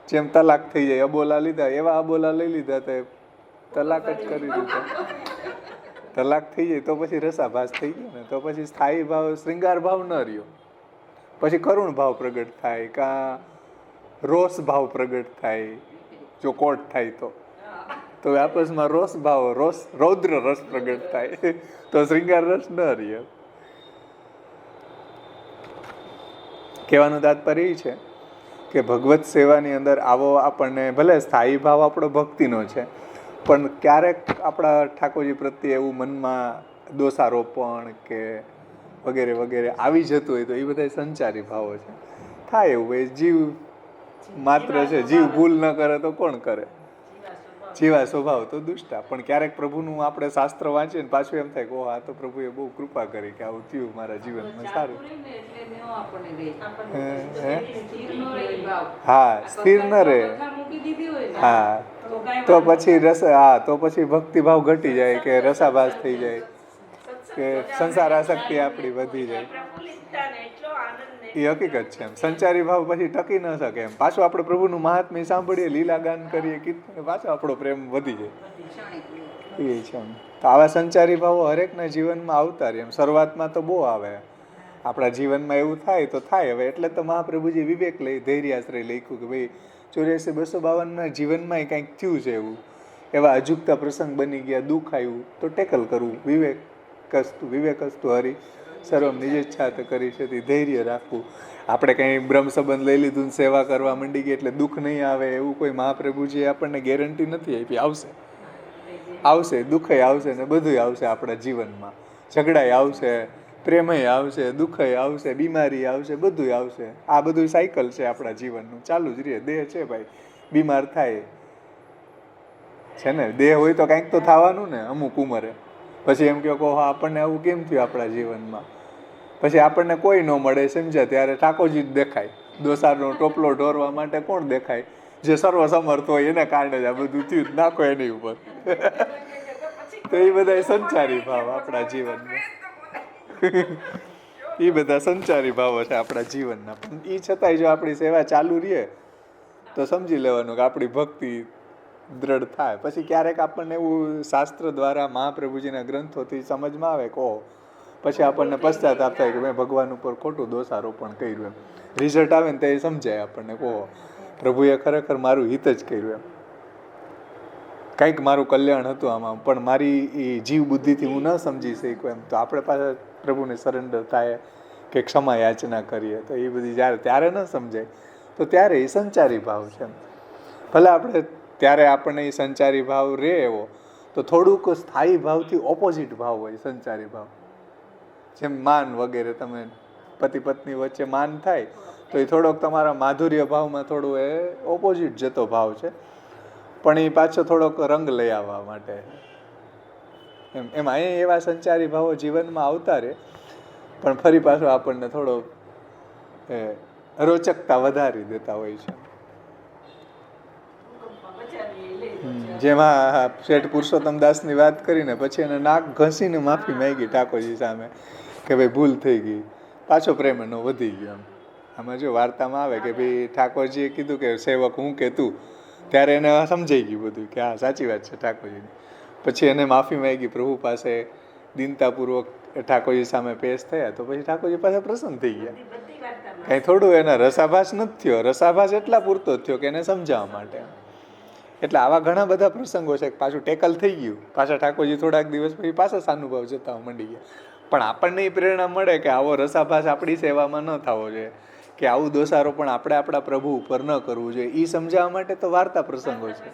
જેમ તલાક થઈ જાય, અબોલા લીધા, એવા અબોલા લઈ લીધા તો તલાક જ કરી દીધા. તલાક થઈ જાય તો પછી રસાભાસ થઈ ગયો ને. તો પછી સ્થાયી ભાવ, શ્રૃંગાર ભાવ ન રહ્યો. પછી કરુણ ભાવ પ્રગટ થાય, કાં રોષ ભાવ પ્રગટ થાય. જો કોટ થાય તો આપસમાં રોષ ભાવ, રૌદ્ર રસ પ્રગટ થાય. તો શ્રૃંગાર રસ ન રહ્યો. કહેવાનું તાત્પર્ય એ છે કે ભગવત સેવાની અંદર આવો આપણને, ભલે સ્થાયી ભાવ આપણો ભક્તિનો છે, પણ ક્યારેક આપણા ઠાકોરજી પ્રત્યે એવું મનમાં દોષારોપણ કે વગેરે વગેરે આવી જતું હોય તો એ બધા સંચારી ભાવો છે. થાય એવું ભાઈ, જીવ માત્ર છે, જીવ ભૂલ ન કરે તો કોણ કરે? જીવા સ્વભાવ તો દુષ્ટા. પણ ક્યારેક પ્રભુનું આપણે શાસ્ત્ર વાંચીએ ને પાછું એમ થાય કે ઓહ, આ તો પ્રભુએ બહુ કૃપા કરી કે આવું થયું મારા જીવનમાં, સારું. હા, સ્થિર ન રહે. હા, તો પછી તો પછી ભક્તિભાવ ઘટી જાય કે રસાભાસ થઈ જાય કે સંસાર આસક્તિ આપણી વધી જાય. એ હકીકત છે. એમ સંચારી ભાવ પછી ટકી ન શકે. એમ પાછું આપણે પ્રભુનું મહાત્મ્ય સાંભળીએ, લીલા ગાન કરીએ, કીર્તન, પાછો આપણો પ્રેમ વધી જાય. એ છે. તો આવા સંચારી ભાવો હરેકના જીવનમાં આવતા રહે. એમ શરૂઆતમાં તો બહુ આવે આપણા જીવનમાં, એવું થાય તો થાય. હવે એટલે તો મહાપ્રભુજી વિવેક લઈ ધૈર્યાશ્રય લખ્યું કે ભાઈ 84-252 જીવનમાં કંઈક થયું છે એવું, એવા અજુગતા પ્રસંગ બની ગયા, દુઃખ આવ્યું તો ટેકલ કરવું. વિવેકસ્તુ હરિ સર્વમ નિજેચ્છા કરી છે, તે ધૈર્ય રાખવું. આપણે કંઈ બ્રહ્મ સંબંધ લઈ લીધું, સેવા કરવા માંડી ગઈ એટલે દુઃખ નહીં આવે એવું કોઈ મહાપ્રભુજીએ આપણને ગેરંટી નથી આપી. આવશે, દુઃખય આવશે ને બધુંય આવશે આપણા જીવનમાં. ઝઘડાય આવશે, પ્રેમય આવશે, દુઃખય આવશે, બીમારી આવશે, બધુંય આવશે. આ બધું સાયકલ છે આપણા જીવનનું, ચાલુ જ રહે. દેહ છે ભાઈ, બીમાર થાય છે ને, દેહ હોય તો કંઈક તો થવાનું ને અમુક ઉંમરે. પછી એમ કહો આપણને આવું કેમ થયું આપણા જીવનમાં? પછી આપણને કોઈ ન મળે સમજ્યા ત્યારે ઠાકોરજી જ દેખાય. દોસારનો ટોપલો ઢોરવા માટે કોણ દેખાય? જે સર્વસમર્થ હોય એને કારણે જ આ બધું થયું. નાખો એની ઉપર. તો એ બધા સંચારી ભાવ આપણા જીવનમાં. એ બધા સંચારી ભાવો છે આપણા જીવનના. પણ એ છતાંય જો આપણી સેવા ચાલુ રહે તો સમજી લેવાનું કે આપણી ભક્તિ દ્રઢ થાય. પછી ક્યારેક આપણને એવું શાસ્ત્ર દ્વારા મહાપ્રભુજીના ગ્રંથોથી સમજમાં આવે કે પછી આપણને પશ્ચાતાપ થાય કે મેં ભગવાન ઉપર ખોટું દોષારોપણ કર્યું. એમ રિઝલ્ટ આવે ને તો એ સમજાય આપણને કે પ્રભુએ ખરેખર મારું હિત જ કર્યું. એમ કંઈક મારું કલ્યાણ હતું આમાં, પણ મારી એ જીવ બુદ્ધિથી હું ન સમજી શક્યો. એમ તો આપણે પાછા પ્રભુને સરેન્ડર થાય કે ક્ષમા યાચના કરીએ તો એ બધી ત્યારે ન સમજાય. તો ત્યારે એ સંચારી ભાવ છે. ભલે આપણે ત્યારે આપણને એ સંચારી ભાવ રહે એવો, તો થોડુંક સ્થાયી ભાવથી ઓપોઝિટ ભાવ હોય સંચારી ભાવ. જેમ માન વગેરે, તમે પતિ પત્ની વચ્ચે માન થાય તો એ થોડોક તમારા માધુર્ય ભાવમાં થોડું એ ઓપોઝિટ જતો ભાવ છે, પણ એ પાછો થોડોક રંગ લઈ આવવા માટે. એમાં એવા સંચારી ભાવો જીવનમાં આવતા રહે, પણ ફરી પાછો આપણને થોડો રોચકતા વધારી દેતા હોય છે. જેમાં શેઠ પુરુષોત્તમ દાસની વાત કરીને પછી એને નાક ઘસીને માફી માંગી ઠાકોરજી સામે કે ભાઈ ભૂલ થઈ ગઈ. પાછો પ્રેમ એનો વધી ગયો. આમાં જો વાર્તામાં આવે કે ભાઈ ઠાકોરજીએ કીધું કે સેવક હું કે તું, ત્યારે એને સમજાઈ ગયું બધું કે હા સાચી વાત છે ઠાકોરજીની. પછી એને માફી માંગી પ્રભુ પાસે, દીનતાપૂર્વક ઠાકોરજી સામે પેશ થયા. તો પછી ઠાકોરજી પાસે પ્રસન્ન થઈ ગયા. કંઈ થોડું એના રસાભાસ નથી થયો. રસાભાસ એટલા પૂરતો થયો કે એને સમજાવવા માટે. એટલે આવા ઘણા બધા પ્રસંગો છે. પાછું ટેકલ થઈ ગયું, પાછા ઠાકોરજી થોડાક દિવસ પછી પાછા સાનુભાવ જતા મંડી ગયા. પણ આપણને એ પ્રેરણા મળે કે આવો રસાભાસ આપણી સેવામાં ન થવો જોઈએ, કે આવું દોષારોપણ આપણે આપણા પ્રભુ ઉપર ન કરવું જોઈએ. એ સમજાવવા માટે તો વાર્તા પ્રસંગો છે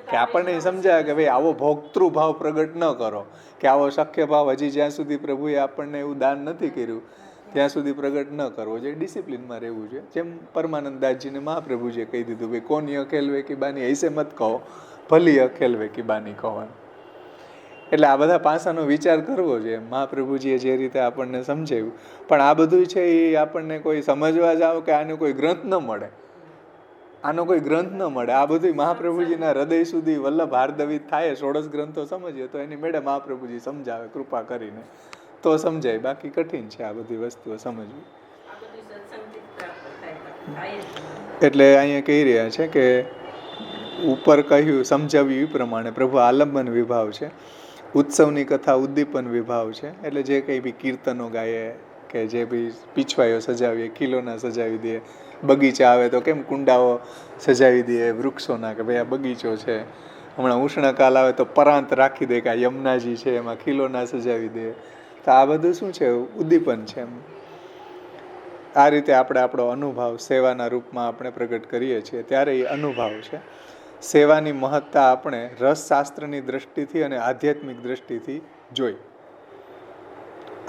કે આપણને સમજાવે કે ભાઈ આવો ભોક્તૃ ભાવ પ્રગટ ન કરો, કે આવો શક્ય ભાવ હજી જ્યાં સુધી પ્રભુએ આપણને એવું દાન નથી કર્યું ત્યાં સુધી પ્રગટ ન કરવો જોઈએ. ડિસિપ્લિનમાં રહેવું જોઈએ. જેમ પરમાનંદ દાસજીને મહાપ્રભુજીએ કહી દીધું ભાઈ કોની અખેલવે કી બાની ऐसे મત કહો, ભલી અખેલવે કી બાની કહોવાનું. એટલે આ બધા પાસાનો વિચાર કરવો જોઈએ. મહાપ્રભુજીએ જે રીતે આપણને સમજાવ્યું, પણ આ બધું છે એ આપણને કોઈ સમજવા જાવ કે આને કોઈ ગ્રંથ ન મળે. આનો કોઈ ગ્રંથ ન મળે. આ બધું મહાપ્રભુજીના હૃદય સુધી વલ્લભ હાર્દવિત થાય. 16 ગ્રંથો સમજીએ તો એની મેળે મહાપ્રભુજી સમજાવે કૃપા કરીને, તો સમજાય. બાકી કઠિન છે આ બધી વસ્તુઓ સમજવી. એટલે અહીંયા કહી રહ્યા છે કે ઉપર કહ્યું સમજાવ્યું એ પ્રમાણે પ્રભુ આલંબન વિભાવ છે, ઉત્સવની કથા ઉદ્દીપન વિભાવ છે. એટલે જે કંઈ બી કીર્તનો ગાઈએ કે જે બી પીછવાઈઓ સજાવીએ, ખીલોના સજાવી દઈએ, બગીચા આવે તો કેમ કુંડાઓ સજાવી દઈએ વૃક્ષોના કે ભાઈ આ બગીચો છે. હમણાં ઉષ્ણકાલ આવે તો પરાંત રાખી દે કે આ યમુનાજી છે, એમાં ખીલોના સજાવી દે. તો આ બધું શું છે? ઉદ્દીપન છે. એમ આ રીતે આપણે આપણો અનુભવ સેવાના રૂપમાં આપણે પ્રગટ કરીએ છીએ ત્યારે એ અનુભવ છે. સેવાની મહત્તા આપણે રસશાસ્ત્રની દ્રષ્ટિથી અને આધ્યાત્મિક દ્રષ્ટિથી જોઈ.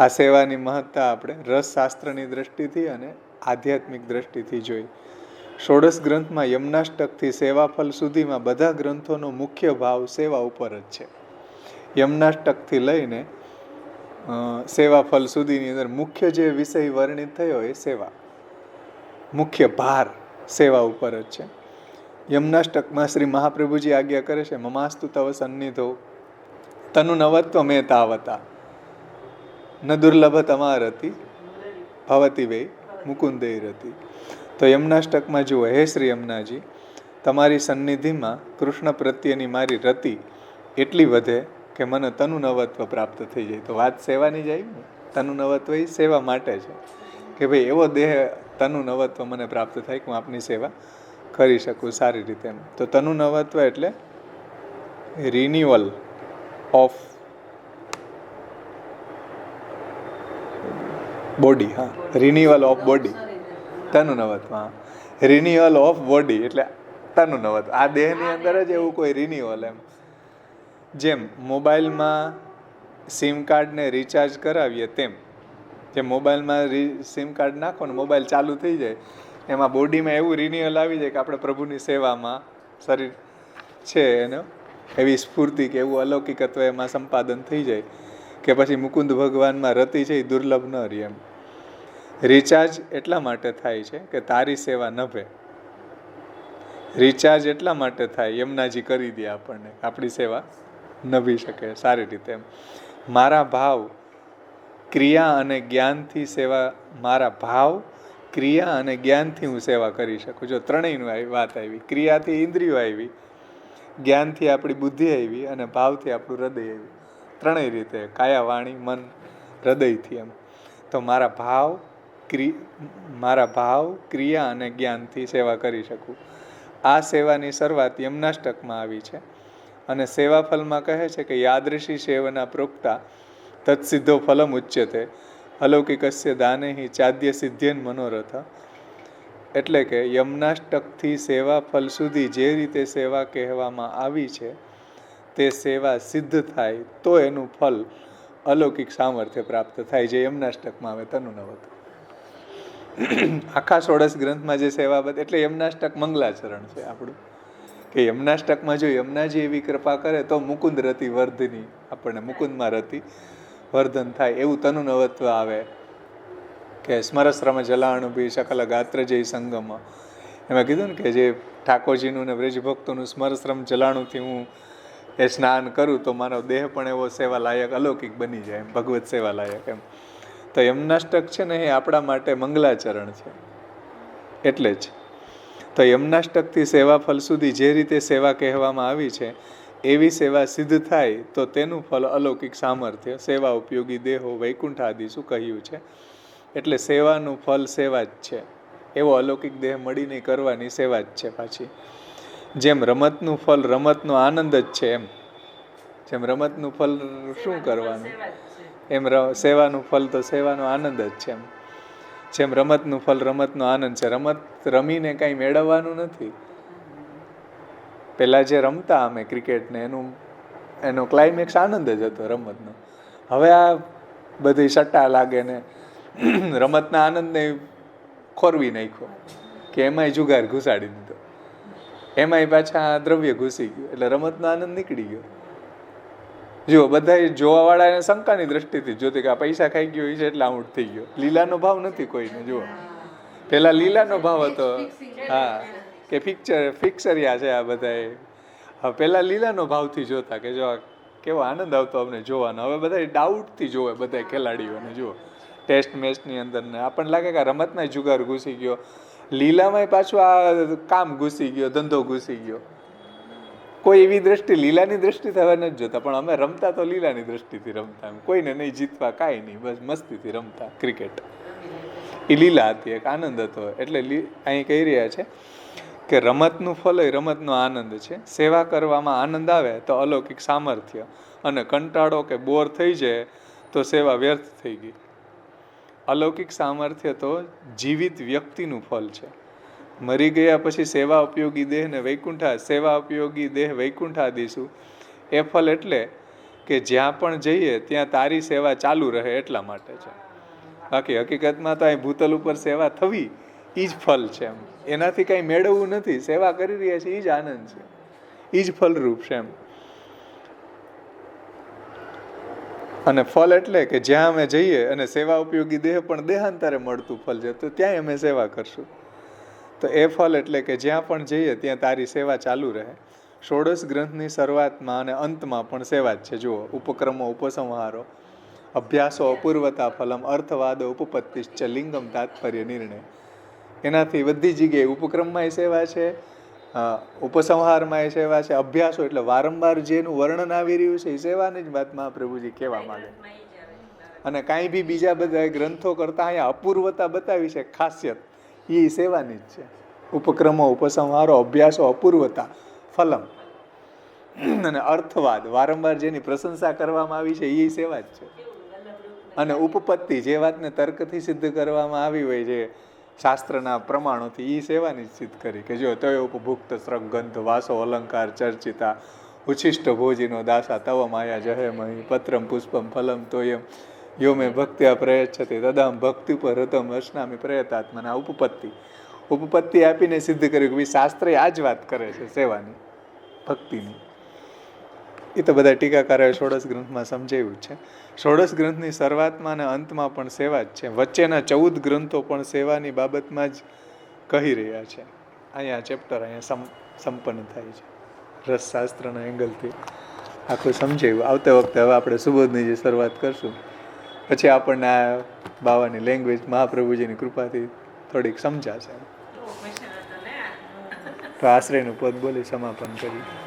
આ સેવાની મહત્તા આપણે રસશાસ્ત્રની દ્રષ્ટિથી અને આધ્યાત્મિક દ્રષ્ટિથી જોઈ. 16 ગ્રંથમાં યમનાષ્ટકથી સેવાફલ સુધીમાં બધા ગ્રંથોનો મુખ્ય ભાવ સેવા ઉપર જ છે. યમનાષ્ટકથી લઈને સેવાફલ સુધીની અંદર મુખ્ય જે વિષય વર્ણિત થયો એ સેવા, મુખ્ય ભાર સેવા ઉપર જ છે. યમનાષ્ટકમાં શ્રી મહાપ્રભુજી આજ્ઞા કરે છે, મમાસ્તુ તવ સન્નિધો તનુ નવત્વ મેં તાવતા ન દુર્લભ તમારતી ભવતી વૈ મુકુંદય રતી. તો યમનાષ્ટકમાં જુઓ, હે શ્રી યમુનાજી, તમારી સન્નિધિમાં કૃષ્ણ પ્રત્યેની મારી રતિ એટલી વધે કે મને તનુ નવત્વ પ્રાપ્ત થઈ જાય. તો વાત સેવાની જાય ને, તનુ નવત્વ એ સેવા માટે છે કે ભાઈ એવો દેહ તનુ નવત્વ મને પ્રાપ્ત થાય કે હું આપની સેવા કરી શકું સારી રીતે. એમ તો તનુ નવત્વ એટલે રિન્યુઅલ ઓફ બોડી. હા, રિન્યુઅલ ઓફ બોડી, તનુ નવત્વ. હા, રિન્યુઅલ ઓફ બોડી એટલે તનુ નવત્વ. આ દેહની અંદર જ એવું કોઈ રિન્યુઅલ. એમ જેમ મોબાઈલમાં સિમ કાર્ડને રિચાર્જ કરાવીએ તેમ, જે મોબાઈલમાં સિમ કાર્ડ નાખો ને મોબાઈલ ચાલુ થઈ જાય, એમાં બોડીમાં એવું રિન્યુઅલ આવી જાય કે આપણે પ્રભુની સેવામાં શરીર છે એનો એવી સ્ફૂર્તિ કે એવું અલૌકિકત્વ એમાં સંપાદન થઈ જાય કે પછી મુકુંદ ભગવાનમાં રતિ છે એ દુર્લભ ન રહી. એમ રિચાર્જ એટલા માટે થાય છે કે તારી સેવા નભે. રિચાર્જ એટલા માટે થાય યમુનાજી કરી દે આપણને, આપણી સેવા નભી શકે સારી રીતે. એમ મારા ભાવ ક્રિયા અને જ્ઞાનથી સેવા, મારા ભાવ ક્રિયા અને જ્ઞાનથી હું સેવા કરી શકું. જો ત્રણેયની વાત આવી, ક્રિયાથી ઇન્દ્રિયો આવી, જ્ઞાનથી આપણી બુદ્ધિ આવી અને ભાવથી આપણું હૃદય આવ્યું. ત્રણેય રીતે, કાયા વાણી મન હૃદયથી. એમ તો મારા ભાવ ક્રિયા અને જ્ઞાનથી સેવા કરી શકું. આ સેવાની શરૂઆત યમનાષ્ટકમાં આવી છે અને સેવાફલમાં કહે છે કે યાદૃશી સેવના પ્રોક્તા તત્સિદ્ધો ફલમ ઉચ્યતે અલૌકિકસ્ય દાનેહિ ચાદ્ય સિદ્ધ્યન મનોરથ. એટલે કે યમનાષ્ટકથી સેવા ફલ સુધી જે રીતે સેવા કહેવામાં આવી છે તે સેવા સિદ્ધ થાય તો એનું ફલ અલૌકિક સામર્થ્ય પ્રાપ્ત થાય, જે યમનાષ્ટકમાં આવે તનુ નવત્વ. આખા 16 ગ્રંથમાં જે સેવા એટલે યમનાષ્ટક મંગલાચરણ છે આપણું, કે યમનાષ્ટકમાં જો યમુનાજી એવી કૃપા કરે તો મુકુંદ રતિ વર્ધની, આપણને મુકુંદમાં રતિ વર્ધન થાય એવું તનુ નવત્વ આવે. કે સ્મરશ્રમ જલાણુભી સકલ ગાત્ર જય સંગમ, એમાં કીધું ને કે જે ઠાકોરજીનું ને વ્રજભક્તોનું સ્મરશ્રમ જલાણુથી હું એ સ્નાન કરું તો મારો દેહ પણ એવો સેવા લાયક અલૌકિક બની જાય, એમ ભગવત સેવા લાયક. એમ તો યમનાષ્ટક છે ને એ આપણા માટે મંગલાચરણ છે. એટલે જ તો યમનાષ્ટકથી સેવા ફલ સુધી જે રીતે સેવા કહેવામાં આવી છે એવી સેવા સિદ્ધ થાય તો તેનું ફલ અલૌકિક સામર્થ્ય, સેવા ઉપયોગી દેહો, વૈકુંઠ આદિ શું કહ્યું છે. એટલે સેવાનું ફલ સેવા જ છે. એવો અલૌકિક દેહ મળીને કરવાની સેવા જ છે. પાછી જેમ રમતનું ફલ રમતનો આનંદ જ છે, જેમ રમતનું ફલ શું કરવાનું, એમ સેવાનું ફલ તો સેવાનો આનંદ જ છે. જેમ રમતનું ફલ રમતનો આનંદ છે. રમત રમીને કાંઈ મેળવવાનું નથી. પહેલાં જે રમતા અમે ક્રિકેટને એનો ક્લાઇમેક્સ આનંદ જ હતો રમતનો. હવે આ બધી સટ્ટા લાગે ને રમતના આનંદને ખોરવી નાખ્યો કે એમાંય જુગાર ઘુસાડી દીધો, એમાંય પાછા દ્રવ્ય ઘૂસી ગયું, એટલે રમતનો આનંદ નીકળી ગયો. જુઓ, બધા જોવાવાળા શંકાની દ્રષ્ટિથી જોતી કે આ પૈસા ખાઈ ગયો છે એટલે આઉટ થઈ ગયો. લીલાનો ભાવ નથી કોઈને. જુઓ, પેલા લીલાનો ભાવ હતો. હા, કે ફિક્સરિયા છે આ બધાએ. હવે પહેલાં લીલાનો ભાવથી જોતા કે જો કેવો આનંદ આવતો અમને જોવાનો. હવે બધા ડાઉટથી જોવે બધા ખેલાડીઓને. જુઓ ટેસ્ટ મેચની અંદર ને આપણને લાગે કે રમતમાં જુગાર ઘૂસી ગયો, લીલામાં પાછું આ કામ ઘૂસી ગયો, ધંધો ઘૂસી ગયો. કોઈ એવી દ્રષ્ટિ લીલાની દ્રષ્ટિથી હવે નથી જોતા, પણ અમે રમતા તો લીલાની દ્રષ્ટિથી રમતા. એમ કોઈને નહીં જીતવા, કાંઈ નહીં, બસ મસ્તીથી રમતા ક્રિકેટ. એ લીલા હતી, એક આનંદ હતો. એટલે અહીં કહી રહ્યા છે કે રમતનું ફલ એ રમતનો આનંદ છે. સેવા કરવામાં આનંદ આવે તો અલૌકિક સામર્થ્ય, અને કંટાળો કે બોર થઈ જાય તો સેવા વ્યર્થ થઈ ગઈ. અલૌકિક સામર્થ્ય તો જીવિત વ્યક્તિનું ફલ છે. મરી ગયા પછી સેવા ઉપયોગી દેહ ને સેવા ઉપયોગી દેહ વૈકુંઠાદીશું. એ ફલ એટલે કે જ્યાં પણ જઈએ ત્યાં તારી સેવા ચાલુ રહે એટલા માટે છે. બાકી હકીકતમાં તો અહીં ભૂતલ ઉપર સેવા થવી એ જ ફલ છે. એમ એનાથી કંઈ મેળવવું નથી. સેવા કરી રહ્યા છે એ જ આનંદ છે, એ જ ફલરૂપ છે. એમ અને ફલ એટલે કે જ્યાં અમે જઈએ અને સેવા ઉપયોગી દેહ પણ દેહાંતરે મળતું ફલ છે, તો ત્યાંય અમે સેવા કરશું. તો એ ફલ એટલે કે જ્યાં પણ જઈએ ત્યાં તારી સેવા ચાલુ રહે. ષોડશ ગ્રંથની શરૂઆતમાં અને અંતમાં પણ સેવા જ છે. જુઓ, ઉપક્રમો ઉપસંહારો, અભ્યાસો અપૂર્વતા ફલમ, અર્થવાદો ઉપપત્તિશ્ચ લિંગમ તાત્પર્ય નિર્ણય. એનાથી બધી જગ્યાએ ઉપક્રમમાં સેવા છે, ઉપસંહારમાં સેવા છે, અભ્યાસો એટલે વારંવાર જેનું વર્ણન આવી રહ્યું છે એ સેવાની જ વાત મહાપ્રભુજી કહેવા માંગે. અને કાંઈ બી બીજા બધા ગ્રંથો કરતા અહીંયા અપૂર્વતા બતાવી છે, ખાસિયત એ સેવાની જ છે. ઉપક્રમો ઉપસંહારો અભ્યાસો અપૂર્વતા ફલમ અને અર્થવાદ વારંવાર જેની પ્રશંસા કરવામાં આવી છે એ સેવા જ છે. અને ઉપપત્તિ જે વાતને તર્કથી સિદ્ધ કરવામાં આવી હોય છે શાસ્ત્રના પ્રમાણોથી, એ સેવાની જ સિદ્ધ કરી કે જો તય ઉપભુક્ત સ્રગ ગંધ વાસો અલંકાર ચર્ચિતા ઉચ્છિષ્ટ ભોજીનો દાસા તવ માયા જહે મહી પત્રમ પુષ્પમ ફલમ તોયમ યો મેં ભક્ત્યા પ્રયચ્છતે તદામ ભક્તિ પર રતમ અશ્નામી પ્રયતાત્મના ઉપપત્તિ આપીને સિદ્ધ કર્યું કે ભાઈ શાસ્ત્રે આ જ વાત કરે છે સેવાની, ભક્તિની. એ તો બધા ટીકાકારોએ ષોડશ ગ્રંથમાં સમજાવ્યું છે. ષોડશ ગ્રંથની શરૂઆતમાં અને અંતમાં પણ સેવા જ છે. વચ્ચેના 14 ગ્રંથો પણ સેવાની બાબતમાં જ કહી રહ્યા છે. અહીંયા ચેપ્ટર સંપન્ન થાય છે. રસશાસ્ત્રના એંગલથી આખું સમજાવ્યું. આવતા વખતે હવે આપણે સુબોધની જે શરૂઆત કરશું, પછી આપણને આ બાવાની લેંગ્વેજ મહાપ્રભુજીની કૃપાથી થોડીક સમજાશે. તો આશ્રયનું પદ બોલી સમાપન કર્યું.